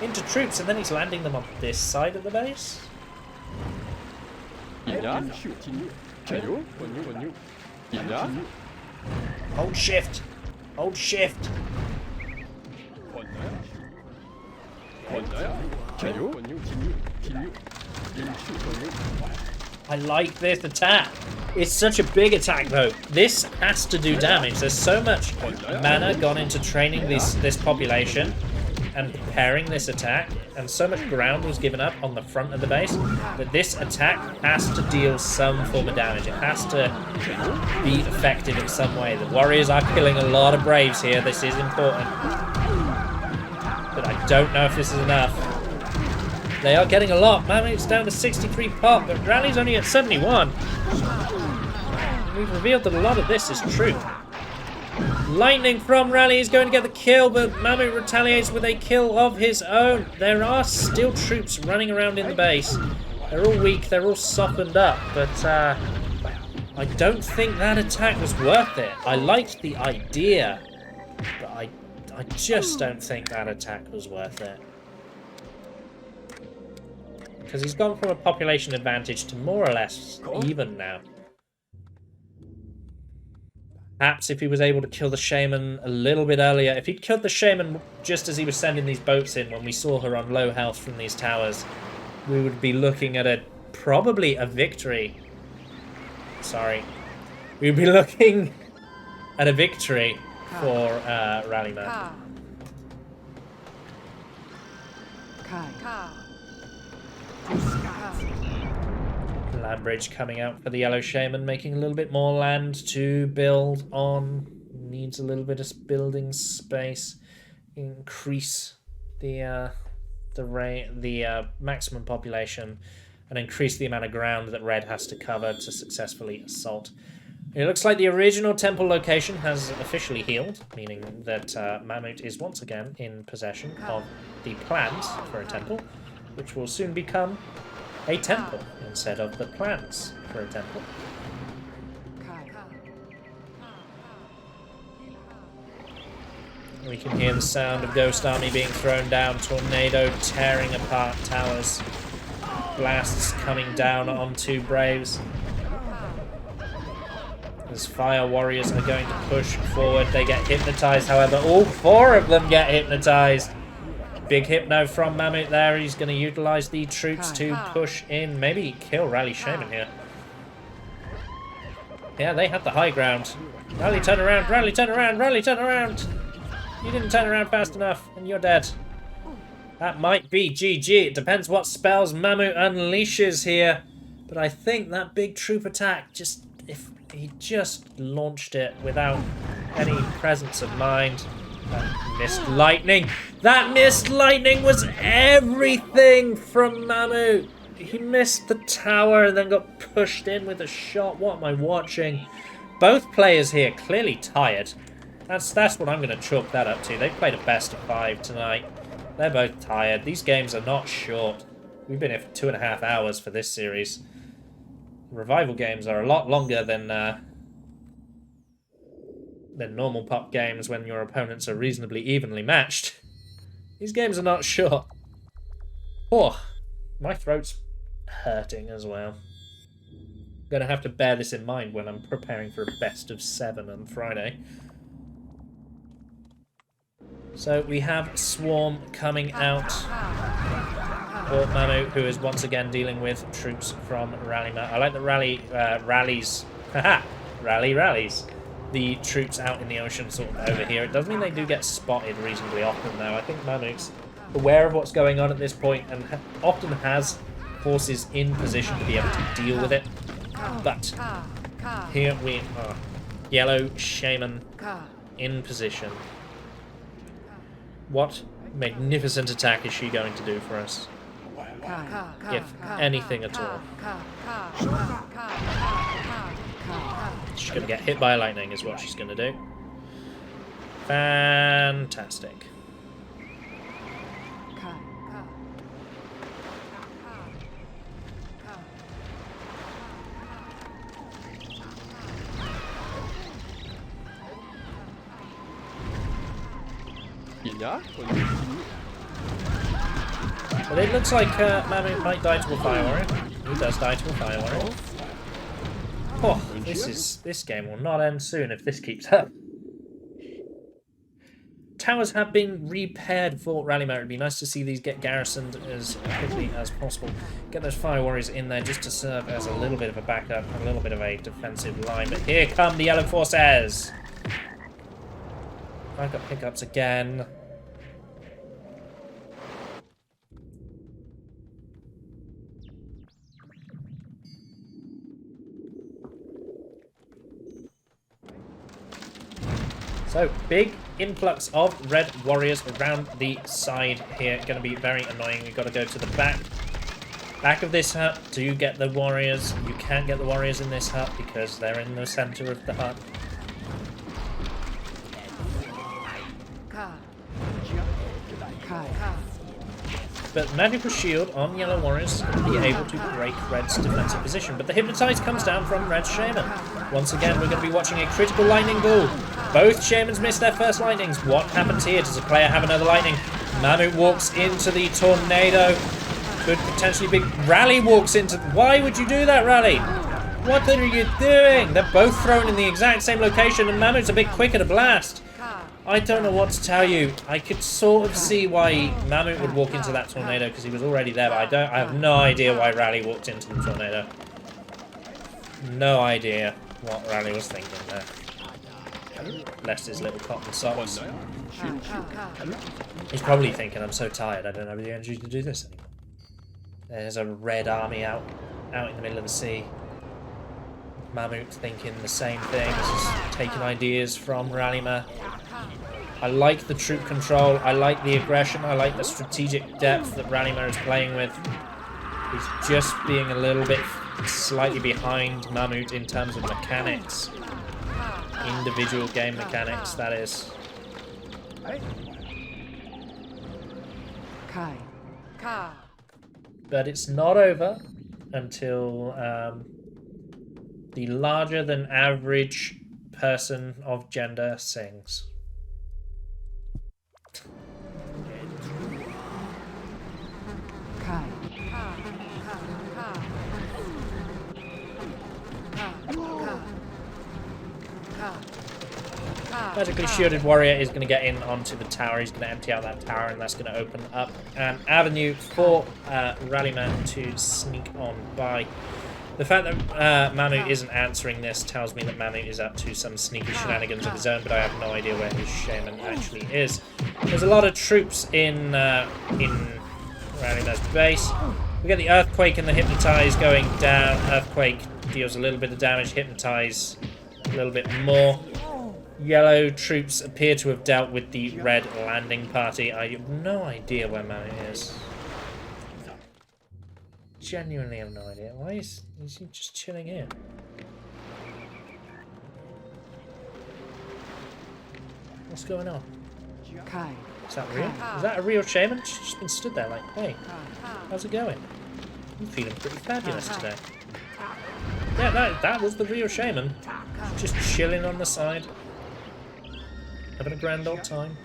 S1: into troops, and then he's landing them on this side of the base. Hold shift. Hold shift. I like this attack. It's such a big attack, though. This has to do damage. There's so much mana gone into training this population and preparing this attack, and so much ground was given up on the front of the base that this attack has to deal some form of damage. It has to be effective in some way. The warriors are killing a lot of braves here. This is important. But I don't know if this is enough. They are getting a lot. Mahmut's down to 63 pop, but Rally's only at 71. We've revealed that a lot of this is true. Lightning from Rally is going to get the kill, but Mahmut retaliates with a kill of his own. There are still troops running around in the base. They're all weak, they're all softened up, but I don't think that attack was worth it. I liked the idea, but I just don't think that attack was worth it. Because he's gone from a population advantage to more or less even now. Perhaps if he was able to kill the Shaman a little bit earlier. If he'd killed the Shaman just as he was sending these boats in when we saw her on low health from these towers, we would be looking at probably a victory. Sorry. We'd be looking and a victory for Ralimurr.
S2: Ka. Kai. Ka.
S1: Land bridge coming out for the Yellow Shaman, making a little bit more land to build on. Needs a little bit of building space. Increase the maximum population and increase the amount of ground that Red has to cover to successfully assault. It looks like the original temple location has officially healed, meaning that Mahmut is once again in possession of the plans for a temple, which will soon become a temple instead of the plans for a temple. We can hear the sound of Ghost Army being thrown down, tornado tearing apart towers, blasts coming down onto Braves. As Fire Warriors are going to push forward, they get hypnotized, however. All four of them get hypnotized. Big hypno from Mahmut there. He's going to utilize the troops to push in. Maybe kill Rally Shaman here. Yeah, they had the high ground. Rally, turn around. Rally, turn around. Rally, turn around. You didn't turn around fast enough, and you're dead. That might be GG. It depends what spells Mahmut unleashes here. But I think that big troop attack, if he just launched it without any presence of mind. That missed lightning. That missed lightning was everything from Mahmut. He missed the tower and then got pushed in with a shot. What am I watching? Both players here clearly tired. That's what I'm going to chalk that up to. They played a best of 5 tonight. They're both tired. These games are not short. We've been here for 2.5 hours for this series. Revival games are a lot longer than normal pop games when your opponents are reasonably evenly matched. These games are not short. Oh, my throat's hurting as well. I'm going to have to bear this in mind when I'm preparing for a best of 7 on Friday. So we have Swarm coming out. Or Mahmut, who is once again dealing with troops from Ralimurr. I like that Rally rallies. Haha! Rally rallies the troops out in the ocean sort of over here. It does mean they do get spotted reasonably often though. I think Mahmut's aware of what's going on at this point and often has forces in position to be able to deal with it. But here we are. Yellow Shaman in position. What magnificent attack is she going to do for us? If anything at all. She's going to get hit by lightning is what she's going to do. Fantastic. But it looks like Mahmut might die to a Fire Warrior. He does die to a Fire Warrior. Oh, this game will not end soon if this keeps up. Towers have been repaired for Ralimurr. It'd be nice to see these get garrisoned as quickly as possible. Get those Fire Warriors in there just to serve as a little bit of a backup, a little bit of a defensive line. But here come the Yellow Forces! I've got pickups again. So, big influx of red warriors around the side here. Going to be very annoying. We've got to go to the back of this hut to get the warriors. You can't get the warriors in this hut because they're in the center of the hut. But Magical Shield on Yellow Warriors is going to be able to break Red's defensive position. But the Hypnotize comes down from Red's Shaman. Once again, we're going to be watching a critical lightning duel. Both Shamans missed their first lightnings. What happens here? Does a player have another lightning? Mahmut walks into the tornado. Could potentially be... Rally walks into... Why would you do that, Rally? What are you doing? They're both thrown in the exact same location and Mahmut's a bit quicker to blast. I don't know what to tell you. I could sort of see why Mahmut would walk into that tornado because he was already there, but I have no idea why Rally walked into the tornado. No idea what Rally was thinking there. Bless his little cotton socks. He's probably thinking, I'm so tired, I don't have the energy to do this anymore. There's a red army out in the middle of the sea. Mahmut thinking the same thing, just taking ideas from Ralimurr. I like the troop control, I like the aggression, I like the strategic depth that Ralimurr is playing with. He's just being a little bit slightly behind Mahmut in terms of mechanics. Individual game mechanics, that is.
S2: Kai. Ka.
S1: But it's not over until the larger than average person of gender sings.
S2: Kai.
S1: Magically shielded warrior is going to get in onto the tower. He's going to empty out that tower, and that's going to open up an avenue for Ralimurr to sneak on by. The fact that Mahmut isn't answering this tells me that Mahmut is up to some sneaky shenanigans of his own, but I have no idea where his shaman actually is. There's a lot of troops in Ralimurr's base. We get the Earthquake and the Hypnotize going down. Earthquake deals a little bit of damage, Hypnotize a little bit more. Yellow troops appear to have dealt with the red landing party. I have no idea where Mahmut is. Genuinely have no idea. Why is he just chilling here? What's going on?
S2: Kai.
S1: Is that real? Is that a real shaman? She's just been stood there like, hey, how's it going? I'm feeling pretty fabulous today. Yeah, that was the real shaman. Just chilling on the side. Having a grand old time.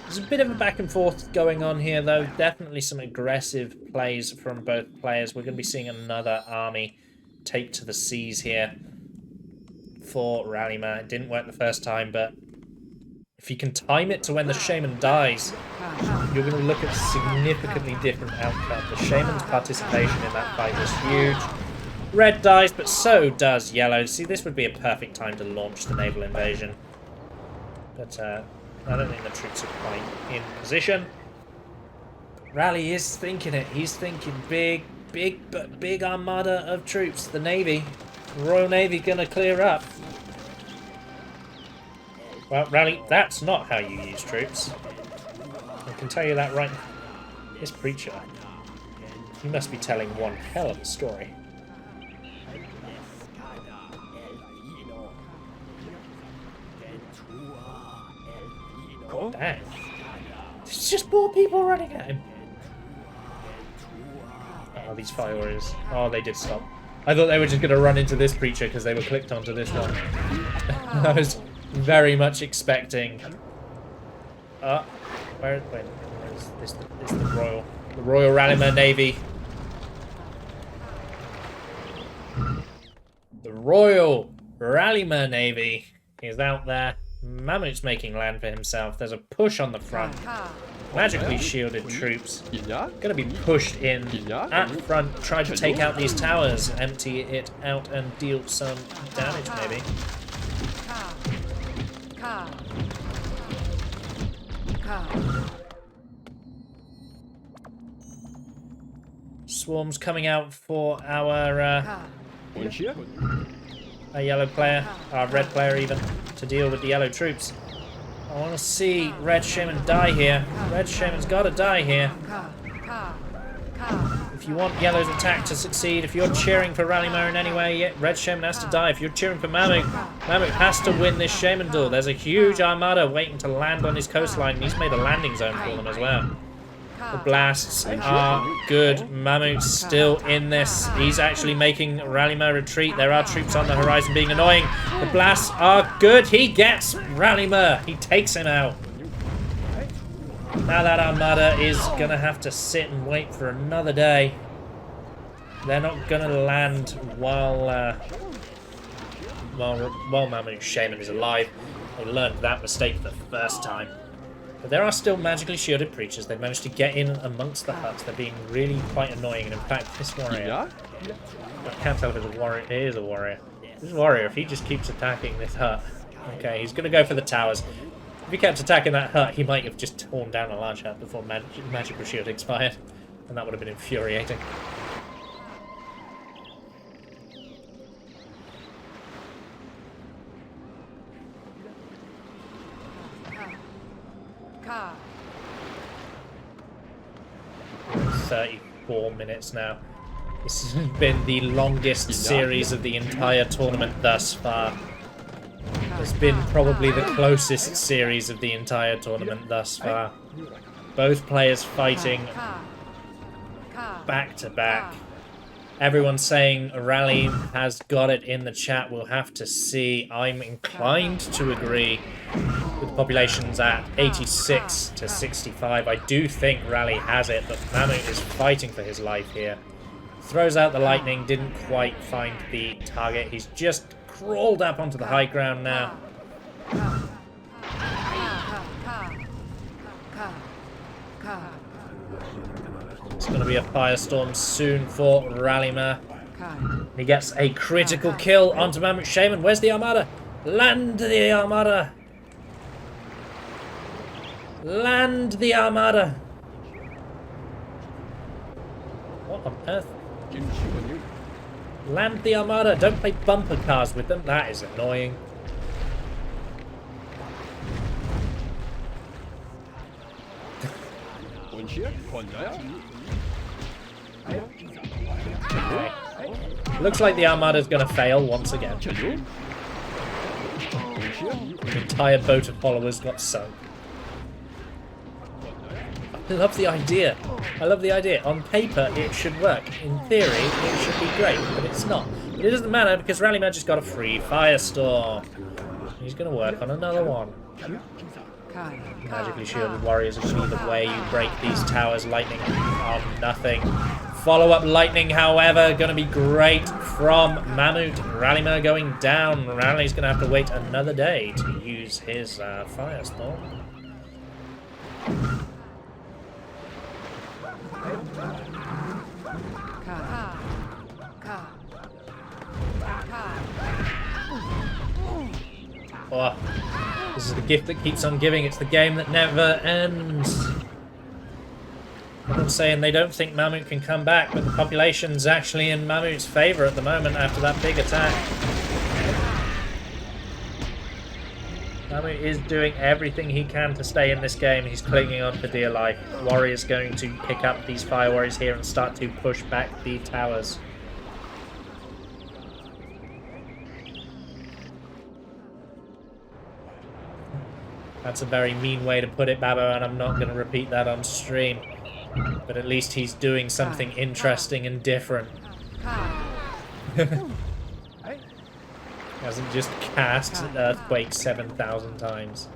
S1: There's a bit of a back and forth going on here, though. Definitely some aggressive plays from both players. We're going to be seeing another army take to the seas here for Ralimurr. It didn't work the first time, but if you can time it to when the shaman dies, you're going to look at a significantly different outcome. The shaman's participation in that fight was huge. Red dies, but so does yellow. See, this would be a perfect time to launch the naval invasion. But I don't think the troops are quite in position. Rally is thinking it. He's thinking big armada of troops. The Navy. The Royal Navy going to clear up. Well, Rally, that's not how you use troops. I can tell you that right now. This preacher, he must be telling one hell of a story. Dang. There's just more people running at him. Oh, these fire warriors. Oh, they did stop. I thought they were just going to run into this preacher because they were clicked onto this one. I was very much expecting. Where is this? This the Royal Ralimurr Navy. The Royal Ralimurr Navy is out there. Mahmut's making land for himself. There's a push on the front. Magically shielded troops. Gonna be pushed in at front. Try to take out these towers, empty it out, and deal some damage, maybe. Swarms coming out for our yellow player, our red player even, to deal with the yellow troops. I want to see Red Shaman die here. Red Shaman's got to die here. If you want Yellow's attack to succeed, if you're cheering for Ralimurr in any way, Red Shaman has to die. If you're cheering for Mahmut, Mahmut has to win this Shaman duel. There's a huge armada waiting to land on his coastline, and he's made a landing zone for them as well. The blasts are good. Mahmut's still in this. He's actually making Ralimurr retreat. There are troops on the horizon being annoying. The blasts are good. He gets Ralimurr. He takes him out. Now that armada is going to have to sit and wait for another day. They're not going to land while Mahmut's Shaman is alive. They learned that mistake the first time. But there are still magically shielded creatures. They've managed to get in amongst the huts. They're being really quite annoying. And in fact, this warrior... I can't tell if it's a warrior. It is a warrior. This warrior, if he just keeps attacking this hut... Okay, he's going to go for the towers. If he kept attacking that hut, he might have just torn down a large hut before magical shield expired. And that would have been infuriating.
S2: Ka.
S1: 34 minutes now. This has been the longest series of the entire tournament thus far. It's been probably the closest series of the entire tournament thus far. Both players fighting back to back. Everyone's saying Rally has got it in the chat. We'll have to see. I'm inclined to agree with the populations at 86 to 65. I do think Rally has it, but Mahmut is fighting for his life here. Throws out the lightning, didn't quite find the target. He's just crawled up onto the high ground now. It's going to be a firestorm soon for Ralimurr. He gets a critical kill onto Mahmut Shaman. Where's the Armada? Land the Armada! Land the Armada! What on earth? Land the Armada! Don't play bumper cars with them. That is annoying. Okay. Looks like the Armada's going to fail once again. The entire boat of followers got sunk. I love the idea. I love the idea. On paper, it should work. In theory, it should be great, but it's not. But it doesn't matter because Ralimurr just got a free firestorm. He's going to work on another one. Magically shielded warriors are going to be the way you break these towers. Lightning on nothing. Follow-up lightning, however, going to be great from Mahmut. Ralimurr going down. Rally's going to have to wait another day to use his firestorm. Oh, this is the gift that keeps on giving. It's the game that never ends. I'm saying they don't think Mahmut can come back, but the population's actually in Mahmut's favour at the moment after that big attack. Mahmut is doing everything he can to stay in this game. He's clinging on for dear life. Warrior's going to pick up these fire warriors here and start to push back the towers. That's a very mean way to put it, Babbo, and I'm not going to repeat that on stream. But at least he's doing something interesting and different. Hasn't just cast Earthquake 7,000 times.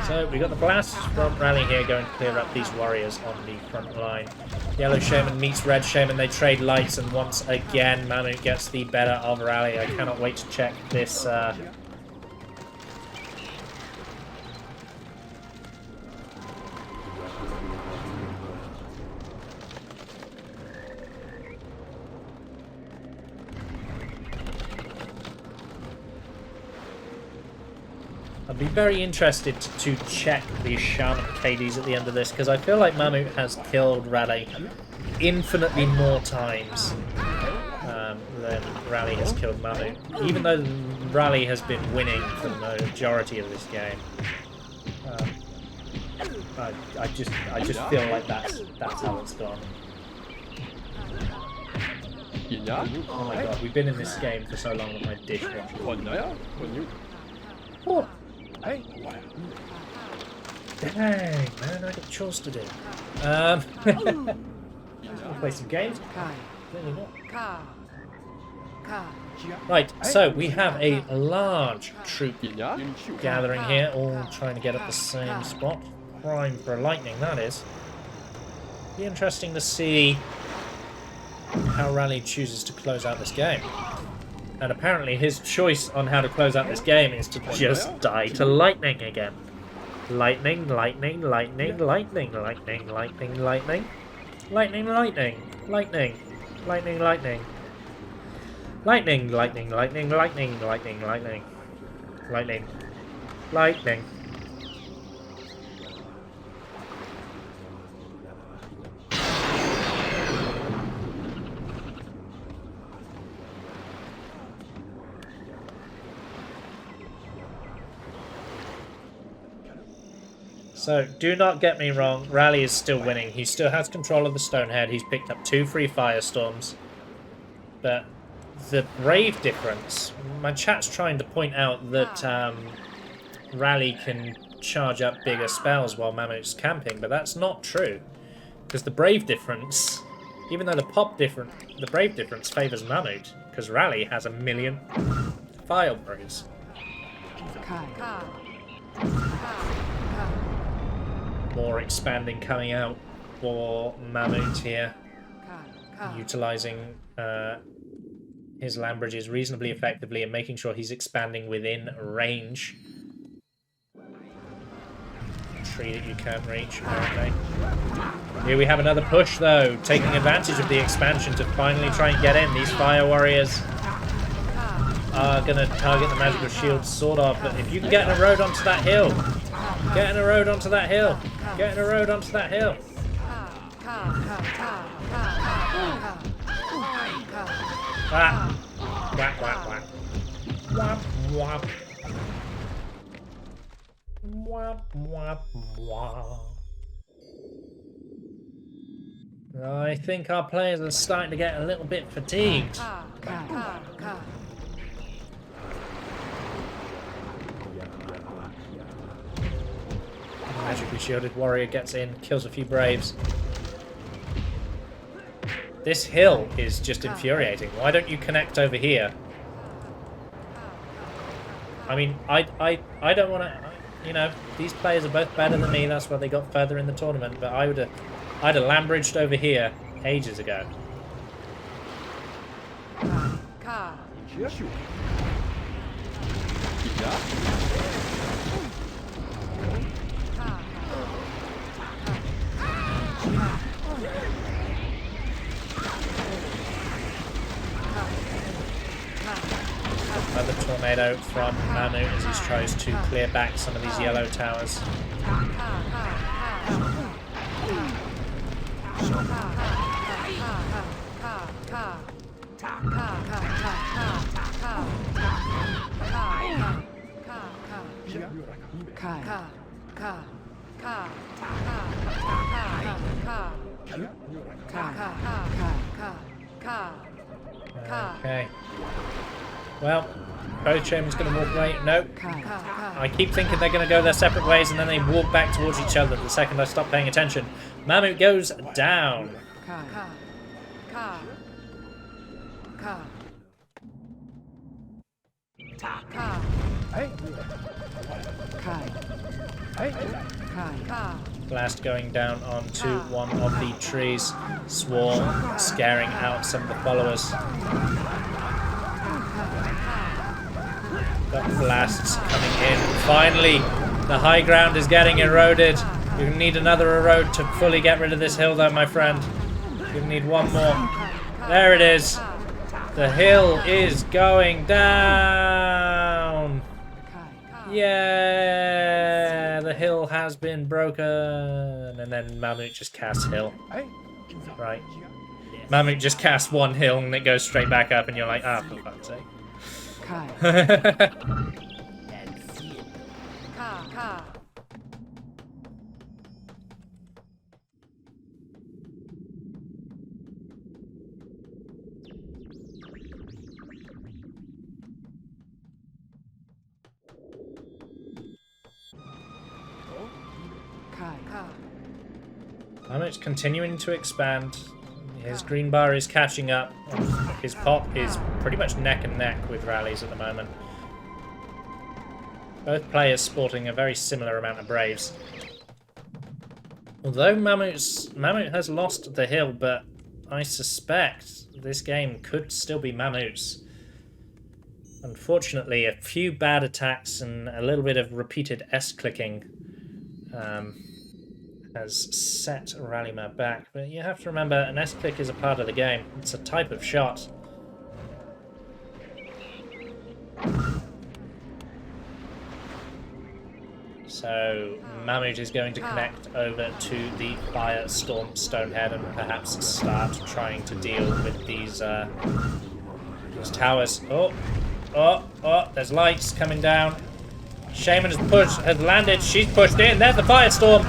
S1: So we got the blast from Rally here going to clear up these warriors on the front line. Yellow Shaman meets Red Shaman. They trade lights, and once again Mahmut gets the better of Rally. I cannot wait to check this. I'd be very interested to check the Shaman KDs at the end of this, because I feel like Mahmut has killed Rally infinitely more times than Rally has killed Mahmut. Even though Rally has been winning for the majority of this game, I just feel like that's how it's gone. Oh my god, we've been in this game for so long that my dishwasher. Oh. Hey. Dang, man, I got chores to do. I'll play some games. Clearly not. Right, so we have a large troop gathering here, all trying to get at the same spot. Prime for a lightning, that is. Be interesting to see how Rally chooses to close out this game. And apparently his choice on how to close out this game is to just die to lightning again. Lightning, lightning, lightning, lightning, lightning, lightning, lightning. Lightning, lightning, lightning, lightning, lightning. Lightning, lightning, lightning, lightning, lightning, lightning. Lightning. Lightning. So, do not get me wrong, Rally is still winning. He still has control of the Stonehead. He's picked up 2 free Firestorms. But the Brave difference... My chat's trying to point out that Rally can charge up bigger spells while Mahmut's camping, but that's not true. Because the Brave difference... Even though the Brave difference favours Mahmut, because Rally has 1,000,000 Fire Brews. More expanding coming out for Mahmut here, utilising his land bridges reasonably effectively and making sure he's expanding within range. Tree that you can't reach, apparently. Here we have another push, though, taking advantage of the expansion to finally try and get in. These Fire Warriors are going to target the magical shield, sort of, but if you can get in a road onto that hill, get in a road onto that hill. Get in a road onto that hill. Ah. Whack, whack, whack. Whap, whap. Whap, whap, whap. I think our players are starting to get a little bit fatigued. Magically shielded warrior gets in, kills a few Braves. This hill is just infuriating. Why don't you connect over here? I mean, I don't want to... You know, these players are both better than me. That's why they got further in the tournament. But I'd have land bridged over here ages ago. Another tornado from Mahmut as he tries to clear back some of these yellow towers. Okay. Well, both Chairman's going to walk away. Nope. I keep thinking they're going to go their separate ways and then they walk back towards each other the second I stop paying attention. Mahmut goes down. Blast going down onto one of the trees. Swarm scaring out some of the followers. Got blasts coming in. Finally, the high ground is getting eroded. You need another erode to fully get rid of this hill, though, my friend. You need one more. There it is. The hill is going down. Yeah, the hill has been broken. And then Mahmut just casts hill. Right. Mahmut just casts one hill and it goes straight back up and you're like, ah, for fuck's sake. Mahmut's continuing to expand. His green bar is catching up. His pop is pretty much neck and neck with Rallies at the moment. Both players sporting a very similar amount of Braves. Although Mahmut has lost the hill, but I suspect this game could still be Mahmut's. Unfortunately, a few bad attacks and a little bit of repeated S-clicking has set Ralimurr back. But you have to remember, an S-click is a part of the game. It's a type of shot. So Mahmut is going to connect over to the Firestorm Stonehead and perhaps start trying to deal with these towers. Oh, there's lights coming down. Shaman has landed. She's pushed in. There's the Firestorm.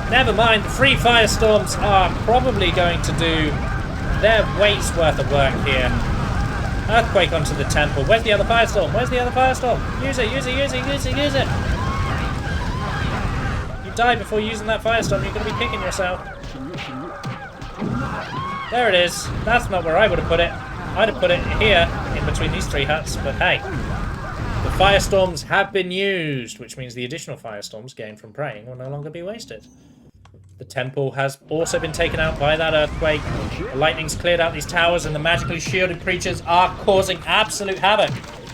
S1: Never mind, the 3 Firestorms are probably going to do their weight's worth of work here. Earthquake onto the temple. Where's the other Firestorm? Where's the other Firestorm? Use it, use it, use it, use it, use it. You die before using that Firestorm, you're going to be kicking yourself. There it is. That's not where I would have put it. I'd have put it here, in between these 3 huts, but hey. The Firestorms have been used, which means the additional Firestorms gained from praying will no longer be wasted. The temple has also been taken out by that earthquake. The lightning's cleared out these towers, and the magically shielded creatures are causing absolute havoc.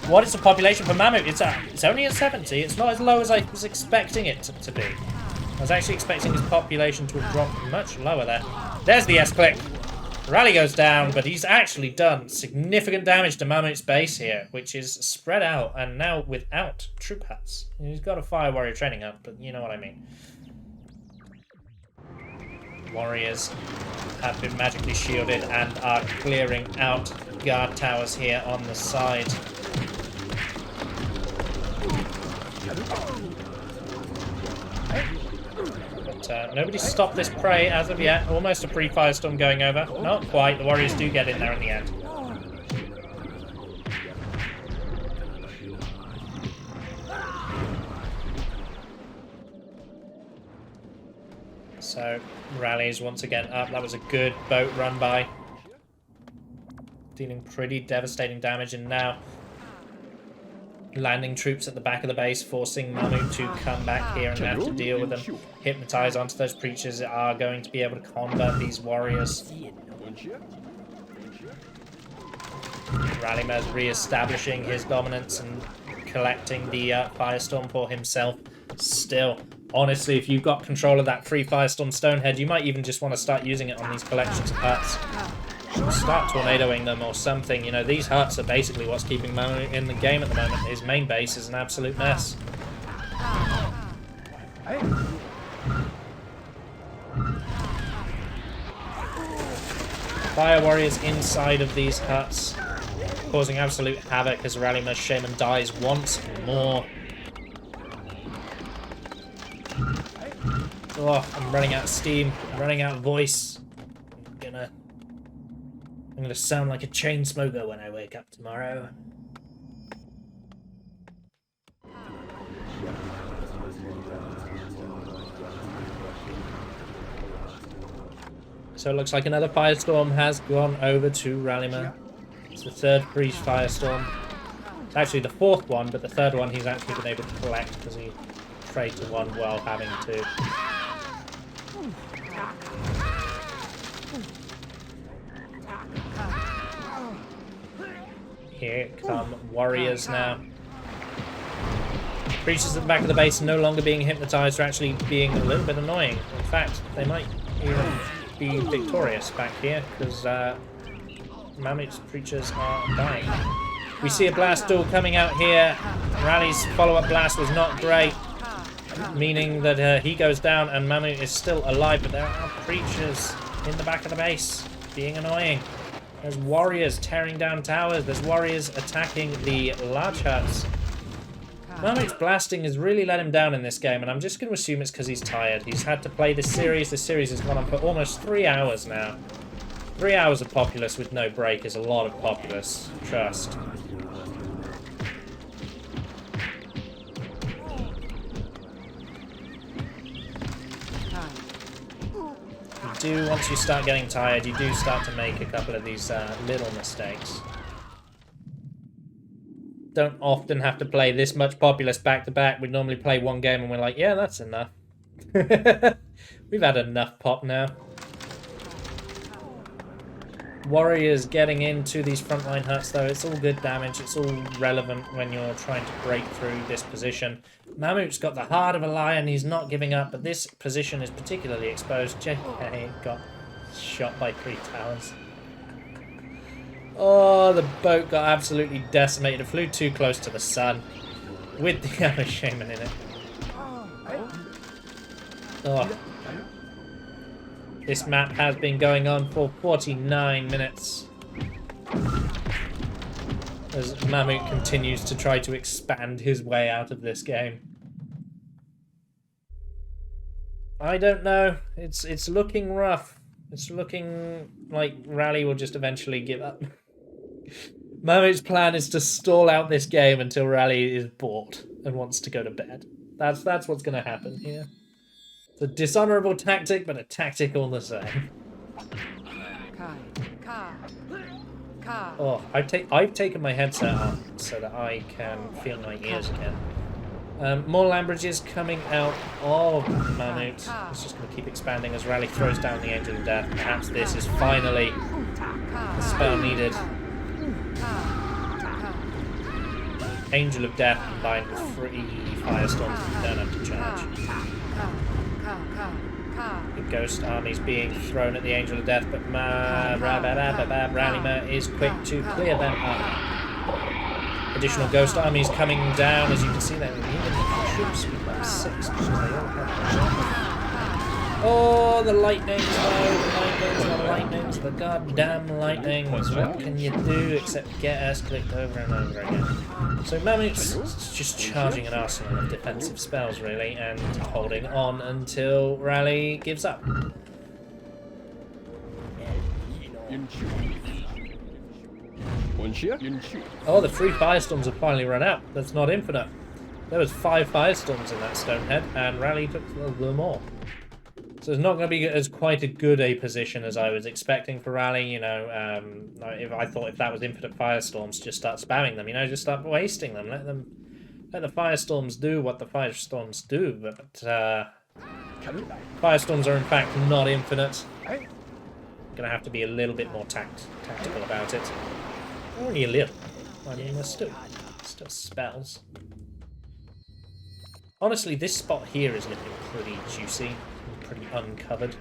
S1: What is the population for Mahmut? It's only at 70. It's not as low as I was expecting it to be. I was actually expecting his population to have dropped much lower there. There's the S-click. Rally goes down, but he's actually done significant damage to Mahmut's base here, which is spread out and now without troop huts. He's got a Fire Warrior training hut, but you know what I mean. Warriors have been magically shielded and are clearing out guard towers here on the side. But nobody's stopped this prey as of yet. Almost a pre-Firestorm going over. Not quite. The Warriors do get in there in the end. So, rallies once again up. That was a good boat run by. Dealing pretty devastating damage, and now landing troops at the back of the base, forcing Mahmut to come back here and have to deal with them. Hypnotize onto those creatures are going to be able to combat these warriors. Ralimurr's re-establishing his dominance and collecting the Firestorm for himself. Still, honestly, if you've got control of that free Firestorm Stonehead, you might even just want to start using it on these collections of huts. Start tornadoing them or something. You know, these huts are basically what's keeping Mahmut in the game at the moment. His main base is an absolute mess. Fire warriors inside of these huts, causing absolute havoc as Ralimurr's Shaman dies once more. Oh, I'm running out of steam. I'm running out of voice. I'm gonna sound like a chain smoker when I wake up tomorrow. So it looks like another Firestorm has gone over to Ralimurr. It's the 3rd Priest Firestorm. It's actually the 4th one, but the 3rd one he's actually been able to collect because he traded to one while having to. Here come warriors now. Creatures at the back of the base no longer being hypnotized are actually being a little bit annoying. In fact, they might even be victorious back here because Mahmut's creatures are dying. We see a blast duel coming out here. Rally's follow-up blast was not great, meaning that he goes down and Mahmut is still alive, but there are creatures in the back of the base being annoying. There's warriors tearing down towers. There's warriors attacking the large huts. Mahmut's blasting has really let him down in this game, and I'm just going to assume it's because he's tired. He's had to play this series. This series has gone on for almost 3 hours now. 3 hours of Populous with no break is a lot of Populous. Trust. Once you start getting tired, you do start to make a couple of these little mistakes. Don't often have to play this much Populous back to back. We normally play one game and we're like, yeah, that's enough. We've had enough pop now. Warriors getting into these frontline huts, though. It's all good damage. It's all relevant when you're trying to break through this position. Mahmut's got the heart of a lion. He's not giving up, but this position is particularly exposed. JK got shot by 3 towers. Oh, the boat got absolutely decimated. It flew too close to the sun with the Amber Shaman in it. Oh. This map has been going on for 49 minutes. As Mahmut continues to try to expand his way out of this game. I don't know. It's looking rough. It's looking like Rally will just eventually give up. Mahmut's plan is to stall out this game until Rally is bored and wants to go to bed. That's what's going to happen here. It's a dishonorable tactic, but a tactic all the same. Oh, I've taken my headset off so that I can feel my ears again. More Lambridges coming out of Mahmut. It's just going to keep expanding as Rally throws down the Angel of Death. Perhaps this is finally the spell needed. Angel of Death combined with 3 Firestorms that you don't have to charge. The Ghost Army's being thrown at the Angel of Death, but Ralimurr is quick to clear them up. Additional Ghost Armies coming down, as you can see there. Troops, we've got 6. Oh, the lightnings, the lightnings, the goddamn lightnings. What can you do except get us clicked over and over again? So Mahmut's just charging an arsenal of defensive spells, really, and holding on until Rally gives up. Oh, the 3 Firestorms have finally run out. That's not infinite. There was 5 Firestorms in that Stonehead, and Rally took them all. So it's not going to be as quite a good a position as I was expecting for Rally. You know, if that was infinite Firestorms, just start spamming them. You know, just start wasting them. Let the Firestorms do what the Firestorms do. But Firestorms are in fact not infinite. Going to have to be a little bit more tactical about it. Only a little. I mean, there's still spells. Honestly, this spot here is looking pretty juicy. Pretty uncovered.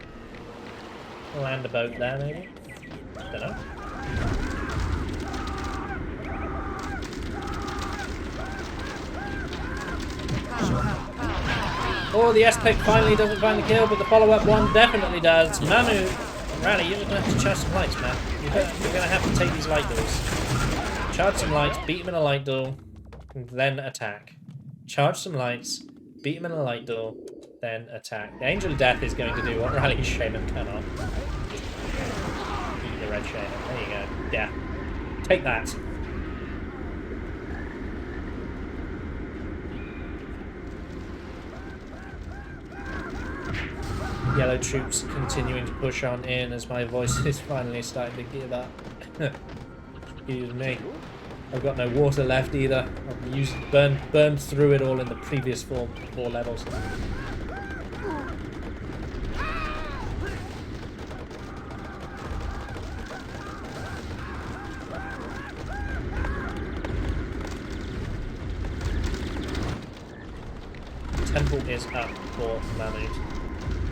S1: Land a boat there, maybe? Don't know. Oh, the S-Pick finally doesn't find the kill, but the follow-up one definitely does. Mahmut, Rally, you're going to have to charge some lights, man. You're going to have to take these light duels. Charge some lights, beat him in a light duel, and then attack. Charge some lights, beat him in a light duel, then attack. The Angel of Death is going to do what Rally's Shaman cannot. Eat the red Shaman. There you go. Yeah. Take that. Yellow troops continuing to push on in as my voice is finally starting to give up. Excuse me. I've got no water left either. I've burned through it all in the previous four levels. Temple is up for Mahmut,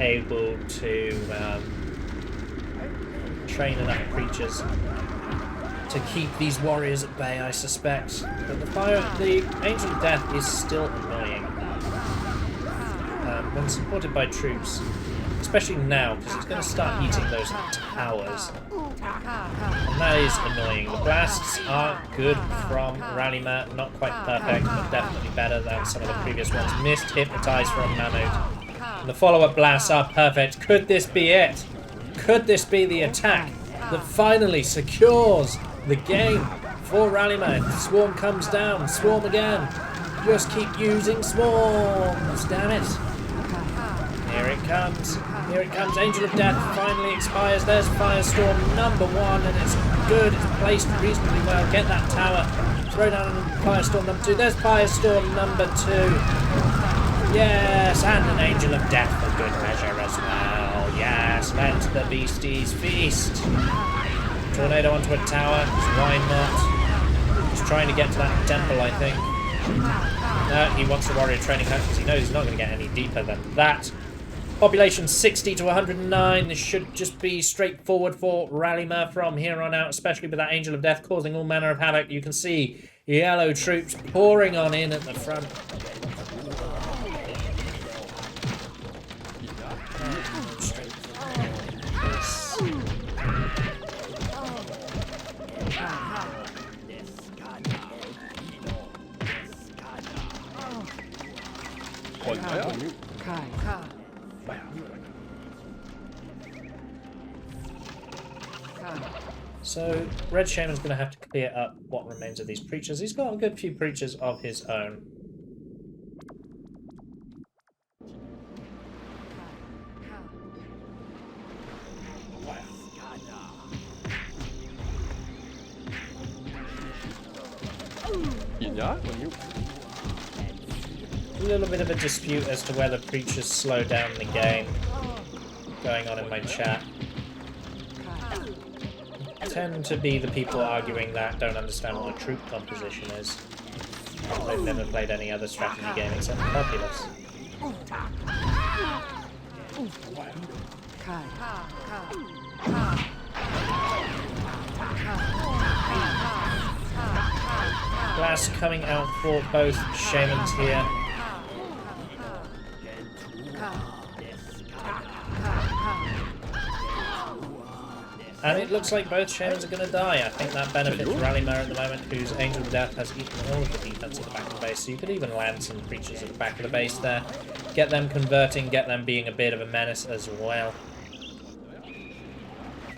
S1: able to train enough creatures to keep these warriors at bay, I suspect. But the Angel of Death is still annoying when supported by troops, especially now, because it's going to start eating those towers. And that is annoying. The blasts are good from Ralimurr, not quite perfect, but definitely better than some of the previous ones. Missed Hypnotize from Mahmut. And the follow-up blasts are perfect. Could this be it? Could this be the attack that finally secures the game for Ralimurr? The swarm comes down. Swarm again. Just keep using swarms. Damn it. Here it comes. Here it comes. Angel of Death finally expires. There's Firestorm number 1, and it's good. It's placed reasonably well. Get that tower. Throw down Firestorm number 2. There's Firestorm number 2. Yes, and an angel of death for good measure as well. Yes, let the beasties feast. Tornado onto a tower, why not? He's trying to get to that temple, I think. No, he wants the warrior training hut because he knows he's not going to get any deeper than that. Population 60 to 109. This should just be straightforward for Ralimurr from here on out, especially with that Angel of Death causing all manner of havoc. You can see yellow troops pouring on in at the front. So, Red Shaman's going to have to clear up what remains of these preachers. He's got a good few preachers of his own. A little bit of a dispute as to whether preachers slow down the game going on in my chat. Tend to be the people arguing that don't understand what a troop composition is. They've never played any other strategy game except Populous. Glass coming out for both shamans here. And it looks like both shamans are going to die. I think that benefits Ralimurr at the moment, whose Angel of Death has eaten all of the defense at the back of the base. So you could even land some creatures at the back of the base there. Get them converting, get them being a bit of a menace as well.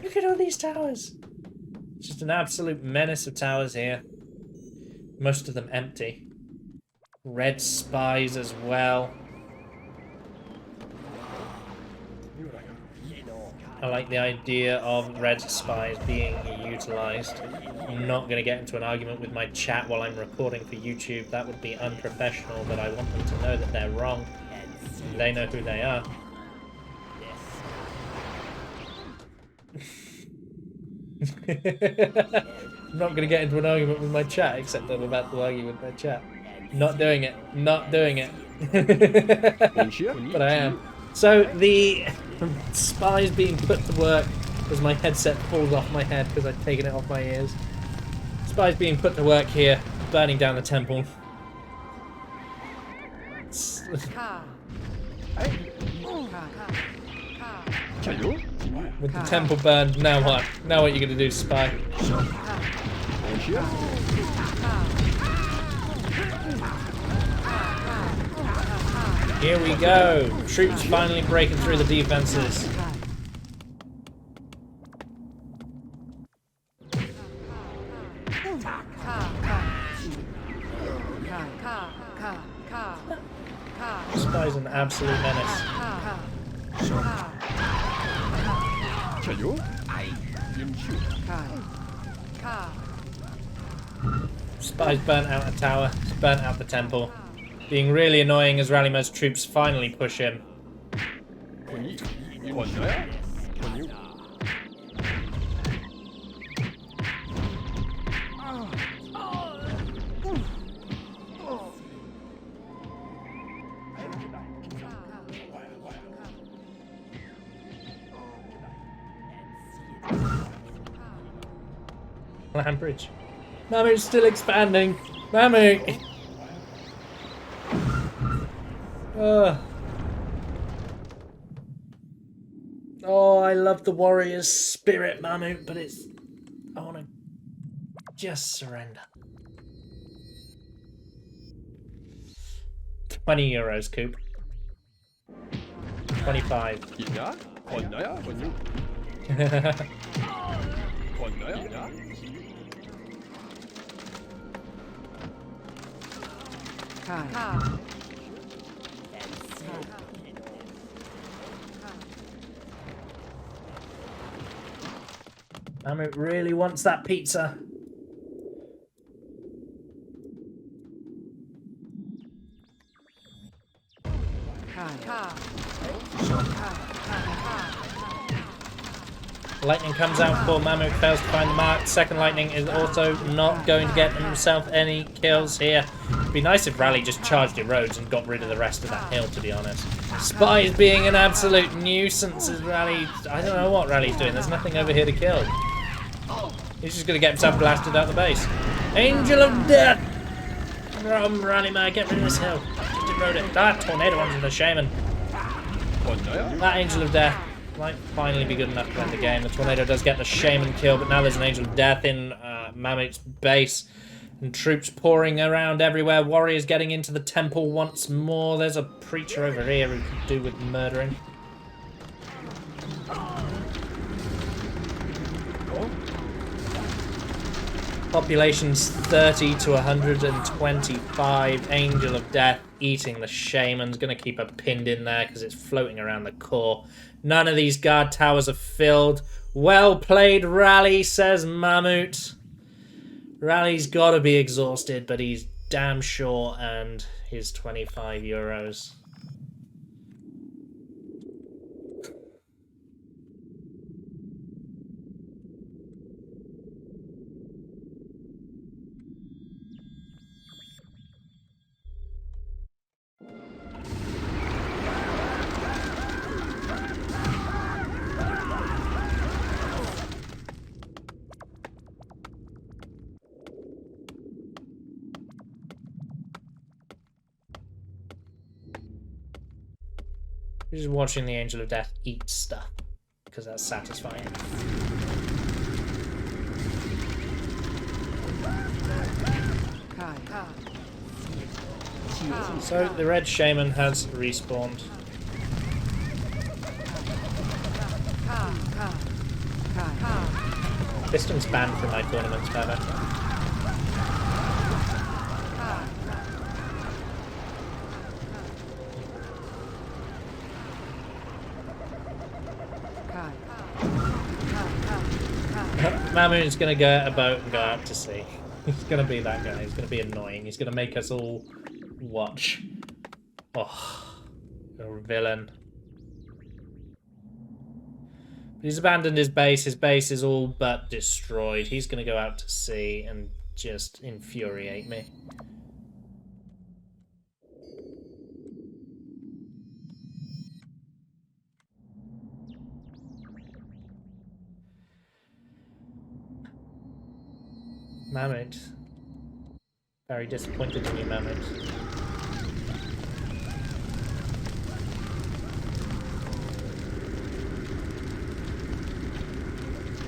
S1: Look at all these towers. Just an absolute menace of towers here. Most of them empty. Red spies as well. I like the idea of red spies being utilised. I'm not going to get into an argument with my chat while I'm recording for YouTube. That would be unprofessional, but I want them to know that they're wrong. They know who they are. I'm not going to get into an argument with my chat, except I'm about to argue with my chat. Not doing it. Not doing it. But I am. So the spies being put to work as my headset falls off my head because I've taken it off my ears. Spies being put to work here, burning down the temple. With the temple burned, now what? Now what are you going to do, spy? Here we go. Troops finally breaking through the defenses. Spy's an absolute menace. Spy's burnt out a tower. He's burnt out the temple. Being really annoying as Ralimurr's troops finally push him. Land bridge. Mahmut's still expanding. Mahmut! Oh, I love the warrior's spirit, Mahmut, but it's... I want to just surrender. 20 euros, Coop. 25. Mahmut really wants that pizza. Lightning comes out before Mahmut fails to find the mark. Second lightning is also not going to get himself any kills here. It'd be nice if Rally just charged erodes and got rid of the rest of that hill, to be honest. Spy is being an absolute nuisance as Rally... I don't know what Rally's doing. There's nothing over here to kill. He's just going to get himself blasted out the base. Angel of Death! From Ralimurr, get rid of this hill. Just erode it. That tornado onto the shaman. That Angel of Death might finally be good enough to end the game. The tornado does get the shaman kill, but now there's an Angel of Death in Mahmut's base. And troops pouring around everywhere. Warriors getting into the temple once more. There's a preacher over here who could do with murdering. Population's 30 to 125. Angel of Death eating the shaman's going to keep her pinned in there because it's floating around the core. None of these guard towers are filled. Well played, Rally, says Mahmut. Rally's got to be exhausted, but he's damn sure earned his 25 euros. Just watching the Angel of Death eat stuff because that's satisfying. So the red shaman has respawned. Piston's banned from my tournaments, Baba. Mahmut is going to get a boat and go out to sea. He's going to be that guy. He's going to be annoying. He's going to make us all watch. Oh, you're a villain. But he's abandoned his base. His base is all but destroyed. He's going to go out to sea and just infuriate me. Mahmut. Very disappointed in you, Mahmut.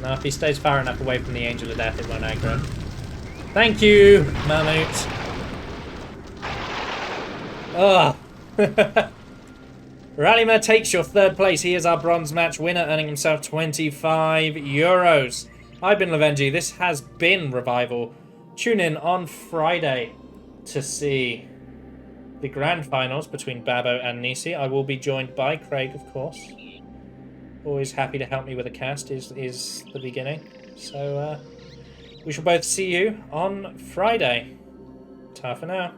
S1: Now, if he stays far enough away from the Angel of Death, it won't aggro. Thank you, Mahmut. Oh. Ralimurr takes your third place. He is our bronze match winner, earning himself 25 euros. I've been Lovenji. This has been Revival. Tune in on Friday to see the grand finals between Babbo and Nisi. I will be joined by Craig, of course. Always happy to help me with a cast is the beginning. So we shall both see you on Friday. Ta for now.